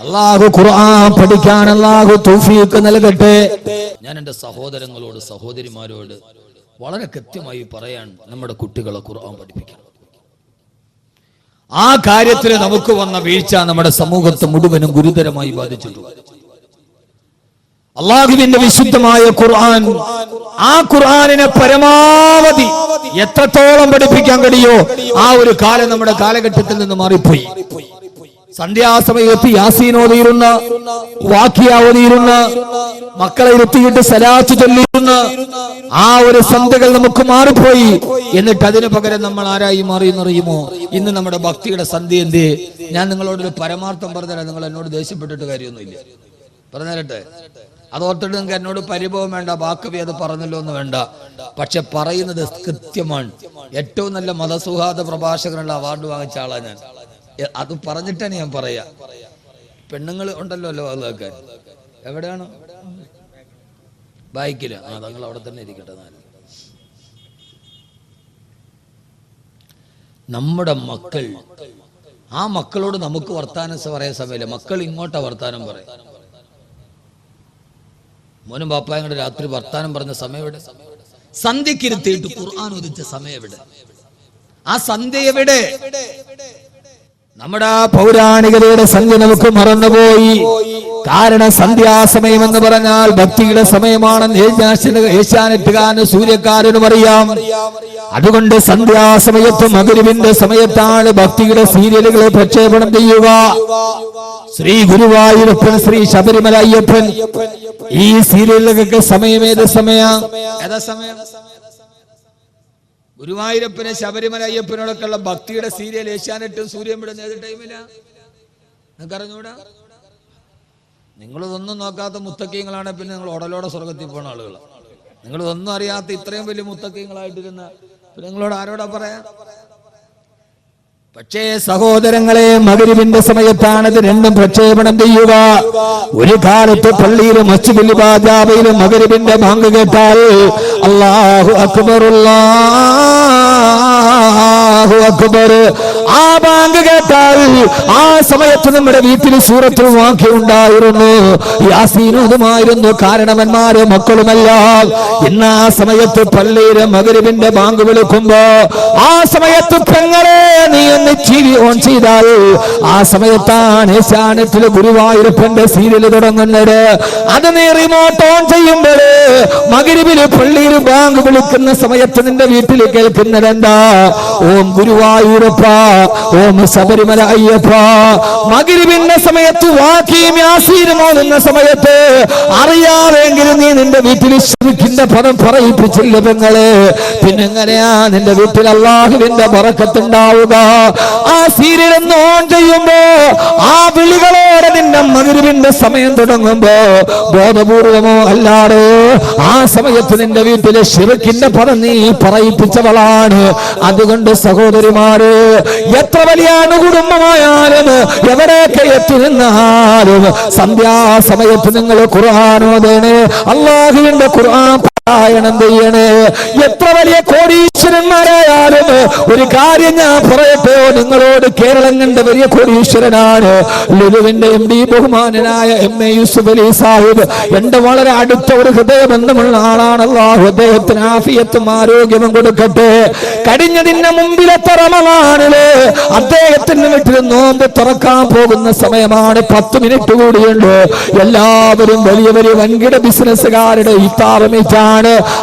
അല്ലാഹു ഖുർആൻ പഠിക്കാൻ അല്ലാഹു തൗഫീഖ് നൽകട്ടെ. ഞാൻ എൻ്റെ സഹോദരങ്ങളോട് സഹോദരിമാരോട് വളരെ കൃത്യമായി പറയാൻ, നമ്മുടെ കുട്ടികളെ ഖുർആൻ പഠിപ്പിക്കണം. ആ കാര്യത്തിൽ നമുക്ക് വന്ന വീഴ്ച നമ്മുടെ സമൂഹത്തെ മുഴുവനും ഗുരുതരമായി ബാധിച്ചിട്ടുണ്ട്. അള്ളാഹുവിന്റെ വിശുദ്ധമായ ഖുർആൻ, ആ ഖുർആനിനെ പരമാവധി എത്രത്തോളം പഠിപ്പിക്കാൻ കഴിയോ ആ ഒരു കാലം നമ്മുടെ കാലഘട്ടത്തിൽ നിന്ന് മാറിപ്പോയി. സന്ധ്യാസമയത്ത് യാസീൻ ഓതിയിരുന്ന, വാഖിയ ഓതിയിരുന്ന, മക്കളെ ഇരുത്തിയിട്ട് സലാത്ത് ചൊല്ലിയിരുന്ന ആ ഒരു സന്ധ്യകൾ നമുക്ക് മാറിപ്പോയി. എന്നിട്ട് അതിനു പകരം നമ്മൾ ആരായി മാറിയെന്നറിയുമോ? ഇന്ന് നമ്മുടെ ഭക്തിയുടെ സന്ധ്യ എന്തേ? ഞാൻ നിങ്ങളോടൊരു പരമാർത്ഥം പറഞ്ഞുതരാം, നിങ്ങൾ എന്നോട് ദേഷ്യപ്പെട്ടിട്ട് കാര്യമൊന്നുമില്ല. പറഞ്ഞുതരട്ടെ? അതോർത്തിട്ട് നിങ്ങൾക്ക് എന്നോട് പരിഭവം വേണ്ട, ബാക്കവി അത് പറഞ്ഞല്ലോ എന്ന് വേണ്ട. പക്ഷെ പറയുന്നത് കൃത്യമാണ്. ഏറ്റവും നല്ല മതസൗഹാർദ്ദ പ്രഭാഷകനുള്ള അവാർഡ് വാങ്ങിച്ച ആളാണ് ഞാൻ. അത് പറഞ്ഞിട്ടാണ് ഞാൻ പറയാ. പെണ്ണുങ്ങൾ ഉണ്ടല്ലോ അല്ലോ അതൊക്കെ. എവിടെയാണ്? ബൈക്കില്. ആ, തങ്ങൾ അവിടെ തന്നെ ഇരിക്കട്ടെ. നമ്മുടെ മക്കൾ, ആ മക്കളോട് നമുക്ക് വർത്താനം പറയാൻ സമയമില്ല. മക്കൾ ഇങ്ങോട്ടാ വർത്താനം പറയും. മോനും ബാപ്പായും കൂടെ രാത്രി വർത്താനം പറഞ്ഞ സമയം എവിടെ? സന്ധ്യക്കിരുത്തിയിട്ട് ഖുർആൻ ഉദിച്ച സമയം എവിടെ? ആ സന്ധ്യ എവിടെ? നമ്മുടെ പൗരാണികതയുടെ സന്ധ്യ നമുക്ക് മറന്നുപോയി. കാരണം സന്ധ്യാസമയം എന്ന് പറഞ്ഞാൽ ഭക്തിയുടെ സമയമാണെന്ന് ഏഷ്യാനെറ്റുകാരനും സൂര്യക്കാരനും അറിയാം. അതുകൊണ്ട് സന്ധ്യാസമയത്ത് മഗ്‌രിബിന്റെ സമയത്താണ് ഭക്തിയുടെ സീരിയലുകൾ പ്രക്ഷേപണം ചെയ്യുക. ശ്രീ ഗുരുവായൂരപ്പൻ, ശ്രീ ശബരിമല അയ്യപ്പൻ, ഈ സീരിയലുകൾക്ക് സമയം ഏത് സമയം? ഏതാ സമയം? ഗുരുവായൂരപ്പന്, ശബരിമല അയ്യപ്പനോടൊക്കെ ഉള്ള ഭക്തിയുടെ സീരിയൽ ഏഷ്യാനെറ്റും സൂര്യൻ വിടുന്ന ഏത് ടൈമിലാ? നിങ്ങൾക്ക് അറിഞ്ഞൂടാ? നിങ്ങളിതൊന്നും നോക്കാത്ത മുത്തക്കീങ്ങളാണ് പിന്നെ നിങ്ങൾ ഉടലോടെ സ്വർഗത്തിൽ പോണ ആളുകളാണ്. നിങ്ങളിതൊന്നും അറിയാത്ത ഇത്രയും വലിയ മുത്തക്കീങ്ങളായിട്ടിരുന്ന നിങ്ങളോട് ആരോടാ പറയാ? പക്ഷേ സഹോദരങ്ങളെ, മഗ്‌രിബിന്റെ സമയത്താണ് ഇത് രണ്ടും പ്രക്ഷേപണം ചെയ്യുക. ഒരു കാലത്ത് പള്ളിയിലും മസ്ജിദുൽ ബാജാബയിലും മഗ്‌രിബിന്റെ ബാങ്ക് കേട്ടാൽ അല്ലാഹു അക്ബർ, അല്ലാഹു അക്ബർ, ആ ബാങ്ക് കേട്ടാൽ ആ സമയത്ത് നമ്മുടെ വീട്ടിൽ സൂറത്തുൽ വാഖിയ ഉണ്ടായിരുന്നു, യാസീൻ ഓതുമായിരുന്നു കാരണവന്മാരും മക്കളുമെല്ലാം. ഇന്ന് ആ സമയത്ത് പള്ളിയിലെ മഗ്‌രിബിന്റെ ബാങ്ക് വിളിക്കുമ്പോ ആ സമയത്ത് പെങ്ങളെ നീ TV ഓൺ ചെയ്താൽ ആ സമയത്താണ് ഏഷ്യാനെറ്റിലെ ഗുരുവായൂരപ്പന്റെ സീരിയൽ തുടങ്ങുന്നത്. അത് നീ റിമോട്ട് ഓൺ ചെയ്യുമ്പോൾ മഗ്‌രിബില് പള്ളിയിൽ ബാങ്ക് വിളിക്കുന്ന സമയത്ത് നിന്റെ വീട്ടിൽ കേൾക്കുന്നത് എന്താ? ഓം ഗുരുവായൂരപ്പ, ഓം ശബരിമല അയ്യപ്പ. മഗ്‌രിബിന്റെ സമയത്ത് വാഖിയും യാസീനും ഓതുന്ന സമയത്ത് അറിയാതെങ്കിലും നീ നിന്റെ വീട്ടിൽ ശിർക്കിന്റെ പദം പറയിപ്പിച്ചില്ല പെങ്ങളെ. പിന്നെ എങ്ങനെയാ നിന്റെ വീട്ടിൽ അല്ലാഹുവിന്റെ ബറക്കത്തുണ്ടാവുക? ആ സീരിയൽ ഓൺ ചെയ്യുമ്പോ ആ വിളികളോടെ നിന്റെ മഗ്‌രിബിന്റെ സമയം തുടങ്ങുമ്പോ ബോധപൂർവമോ അല്ലാതെ ആ സമയത്ത് നിന്റെ വീട്ടിലെ ശിർക്കിന്റെ പദം നീ പറയിപ്പിച്ചവളാണ്. അതുകൊണ്ട് സഹോദരിമാര്, എത്ര വലിയ അണുകുടുംബമായാലും എവിടെയൊക്കെ എത്തി നിന്നാലും സന്ധ്യാസമയത്ത് നിങ്ങൾ ഖുർആൻ ഓതണേ. അല്ലാഹുവിന്റെ ഖുർആൻ പാരായണം ചെയ്യണേ. എത്ര വലിയ കോടീശ്വരന്മാരായാലും ഒരു കാര്യം ഞാൻ പറയട്ടെ നിങ്ങളോട്, കേരളം കണ്ട വലിയ കോടീശ്വരനാണ് ലുലുവിന്റെ MD ബഹുമാനനായ MA യൂസുഫ് അലി സാഹിബ്. എന്റെ വളരെ അടുത്ത ഒരു ഹൃദയബന്ധമുള്ള ആളാണ്. അല്ലാഹു അദ്ദേഹത്തിന് ആഫിയത്തും ആരോഗ്യവും കൊടുക്കട്ടെ. കഴിഞ്ഞതിന് മുമ്പിലത്തെ റമളാനില് അദ്ദേഹത്തിന്റെ വീട്ടിൽ നോമ്പ് തുറക്കാൻ പോകുന്ന സമയമാണ്. 10 മിനിറ്റ് കൂടിയുണ്ട്. എല്ലാവരും വലിയ വലിയ വൻകിട ബിസിനസ്സുകാരുടെ ഇഫ്താറുമിറ്റാണ്.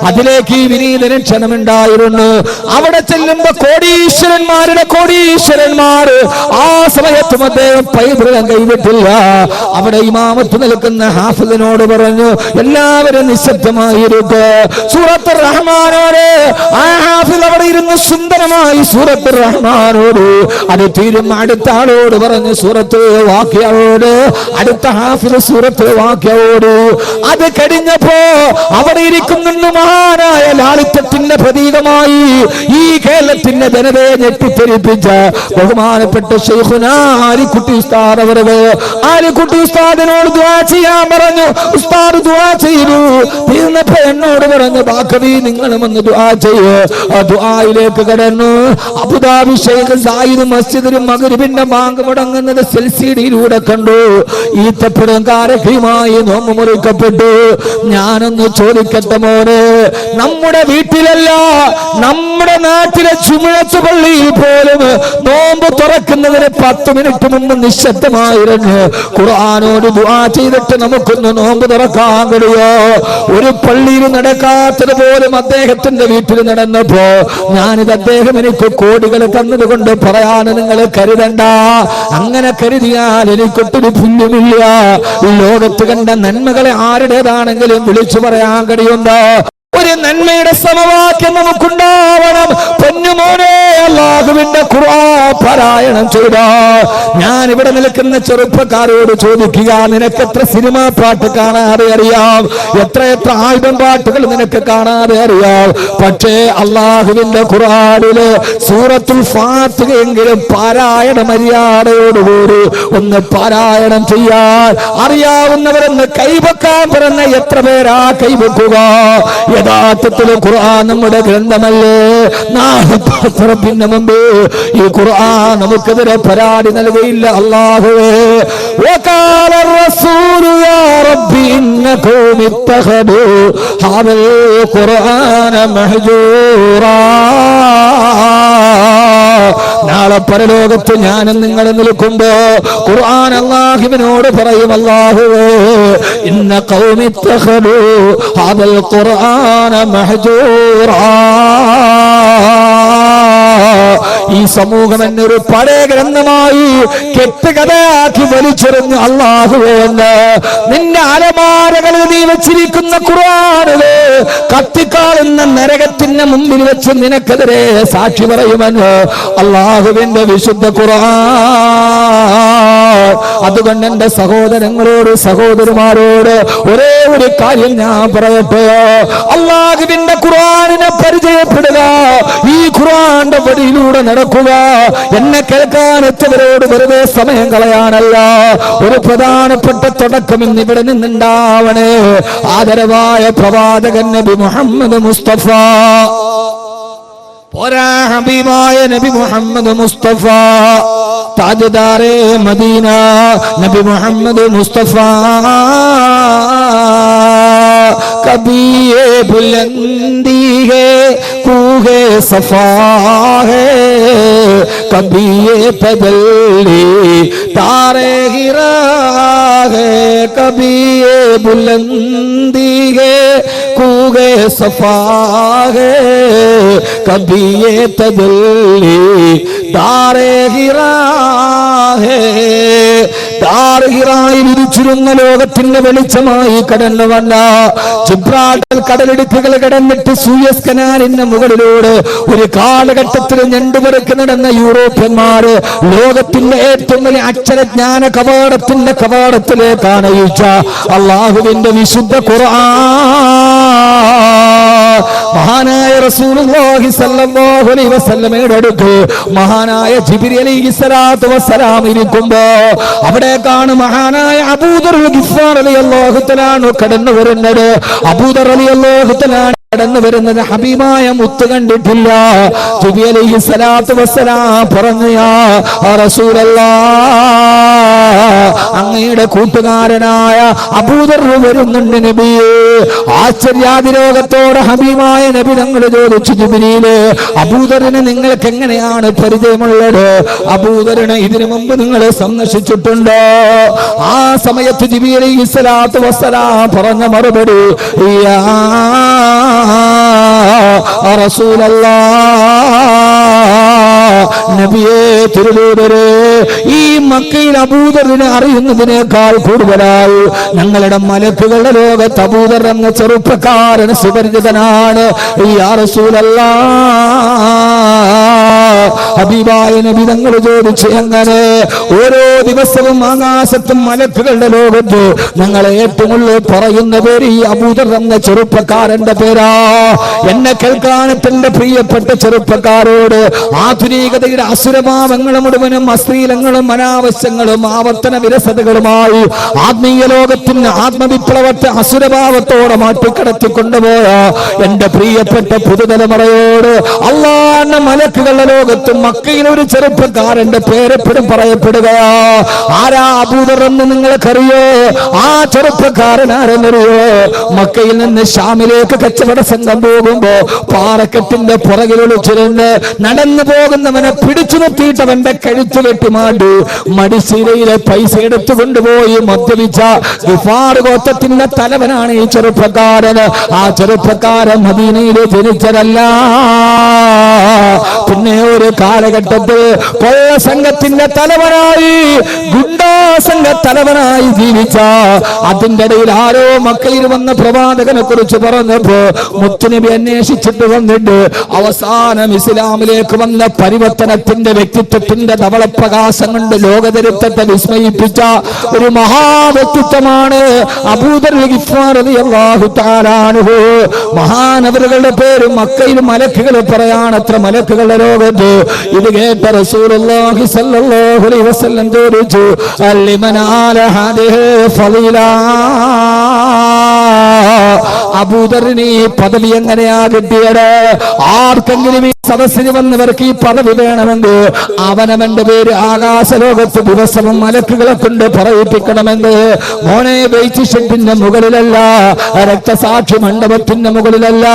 അതിലേക്ക് ഈ വിനീതന് ക്ഷണമുണ്ടായിരുന്നു. അവിടെ ചെല്ലുമ്പോ കോടീശ്വരന്മാരുടെ കോടീശ്വരന്മാർ ആ സമയത്തും അദ്ദേഹം പൈതൃകം കൈവിട്ടില്ല. അവിടെ ഇമാമത്ത് നിൽക്കുന്ന ഹാഫിദിനോട് പറഞ്ഞു, എല്ലാവരും നിശബ്ദമായിരിക്കെ. സൂറത്ത് റഹ്മാനോട് ആ ഹാഫിദ് അവിടെ ഇരുന്ന് സുന്ദരമായി സൂറത്ത് റഹ്മാനോട് അത് തീരും അടുത്ത ആളോട് പറഞ്ഞു സൂറത്ത് വാക്യയോട്, അടുത്ത ഹാഫിദ് സൂറത്ത് വാക്യയോട്. അത് കഴിഞ്ഞപ്പോ അവിടെ ഇരിക്കുന്നുണ്ട് മഹാനായ ലാളിത്യത്തിന്റെ പ്രതീകമായി ഈ കേരളത്തിന്റെ ജനതയെ ഞെട്ടിത്തെരിപ്പിച്ച ബഹുമാനപ്പെട്ട ശൈഖുനാ ആലിക്കുട്ടി ഉസ്താദ് അവരുടെ. ആലിക്കുട്ടി ഉസ്താദിനോട് ദുആ ചെയ്യാൻ പറഞ്ഞു. ഉസ്താദ് ദുആ ചെയ്തു. തീർന്നപ്പോ എന്നോട് പറഞ്ഞു, ബാക്കവി നിങ്ങളും ഒന്ന് ദുആ ചെയ്യ്. ആ ദുആയിലേക്ക് കടന്നു. അബുദാബി ശൈഖ് സായിദ് മസ്ജിദിൽ മഗ്രിബിന്റെ ബാങ്ക് മുടങ്ങുന്നത് സെൽസിഡിയിലൂടെ കണ്ടു. ഈത്തപ്പഴം കാരക്കയുമായി നോമ്പ് മുറിക്കപ്പെട്ടു. ഞാനൊന്ന് ചോദിക്കട്ടെ മോനെ, നമ്മുടെ വീട്ടിലല്ല നമ്മുടെ നാട്ടിലെ ജുമുഅത്ത് പള്ളിയിൽ പോലും നോമ്പ് തുറക്കുന്നതിന് 10 മിനിറ്റ് മുമ്പ് നിശബ്ദമായിരുന്നു. ഖുർആനോട് ദുആ ചെയ്തിട്ട് നമുക്കൊന്ന് നോമ്പ് തുറക്കാൻ കഴിയോ? ഒരു പള്ളിയിൽ നടക്കാത്തത് പോലും അദ്ദേഹത്തിന്റെ വീട്ടിൽ നടന്നപ്പോ ഞാനിത് അദ്ദേഹം എനിക്ക് കോടികൾ തന്നത് കൊണ്ട് പറയാൻ നിങ്ങൾ കരുതണ്ട. അങ്ങനെ കരുതിയാൽ എനിക്കൊട്ടൊരു പുല്ലുമില്ല. ലോകത്ത് കണ്ട നന്മകളെ ആരുടേതാണെങ്കിലും വിളിച്ചു പറയാൻ കഴിയുണ്ടോ? ഒരു നന്മയുടെ സമവാക്യം നമുക്കുണ്ടാവണം. പൊന്നുമോനെ, അല്ലാഹുവിന്റെ ഖുർആൻ പാരായണം ചെയ്താ ഞാൻ ഇവിടെ നിൽക്കുന്ന ചെറുപ്പക്കാരോട് ചോദിക്കുക, നിനക്ക് എത്ര സിനിമാ പാട്ട് കാണാതെ അറിയാം? എത്ര ആൽബം പാട്ടുകൾ നിനക്ക് കാണാതെ അറിയാം? പക്ഷേ അല്ലാഹുവിന്റെ ഖുർആനില് സൂറത്തുൽ ഫാത്തിഹ എങ്കിലും പാരായണ മര്യാദയോടുകൂടി ഒന്ന് പാരായണം ചെയ്യാൻ അറിയാവുന്നവരെന്ന് കൈവക്കാൻ പറഞ്ഞ എത്ര പേരാ കൈവക്കുക? യഥാർത്ഥത്തിൽ ഖുർആൻ നമ്മുടെ ഗ്രന്ഥമല്ലേ? നാളെ മുമ്പ് ഈ ഖുർആൻ നമുക്കെതിരെ പരാതി നൽകയില്ല. അല്ലാഹുവേ, വഖാല റസൂലു യാ റബ്ബി ഇന്ന ഖൗമി ഇത്തഖദു ഹാദൽ ഖുർആന മഹ്ജൂറാ. നാളെ പരലോകത്ത് ഞാനും നിങ്ങൾ നിൽക്കുമ്പോ ഖുർആൻ അല്ലാഹുവിനോട് പറയും, അല്ലാഹുവേ ഇന്ന ഖൗമി ഇത്തഖദു ഹാദൽ ഖുർആന മഹ്ജൂറാ. ഈ സമൂഹം എന്നൊരു പഴയ ഗ്രന്ഥമായി കെട്ടുകഥയാക്കി വലിച്ചെറിഞ്ഞു. അല്ലാഹുവേ, നിന്റെ അലമാരകളിൽ നീ വെച്ചിരിക്കുന്ന ഖുർആനിലെ കത്തിക്കാളുന്ന നരകത്തിന്റെ മുമ്പിൽ വെച്ച് നിനക്കെതിരെ സാക്ഷി പറയുമെന്ന് അല്ലാഹുവിന്റെ വിശുദ്ധ ഖുർആൻ. അതുകൊണ്ട് എന്റെ സഹോദരങ്ങളോട് സഹോദരിമാരോട് ഒരേ ഒരു കാര്യം ഞാൻ പറയട്ടെ, അല്ലാഹുവിന്റെ ഖുർആനിനെ പരിചയപ്പെടുക, ഈ ഖുർആന്റെ വഴിയിലൂടെ നടക്കുക. എന്നെ കേൾക്കാൻ എത്തവരോട് വെറുതെ സമയം കളയാനല്ല, ഒരു പ്രധാനപ്പെട്ട തുടക്കം ഇന്ന് ഇവിടെ നിന്നുണ്ടാവണേ. ആദരവായ പ്രവാചകൻ നബി മുഹമ്മദ് മുസ്തഫ, പോരാ ഹബീബായ നബി മുഹമ്മദ് മുസ്തഫ, താജ്ദാരെ മദീന നബി മുഹമ്മദ് മുസ്തഫ. कभी ये बुलंदी है कूहे सफा है, कभी ये पगली तारे गिरा है, कभी ये बुलंदी है कूहे सफा है, कभी ये तजल्ली तारे गिरा है. ിരുന്ന ലോകത്തിന്റെ വെളിച്ചമായി കടന്നു വന്ന ജിബ്രാൾട്ടർ കടലിടുക്കുകൾ കടന്നിട്ട് സൂയസ് കനാലിന്റെ മുകളിലൂടെ ഒരു കാലഘട്ടത്തിൽ ഞണ്ടുപെറുക്കി നടന്ന യൂറോപ്യന്മാര് ലോകത്തിന്റെ ഏറ്റവും വലിയ അക്ഷരജ്ഞാന കവാടത്തിന്റെ കവാടത്തിലേക്കാണ് അല്ലാഹുവിന്റെ വിശുദ്ധ ഖുർആൻ. മഹാനായ റസൂലുള്ളാഹി സ്വല്ലല്ലാഹു അലൈഹി വസല്ലമയുടെ അടുത്ത് മഹാനായ ജിബ്രീൽ അലൈഹിസ്സലാത്തു വസ്സലാം ഇരിക്കുമ്പോ അവിടേക്കാണ് മഹാനായ അബൂദർ ഗിഫാർ റളിയല്ലാഹു തആല കടന്നു വരുന്നത്. അബൂദർ റളിയല്ലാഹു തആല കടന്നു വരുന്നത് ഹബീബായ മുത്ത് കണ്ടിട്ടില്ല. ജിബ്രീൽ അലൈഹിസ്സലാത്തു വസ്സലാം പറഞ്ഞു, യാ റസൂലല്ലാഹ്, അങ്ങയുടെ കൂട്ടുകാരനായ അബൂദർ വരുന്നുണ്ട് നബിയേ. ആശ്ചര്യാതിരോഗത്തോടെ ഹബീബായ നബി തങ്ങൾ ചോദിച്ചു, ജിബ്രീല്, അബൂദറിന് നിങ്ങൾക്ക് എങ്ങനെയാണ് പരിചയമുള്ളത്? അബൂദറിനെ ഇതിനു മുമ്പ് നിങ്ങൾ സന്ദർശിച്ചിട്ടുണ്ടോ? ആ സമയത്ത് ജിബ്രീൽ അലൈഹിസ്സലാത്തു വസ്സലാം പറഞ്ഞ മറുപടി, യാ റസൂലല്ലാഹ്, നബിയേ തിരുദൂതരേ, ഈ മക്കയിൽ അബൂദറിനെ അറിയുന്നതിനേക്കാൾ കൂടുതലായി ഞങ്ങളുടെ മലക്കുകളുടെ ലോകത്ത് അബൂദർ എന്ന ചെറുപ്പക്കാരൻ സുപരിചിതനാണ്. യാ റസൂലല്ലാഹ്, ഹബീബായ നബി തങ്ങൾ ചോദിച്ചു, എങ്ങനെ? ഓരോ ദിവസവും ആകാശത്തും മലക്കുകളുടെ ലോകത്ത് ഞങ്ങളെ ഏറ്റവും കൂടുതൽ പറയുന്ന പേര് ഈ അബൂദർ എന്ന ചെറുപ്പക്കാരന്റെ പേരാ. എന്നെ കേൾക്കാനത്തിന്റെ പ്രിയപ്പെട്ട ചെറുപ്പക്കാരോട് ആധുനികതയുടെ അസുരഭാവങ്ങളും മുഴുവനും അശ്ലീലങ്ങളും അനാവശ്യങ്ങളും ആവർത്തന വിരസതകളുമായി ആത്മീയ ലോകത്തിന് ആത്മവിപ്ലവത്തെ അസുരഭാവത്തോടെ മാറ്റിക്കടത്തിക്കൊണ്ടുപോയ എന്റെ പ്രിയപ്പെട്ട പുതുതലമുറയോട് അല്ലാഹുവിന്റെ മലക്കുകളുടെ ലോകത്തും മക്കയിൽ ഒരു ചെറുപ്പക്കാരന്റെ പേരെപ്പോഴും പറയപ്പെടുകയാ. ആരാ അബൂദർ എന്ന് നിങ്ങൾക്കറിയോ? ആ ചെറുപ്പക്കാരൻ ആരെന്നറിയോ? മക്കയിൽ നിന്ന് ഷാമിലേക്ക് കച്ചവട സംഘം പോകുമ്പോ പാറക്കെട്ടിന്റെ പുറകിൽ ഒളിച്ചിരുന്ന് നടന്നു പോകുന്നവനെ പിടിച്ചു നിർത്തിയിട്ടവന്റെ കഴുത്തു വെട്ടിമാണ്ടി മടിശീലയിലെ പൈസ എടുത്തു കൊണ്ടുപോയി മദ്യപിച്ച ഗിഫാർ ഗോത്രത്തിന്റെ തലവനാണ് ഈ ചെറുപ്പക്കാരൻ. ആ ചെറുപ്പക്കാരൻ മദീനയിലെ ജനിച്ചതല്ല. പിന്നെ ഒരു കാലഘട്ടത്തിൽ കൊള്ള സംഘത്തിന്റെ തലവനായി, ഗുണ്ടാ സംഘ തലവനായി ജീവിച്ച, അതിന്റെ ഇടയിൽ ആരോ മക്കയിൽ വന്ന പ്രവാചകനെ കുറിച്ച് പറഞ്ഞപ്പോ മുത്തുനബി അന്വേഷിച്ചിട്ട് വന്നിട്ട് അവസാനം ഇസ്ലാമിലേക്ക് വന്ന പരിവർത്തനത്തിന്റെ വ്യക്തിത്വത്തിന്റെ ധവളപ്രകാശം കൊണ്ട് ലോകചരിത്രത്തെ വിസ്മയിപ്പിച്ച ഒരു മഹാവ്യക്തിത്വമാണ് അബൂദർ ഗിഫാർ റളിയല്ലാഹു തആല അൻഹു. മഹാനവറുകളുടെ പേര് മക്കയിൽ മലക്കുകൾ പറയാണത്ര മലക്കുകളുടെ ലോകത്ത്. ഇത് കേട്ട റസൂലുള്ളാഹി സ്വല്ലല്ലാഹു അലൈഹി വസല്ലം ചോദിച്ചു, അലിമനാല ഹാദിഹി ഫളീല, അബൂദറിന് ഈ പദവി എങ്ങനെയാ കിട്ടിയത്? ആർക്കെങ്കിലും ഈ സദസ്സിന് വന്നവർക്ക് ഈ പദവി വേണമെങ്കിൽ അവനവന്റെ പേര് ആകാശലോകത്ത് ദിവസവും മലക്കുകളെ കൊണ്ട് പറയിപ്പിക്കണമെന്ന്. മോനെ ബെയ്ച്ച് ഷെഡിന്റെ മുകളിലല്ല, രക്തസാക്ഷി മണ്ഡപത്തിന്റെ മുകളിലല്ല,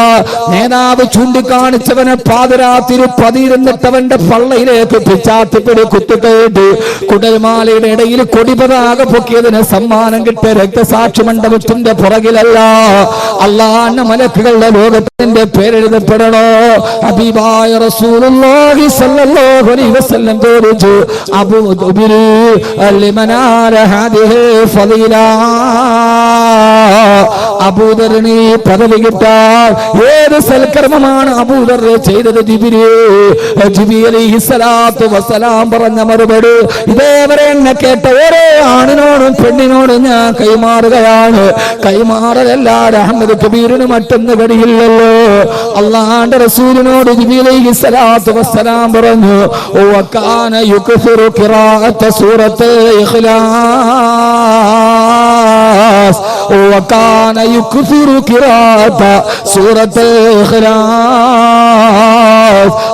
നേതാവ് ചൂണ്ടിക്കാണിച്ചവനെ പാതിരാത്തിരി പതിയിരുന്നിട്ടവന്റെ പള്ളയിലേക്ക് പിച്ചാത്തിപ്പിടി കുത്തിക്കയറ്റി കുടൽമാലയുടെ ഇടയിൽ കൊടിപതാക പൊക്കിയതിന് സമ്മാനം കിട്ടിയ രക്തസാക്ഷി മണ്ഡപത്തിന്റെ പുറകിലല്ല, അല്ലാഹുവിന്റെ മലക്കുകളുടെ ലോകത്തിന്റെ പേരെഴുതപ്പെടണോ? ഹബീബായ റസൂലുള്ളാഹി സ്വല്ലല്ലാഹു അലൈഹി വസല്ലം ചോദിച്ചു, അബൂദർ ലിമനാല ഹാദിഹി ഫളീല, അബൂദറിന് ഈ പദവി കിട്ടാൻ ഏത് സൽക്കർമ്മമാണ് അബൂദർ ചെയ്തത്? ജിബ്രീൽ അലൈഹിസ്സലാത്തു വസ്സലാം പറഞ്ഞ മറുപടി ഇതേവരെ എന്നെ കേട്ട ഓരോ ആണിനോടും പെണ്ണിനോടും ഞാൻ കൈമാറുകയാണ്. കൈമാറലല്ല അഹമ്മദ് കബീറിന് മറ്റൊന്ന് കഴിയില്ലല്ലോ. അല്ലാഹുവിന്റെ റസൂലിനോട് ജിബ്രീൽ അലൈഹിസ്സലാത്തു വസ്സലാം പറഞ്ഞു, വകാന യുക്സിറു ഖിറാഅത സൂറത്തുൽ ഇഖ്ലാസ്, വകാന യുക്സിറു ഖിറാഅത സൂറത്തുൽ ഇഖ്ലാസ്.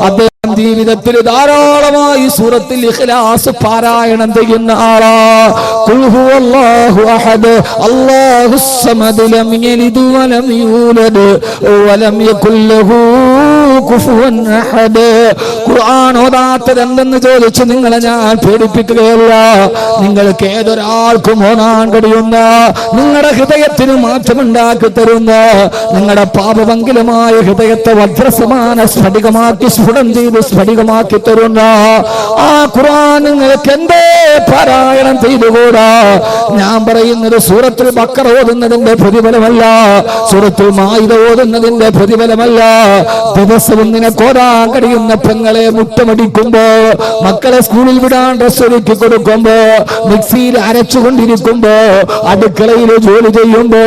അദ്ദേഹം ജീവിതത്തിൽ ധാരാളമായി സൂറത്തുൽ ഇഖ്ലാസ് പാരായണം ചെയ്യുന്ന ആളാ. ഖുൽ ഹുവല്ലാഹു അഹദ് അല്ലാഹുസ് സമദ് ലം യലിദ് വലം യൂലദ് വലം യകുൽ ലഹു കുഫുവൻ അഹദ്. ഖുർആൻ ഓതാത്തത് എന്തെന്ന് ചോദിച്ചു നിങ്ങളെ ഞാൻ പേടിപ്പിക്കുകയല്ല. നിങ്ങൾക്ക് ഏതൊരാൾക്കും ഓതാൻ കഴിയുന്ന, നിങ്ങളുടെ ഹൃദയത്തിന് മാറ്റമുണ്ടാക്കി തരുന്ന, നിങ്ങളുടെ പാപമംഗലമായ ഹൃദയത്തെ വജ്രസമാന സ്ഫടികമാക്കി സ്ഫുടം ചെയ്ത് സ്ഫടികമാക്കി തരുന്ന ആ ഖുർആൻ നിങ്ങൾക്ക് എന്തേ പാരായണം ചെയ്തുകൂടാ? ഞാൻ പറയുന്നത് സൂറത്തുൽ ബഖറ ഓതുന്നതിന്റെ പ്രതിഫലമല്ല, സൂറത്തുൽ മാഇദ ഓതുന്നതിന്റെ പ്രതിഫലമല്ല. ദിവസവും നിനക്ക് ഓതാൻ കഴിയുന്ന പെങ്ങളെ മുട്ടമടിക്കുമ്പോ, മക്കളെ സ്കൂളിൽ വിടാൻ ഡ്രസ് ഒരുക്കി കൊടുക്കുമ്പോ, മിക്സിയിൽ അരച്ചുകൊണ്ടിരിക്കുമ്പോ, അടുക്കളയിൽ ജോലി ചെയ്യുമ്പോ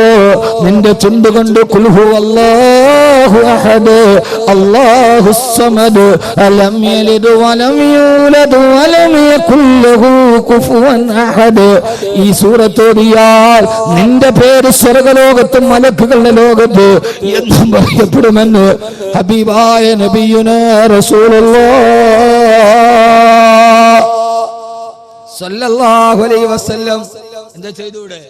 നിന്റെ ചുണ്ടുകൊണ്ട് ഖുൽ ഹുവല്ലാഹു അഹദ് അല്ലാഹുസ് സമദ് ലം യലിദ് വലം യൂലദ് വലം യകുൽ ലഹു കുഫുവൻ അഹദ് ഈ സൂറത്ത് ഓതിയാൽ നിന്റെ പേര് സ്വർഗ്ഗലോകത്തും മലക്കുകളുടെ ലോകത്ത് എന്നും പറയപ്പെടുമെന്ന് ഹബീബായ നബിയുനാ റസൂലുള്ളാഹ് സല്ലല്ലാഹു അലൈഹി വസല്ലം. എന്താ ചെയ്തൂടെ?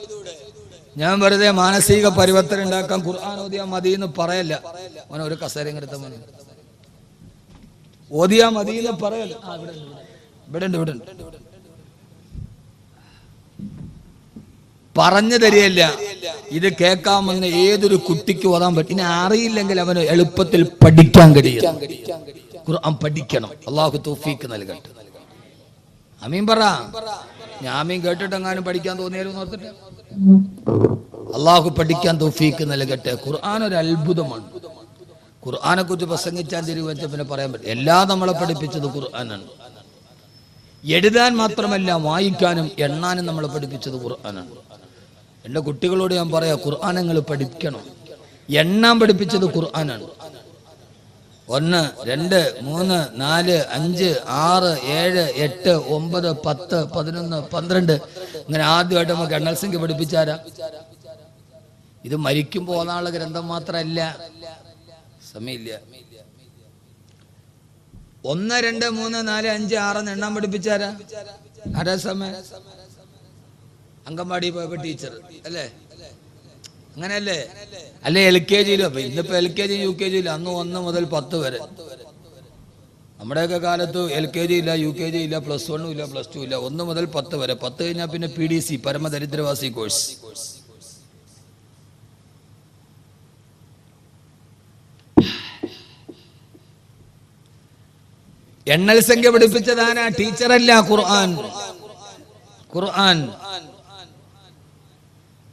ഞാൻ വെറുതെ മാനസിക പരിവർത്തനം ഉണ്ടാക്കാൻ ഖുർആൻ ഓതിയാ മതി എന്ന് പറയല്ല. മോനെ ഒരു കസേരയും എടുത്ത മോനെ, ഓതിയാ മതി എന്ന് പറയല്ല. ഇവിടെ ഉണ്ട് പറഞ്ഞു തരികയല്ല. ഇത് കേൾക്കാമെന്ന് ഏതൊരു കുട്ടിക്ക് ഓതാൻ പറ്റും. ഇനി അറിയില്ലെങ്കിൽ അവന് എളുപ്പത്തിൽ പഠിക്കാൻ കഴിയും. ഖുർആൻ പഠിക്കണം. അല്ലാഹു തൗഫീഖ് നൽകട്ടെ. ആമീൻ പറ. ഞാൻ ആമീൻ കേട്ടിട്ട് എങ്ങാനും പഠിക്കാൻ തോന്നിയാലും ഓർത്തിട്ട് അള്ളാഹു പഠിക്കാൻ തൗഫീഖ് നൽകട്ടെ. ഖുർആൻ ഒരു അത്ഭുതമാണ്. ഖുർആനെ കുറിച്ച് പ്രസംഗിച്ചാൽ തിരുവച്ച പിന്നെ പറയാൻ പറ്റും. എല്ലാം നമ്മളെ പഠിപ്പിച്ചത് ഖുർആനാണ്. എഴുതാൻ മാത്രമല്ല വായിക്കാനും എണ്ണാനും നമ്മളെ പഠിപ്പിച്ചത് ഖുർആനാണ്. എൻ്റെ കുട്ടികളോട് ഞാൻ പറയാം, ഖുർആൻ നിങ്ങൾ പഠിക്കണം. എണ്ണാൻ പഠിപ്പിച്ചത് ഖുർആനാണ്. 1 2 3 4 5 6 7 8 9 10 11 12 ഇങ്ങനെ ആദ്യമായിട്ട് നമുക്ക് എണ്ണൽ സംഖ്യ പഠിപ്പിച്ചാരാ? ഇത് മരിക്കുമ്പോൾ ഓതാനുള്ള ഗ്രന്ഥം മാത്രമല്ല, സമയമില്ല. 1 2 3 4 5 6 എണ്ണാൻ പഠിപ്പിച്ചാരാ? ആരാ സമയം? അംഗൻവാടി പോയപ്പോ ടീച്ചർ അല്ലേ? അങ്ങനെയല്ലേ? അല്ലെ LKG-യിലും. അപ്പൊ ഇന്നിപ്പോ LKG UKG ഇല്ല, അന്ന് 1 മുതൽ 10 വരെ. നമ്മുടെയൊക്കെ കാലത്ത് LKG ഇല്ല, UKG ഇല്ല, +1 ഇല്ല, +2 ഇല്ല, 1 മുതൽ 10 വരെ. 10 കഴിഞ്ഞാൽ പിന്നെ PDC പരമദരിദ്രവാസി കോഴ്സ്. എണ്ണൽ സംഖ്യ പഠിപ്പിച്ചതാനാ? ടീച്ചറല്ല, ഖുർആൻ.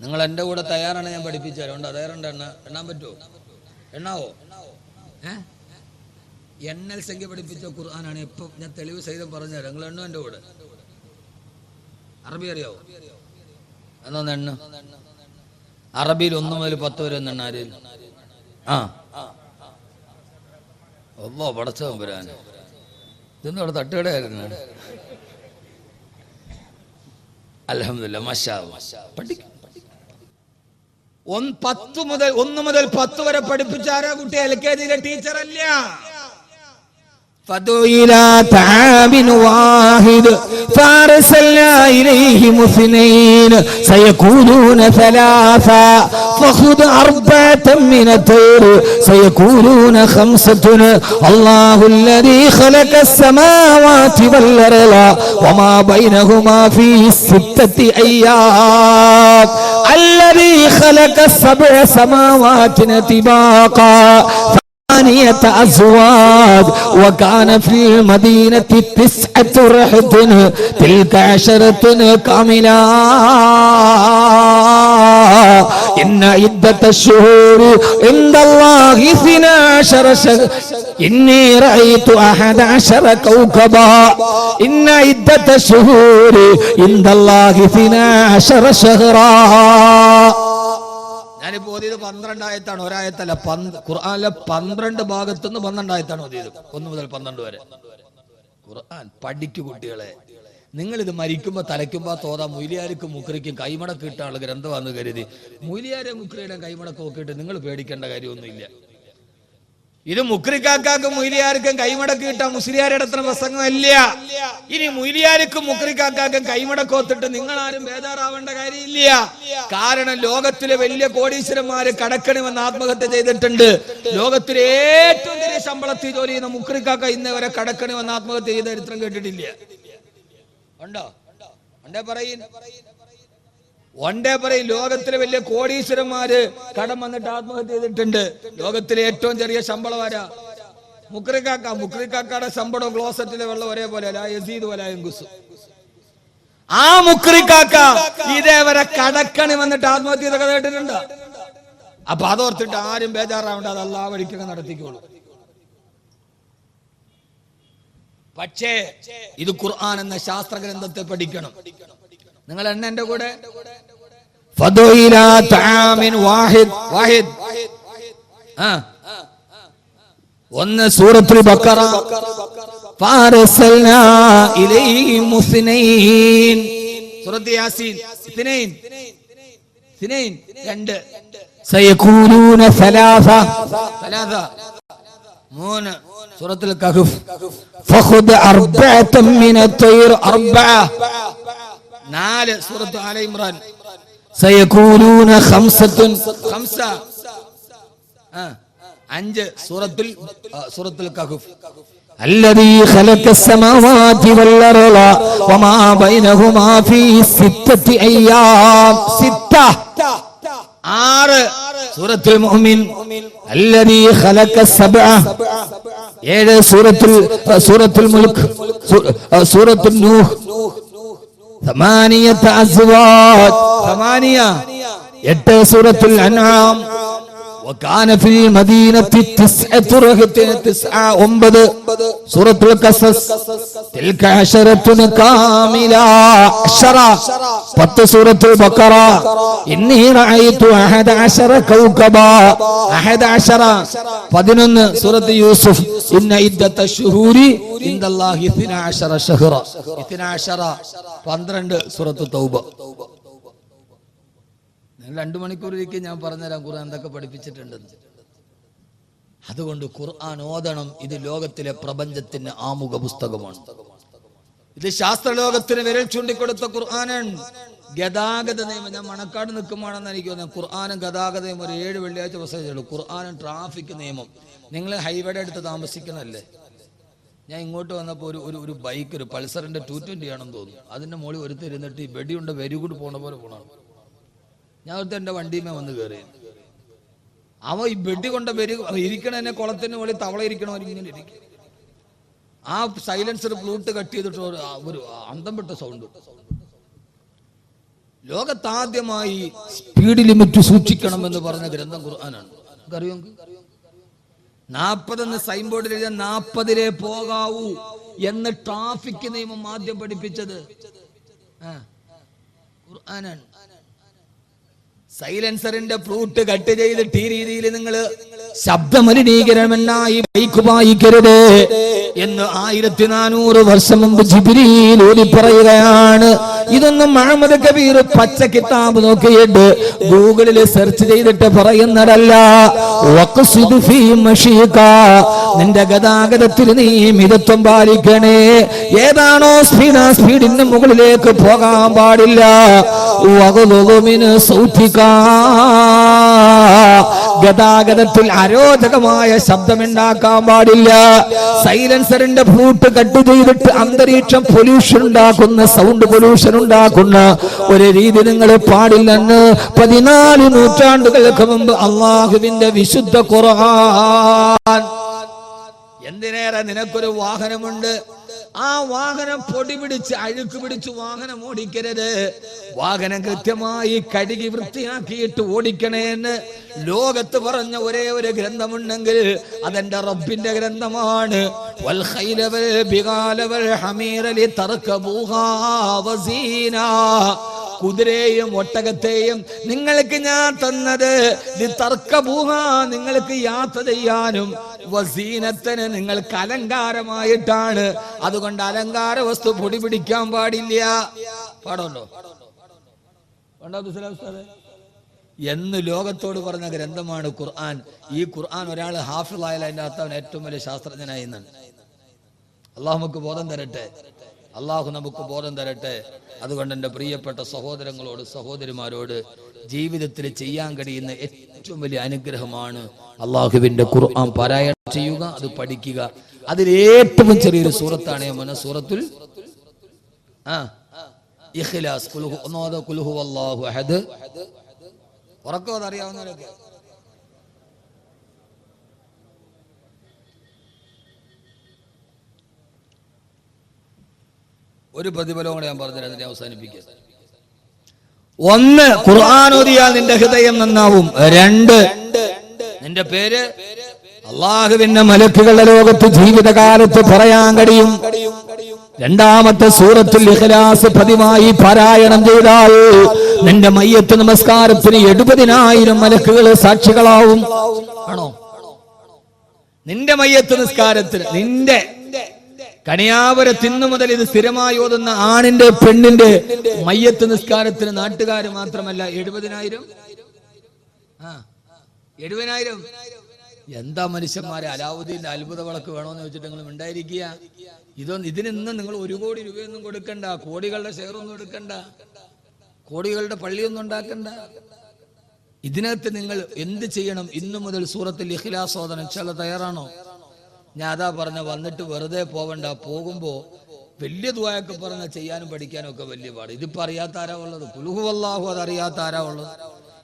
നിങ്ങൾ എൻ്റെ കൂടെ തയ്യാറാണ്? ഞാൻ പഠിപ്പിച്ചാലുണ്ട്. തയ്യാറുണ്ട്? എണ്ണാൻ പറ്റുമോ? എണ്ണാവോ? എണ്ണൽ സംഖ്യ പഠിപ്പിച്ച ഖുർആനാണ്. ഇപ്പം ഞാൻ തെളിവ് സഹിതം പറഞ്ഞുതരാം. നിങ്ങൾ എണ്ണോ എൻ്റെ കൂടെ? അറബി അറിയാവോ? എന്നൊന്ന് എണ്ണ. അറബിയിൽ 1 മുതൽ 10 വരെ ഒന്ന് എണ്ണ. ആരെയും ഒന്നോ പടച്ചവൻ വരാൻ. ഇതൊന്നും അവിടെ തട്ടുകടയായിരുന്നു. അൽഹംദുലില്ലാ, മാഷാ അല്ലാഹ്. പഠിക്കും. 1 മുതൽ 10 വരെ പഠിപ്പിച്ചാരാ കുട്ടി? LKG-യിലെ ടീച്ചറല്ല. فدعوا إلى طعام واحد فأرسلنا إليهم 2 سيكونون 3 فخذ 4 من الطير سيكونون 5 الله الذي خلق السماوات والأرض وما بينهما في 6 أيام الذي خلق 7 سماوات طباقا أزواج وكان في المدينة 9 رهط تلك 10 كاملة إن عدة الشهور عند الله 12 شهرا إني رأيت 11 كوكبا إن عدة الشهور عند الله 12 شهرا. ഞാനിപ്പോ ഓതിയത് 12 ആയത്താണ്, ഒരായത്തല്ല. ഖുർആനിലെ 12 ഭാഗത്തുനിന്ന് 12 ആയത്താണ് ഓതിയത്, 1 മുതൽ 12 വരെ. ഖുർആൻ പഠിക്കു കുട്ടികളെ. നിങ്ങളിത് മരിക്കുമ്പോ തലയ്ക്കുമ്പോ തോതാ മൊയ്ലിയാർക്കും മുക്രിക്കും കൈമടക്ക് ഇട്ട ആള് ഗ്രന്ഥമാണെന്ന് കരുതി മൊയ്ലിയാരെ മുക്രിയുടെ കൈമടക്ക് നോക്കിയിട്ട് നിങ്ങൾ പേടിക്കേണ്ട കാര്യമൊന്നുമില്ല. ഇത് മുക്രിക്കാക്കും മൊയ്ലിയാർക്കും കൈമടക്ക് കിട്ടാൻ മുസ്ലിയാരുടെ അത്ര പ്രസംഗമല്ല. ഇനി മൊയ്ലിയാർക്കും മുക്രിക്കാക്കും കൈമടക്ക് ഒത്തിട്ട് നിങ്ങൾ ആരും ബേജാറാവേണ്ട കാര്യമില്ല. കാരണം ലോകത്തിലെ വലിയ കോടീശ്വരന്മാര് കടക്കണമെന്ന് ആത്മഹത്യ ചെയ്തിട്ടുണ്ട്. ലോകത്തിലെ ഏറ്റവും വലിയ ശമ്പളത്തിൽ ജോലി ചെയ്യുന്ന മുക്രിക്കാക്ക ഇന്ന് വരെ കടക്കണമെന്ന് ആത്മഹത്യ ചെയ്ത ചരിത്രം കേട്ടിട്ടില്ല. ഉണ്ടോ? പറയും ലോകത്തിലെ വലിയ കോടീശ്വരന്മാര് കടം വന്നിട്ട് ആത്മഹത്യ ചെയ്തിട്ടുണ്ട്. ലോകത്തിലെ ഏറ്റവും ചെറിയ ശമ്പളം ആരാ? മുക്രിക്കാക്കയുടെ ശമ്പളവും ക്ലോസറ്റിലെ വെള്ളം ഒരേപോലെ യസീദ് വലായും കുസു. ആ മുക്രിക്കാക്ക ഇതേവരെ കടക്കണി വന്നിട്ട് ആത്മഹത്യ ചെയ്ത കഥ കേട്ടിട്ടുണ്ട്. അപ്പൊ അതോർത്തിട്ട് ആരും ബേജാറാവേണ്ട, അത് അല്ലാഹ് വഴിക്കൊക്കെ നടത്തിക്കോളൂ. പക്ഷേ ഇത് ഖുർആൻ എന്ന ശാസ്ത്ര ഗ്രന്ഥത്തെ പഠിക്കണം. നിങ്ങൾ എന്റെ കൂടെ ഒന്ന് സൂറത്തുൽ ബഖറ ഫാറസൽനാ ഇലൈഹിം മുസ്നൈൻ, സൂറത്ത് യാസീൻ ഇസ്നൈൻ 2, സയഖൂലൂന സലാസ 3, സൂറത്തുൽ കഹ്ഫ് ഫഖുദ് അർബഅതൻ മിനത് തൈർ 4, സൂറത്ത് ആല ഇംറാൻ സയഖൂലൂന ഖംസത്തുൻ 5, സൂറത്തുൽ കഹ്ഫ് الذي خلق السماوات والأرض وما بينهما في 6 أيام 6 സൂറത്തുൽ മുഅ്മിൻ الذي خلق السبع 7 സൂറത്തുൽ മുൽക്ക് സൂറത്തുൽ നൂഹ് 8 അസ്വാജ് 8 സൂറത്തുൽ അൻആം وكان في المدينة 9 سورة القصص تلك 10 كاملة 10 سورة البقرة إني رأيت 11 كوكبا 11 سورة يوسف إن عدة الشهور عند الله 12 شهرا 12 سورة التوبة. 2 മണിക്കൂറിലേക്ക് ഞാൻ പറഞ്ഞുതരാം ഖുർആൻ എന്തൊക്കെ പഠിപ്പിച്ചിട്ടുണ്ടെന്ന്. അതുകൊണ്ട് ഖുർആൻ ഓതണം. ഇത് ലോകത്തിലെ പ്രപഞ്ചത്തിന്റെ ആമുഖ പുസ്തകമാണ്. ഇത് ശാസ്ത്രലോകത്തിന് വിരൽ ചൂണ്ടിക്കൊടുത്ത ഖുർആനാണ്. ഗതാഗത നിയമം, ഞാൻ മണക്കാട് നിൽക്കുമ്പോഴാണെന്ന് എനിക്ക് തോന്നുന്നത്, ഖുർആനും ഗതാഗത നിയമം ഒരു 7 വെള്ളിയാഴ്ച പുസ്തകമുള്ളൂ. ഖുർആനും ട്രാഫിക് നിയമം. നിങ്ങൾ ഹൈവേയുടെ അടുത്ത് താമസിക്കുന്നതല്ലേ? ഞാൻ ഇങ്ങോട്ട് വന്നപ്പോൾ ഒരു ബൈക്ക്, ഒരു പൾസറിന്റെ 220 ആണെന്ന് തോന്നുന്നു, അതിന്റെ മുകളിൽ ഒരുത്തിരുന്നിട്ട് ഈ വെടിയുണ്ട് വെരികൂട് പോണ പോലെ പോകണം. ഞാൻ ഒരുത്ത എൻ്റെ വണ്ടിയുമേ വന്ന് കയറി. അവ ഈ വെടി കൊണ്ട ഇരിക്കണ എന്നെ കുളത്തിന് മുകളിൽ തവള ഇരിക്കണവർ ഇങ്ങനെ ഇരിക്കും. ആ സൈലൻസർ ഫ്ലൂട്ട് കട്ട് ചെയ്തിട്ട് ഒരു അന്തം വിട്ട സൗണ്ട്. ലോകത്താദ്യമായി സ്പീഡ് ലിമിറ്റ് സൂക്ഷിക്കണം എന്ന് പറഞ്ഞ ഗ്രന്ഥം ഖുർആനാണ്. അറിയോ? 40 സൈൻ ബോർഡിൽ 40 പോകാവൂ എന്ന് ട്രാഫിക് നിയമം ആദ്യം പഠിപ്പിച്ചത് ഖുർആനാണ്. സൈലൻസറിന്റെ ഫ്ലൂട്ട് കട്ട് ചെയ്തിട്ട് ഈ രീതിയിൽ നിങ്ങൾ ശബ്ദമലിനീകരണമെന്നായി ബൈക്ക് വായിക്കരുത് എന്ന് 1400 വർഷം മുമ്പ് ജിബ്രീൽ ഓതി പറയുകയാണ്. ഇതൊന്നും മുഹമ്മദ് കബീർ പച്ച കിതാബ് നോക്കിയിട്ട് ഗൂഗിളിൽ സെർച്ച് ചെയ്തിട്ട് പറയുന്നതല്ല. നിന്റെ ഗതാഗതത്തിൽ നീ മിതത്വം പാലിക്കണേ. ഏതാണോ സ്പീഡിന് മുകളിലേക്ക് പോകാൻ പാടില്ല. ഗതാഗതത്തിൽ അരോചകമായ ശബ്ദമുണ്ടാക്കാൻ പാടില്ല. സൈലൻസറിന്റെ ഫ്ലൂട്ട് കട്ട് ചെയ്തിട്ട് അന്തരീക്ഷം പൊല്യൂഷൻ ഉണ്ടാക്കുന്ന, സൗണ്ട് പൊല്യൂഷൻ ഉണ്ടാക്കുന്ന ഒരു രീതി നിങ്ങൾ പാടില്ലെന്ന് 14 നൂറ്റാണ്ടുകൾക്ക് മുമ്പ് അള്ളാഹുവിന്റെ വിശുദ്ധ ഖുർആൻ. എന്തിനേറെ നിനക്കൊരു വാഹനമുണ്ട്, ആ വാഹനം പൊടി പിടിച്ച് അഴുക്ക് പിടിച്ച് വാഹനം ഓടിക്കരുത്. വാഹനം കൃത്യമായി കഴുകി വൃത്തിയാക്കിയിട്ട് ഓടിക്കണേന്ന് ലോകത്ത് പറഞ്ഞ ഒരേ ഒരു ഗ്രന്ഥമുണ്ടെങ്കിൽ അതെന്റെ റബ്ബിന്റെ ഗ്രന്ഥമാണ്. വൽ ഖൈല വൽ ബിഗാല വൽ ഹമീറ ലിതർകബൂഹാ വസീനാ. കുതിരയെയും ഒട്ടകത്തെയും നിങ്ങൾക്ക് ഞാൻ തന്നത് നിങ്ങൾക്ക് യാത്ര ചെയ്യാനും വസീനത്തിന് നിങ്ങൾക്ക് അലങ്കാരമായിട്ടാണ്. അതുകൊണ്ട് അലങ്കാര വസ്തു പൊടി പിടിക്കാൻ പാടില്ല. പാടുണ്ടോ എന്ന് ലോകത്തോട് പറഞ്ഞ ഗ്രന്ഥമാണ് ഖുർആൻ. ഈ ഖുർആൻ ഒരാൾ ഹാഫിളായാലും അതിൻ്റെ അകത്ത് അവൻ ഏറ്റവും വലിയ ശാസ്ത്രജ്ഞനായി. അള്ളാഹു നമുക്ക് ബോധം തരട്ടെ. അള്ളാഹു നമുക്ക് ബോധം തരട്ടെ. അതുകൊണ്ട് എൻ്റെ പ്രിയപ്പെട്ട സഹോദരങ്ങളോട് സഹോദരിമാരോട് ജീവിതത്തിൽ ചെയ്യാൻ കഴിയുന്ന ഏറ്റവും വലിയ അനുഗ്രഹമാണ് അള്ളാഹുവിന്റെ ഖുർആൻ പാരായണം ചെയ്യുക, അത് പഠിക്കുക. അതിൽ ഏറ്റവും ചെറിയൊരു സൂറത്താണ് സൂറത്തുൽ ഇഖ്ലാസ്. ഖുൽ ഹുവല്ലാഹു അഹദ്. ഉറക്കം അറിയാവുന്നവരൊക്കെ ഒരു പ്രതിഫലവും കൂടെ ഞാൻ പറഞ്ഞിട്ട് അതിനെ അവസാനിപ്പിക്കുക. ഒന്ന്, ഖുർആൻ ഓതിയാൽ നിന്റെ ഹൃദയം നന്നാവും. രണ്ട്, നിന്റെ പേര് അള്ളാഹുവിന്റെ മലക്കുകളുടെ ലോകത്ത് ജീവിതകാലത്ത് പറയാൻ കഴിയും. രണ്ടാമത്തെ സൂറത്തുൽ ഇഖ്ലാസ് പതിവായി പാരായണം ചെയ്താൽ നിന്റെ മയ്യത്ത് നമസ്കാരത്തിന് 70,000 മലക്കുകൾ സാക്ഷികളാവും. ആണോ? നിന്റെ മയ്യത്ത് നിസ്കാരത്തിന്, നിന്റെ കണിയാപുരത്ത് ഇന്നു മുതൽ ഇത് സ്ഥിരമായി ഓതുന്ന ആണിന്റെ പെണ്ണിന്റെ മയ്യത്ത് നിസ്കാരത്തിന് നാട്ടുകാർ മാത്രമല്ല 70,000. 70,000. എന്താ മനുഷ്യന്മാരെ, അലാവുദ്ദീന്റെ അത്ഭുത വിളക്ക് വേണോന്ന് വെച്ചിട്ട് നിങ്ങൾ ഉണ്ടായിരിക്കുക. ഇതിനൊന്നും നിങ്ങൾ 1 കോടി രൂപയൊന്നും കൊടുക്കണ്ട, കോടികളുടെ ഷെയറൊന്നും എടുക്കണ്ട, കോടികളുടെ പള്ളിയൊന്നും ഉണ്ടാക്കണ്ട. ഇതിനകത്ത് നിങ്ങൾ എന്ത് ചെയ്യണം? ഇന്നു മുതൽ സൂറത്തുൽ ഇഖ്ലാസ് ഓതണം. ഇൻഷാല്ലാഹ് തയ്യാറാണോ? ഞാൻ അതാ പറഞ്ഞ, വന്നിട്ട് വെറുതെ പോവണ്ട. പോകുമ്പോ വലിയ ദുആയൊക്കെ പറഞ്ഞ ചെയ്യാനും പഠിക്കാനും ഒക്കെ വലിയ പാട്. ഇതിപ്പോ അറിയാത്ത ആരാ ഉള്ളത്? ഖുൽ ഹുവല്ലാഹു അതറിയാത്ത ആരാ ഉള്ളത്?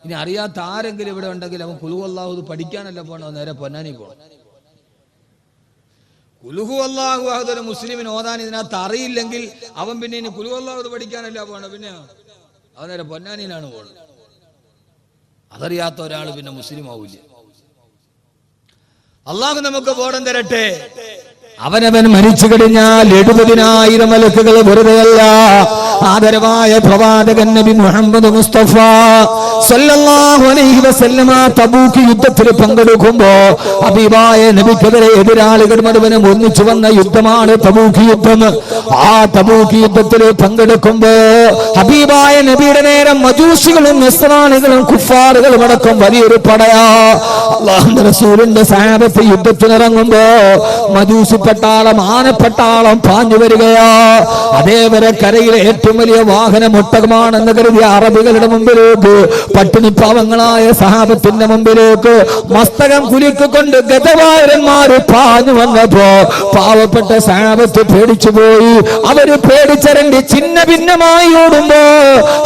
ഇനി അറിയാത്ത ആരെങ്കിലും ഇവിടെ ഉണ്ടെങ്കിൽ അവൻ ഖുൽ ഹുവല്ലാഹു ഇത് പഠിക്കാനല്ല പോകണം, നേരെ പൊന്നാനി പോകണം. ഖുൽ ഹുവല്ലാഹു അഹദ് ഒരു മുസ്ലിമിന് ഓതാൻ ഇതിനകത്ത് അറിയില്ലെങ്കിൽ അവൻ പിന്നെ ഇനി ഖുൽ ഹുവല്ലാഹു ഇത് പഠിക്കാനല്ല പോകണം, പിന്നെ അവൻ നേരെ പൊന്നാനിയിലാണ് പോകുന്നത്. അതറിയാത്ത ഒരാൾ പിന്നെ മുസ്ലിം ആവില്ല. അള്ളാഹു നമുക്ക് ബോധം തരട്ടെ. അവനവൻ മരിച്ചു കഴിഞ്ഞാൽ 70,000 മലക്കുകൾ വെറുതെയല്ല. ആദരവായ പ്രവാചകൻ നബി മുഹമ്മദ് മുസ്തഫ സല്ലല്ലാഹു അലൈഹി വസല്ലമ തബൂക്ക് യുദ്ധത്തിൽ പങ്കെടുക്കുമ്പോ ഹബീബായ നബിക്കെതിരെ എതിരാളികൾ മുഴുവനും ഒന്നിച്ചു വന്ന യുദ്ധമാണ് തബൂക്ക് യുദ്ധം. ആ തബൂക്ക് യുദ്ധത്തിൽ പങ്കെടുക്കുമ്പോ ഹബീബായ നബിയുടെ നേരം മജൂസികളും നസ്രാനികളും കുഫാറുകളും അടക്കം വലിയൊരു പടയാ. അല്ലാഹുവിന്റെ റസൂലിന്റെ സഹാബത്ത് യുദ്ധത്തിനിറങ്ങുമ്പോ മജൂസി പട്ടാളം, ആനപ്പട്ടാളം പാഞ്ഞു വരികയാ. അതേവരെ കരയിലെ ഏറ്റവും വലിയ വാഹനം ഒട്ടകമാണെന്ന് കരുതിയ അറബികളുടെ മുമ്പിലേക്ക്, പട്ടിണി പാവങ്ങളായ സഹാബത്തിന്റെ മുമ്പിലേക്ക് മസ്തകം കുലുക്കിക്കൊണ്ട് ഗതവാരന്മാര് പാഞ്ഞു വന്നപ്പോ പാവപ്പെട്ട സഹാബത്ത് പേടിച്ചുപോയി. അവര് പേടിച്ചരണ്ടി ചിന്ന ഭിന്നമായി ഓടുമ്പോ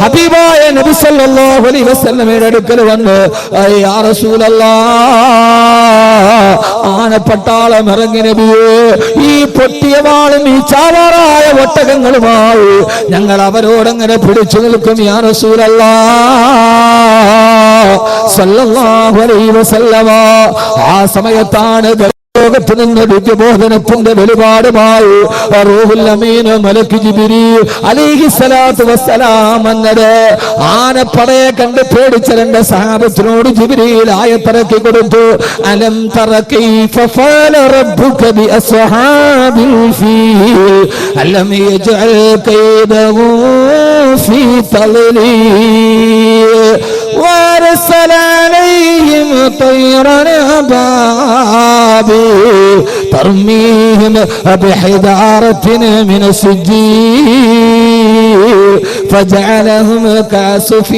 ഹബീബായ നബി സല്ലല്ലാഹു അലൈഹി വസല്ലമയുടെ അടുക്കൽ വന്ന്, യാ റസൂലല്ലാഹ്, ആനപ്പട്ടാളം ഇറങ്ങി നബിയേ, ഈ പൊട്ടിയ വാളും ഈ ചാവാറായ ഒട്ടകങ്ങളുമായി ഞങ്ങൾ അവരോടങ്ങനെ പിടിച്ചു നിൽക്കും യാ റസൂലല്ലാഹ് സല്ലല്ലാഹു അലൈഹി വസല്ലമ. ആ സമയത്താണ് ലോകത്ത് നിന്ന് ദിവ്യബോധനത്തിന്റെ വെളിപാടുമായി റൂഹുൽ അമീൻ മലക്ക് ജിബ്രീൽ അലൈഹിസ്സലാത്തു വസ്സലാം എന്നത്. ആനപ്പടയെ കണ്ട് പേടിച്ച രണ്ട് സഹാബത്തിനോട് ജിബ്രീൽ ആയത്തിറക്കി കൊടുത്തു. അലം തറ കൈഫ ഫഅല റബ്ബുക ബി അസ്ഹാബിൽ ഫീൽ അലം യജ്അൽ കൈദഹു ഫീ തളീൽ وارسل عليهم طيرا أبابيل ترميهم بحجارة من سجيل فجعلهم كعصف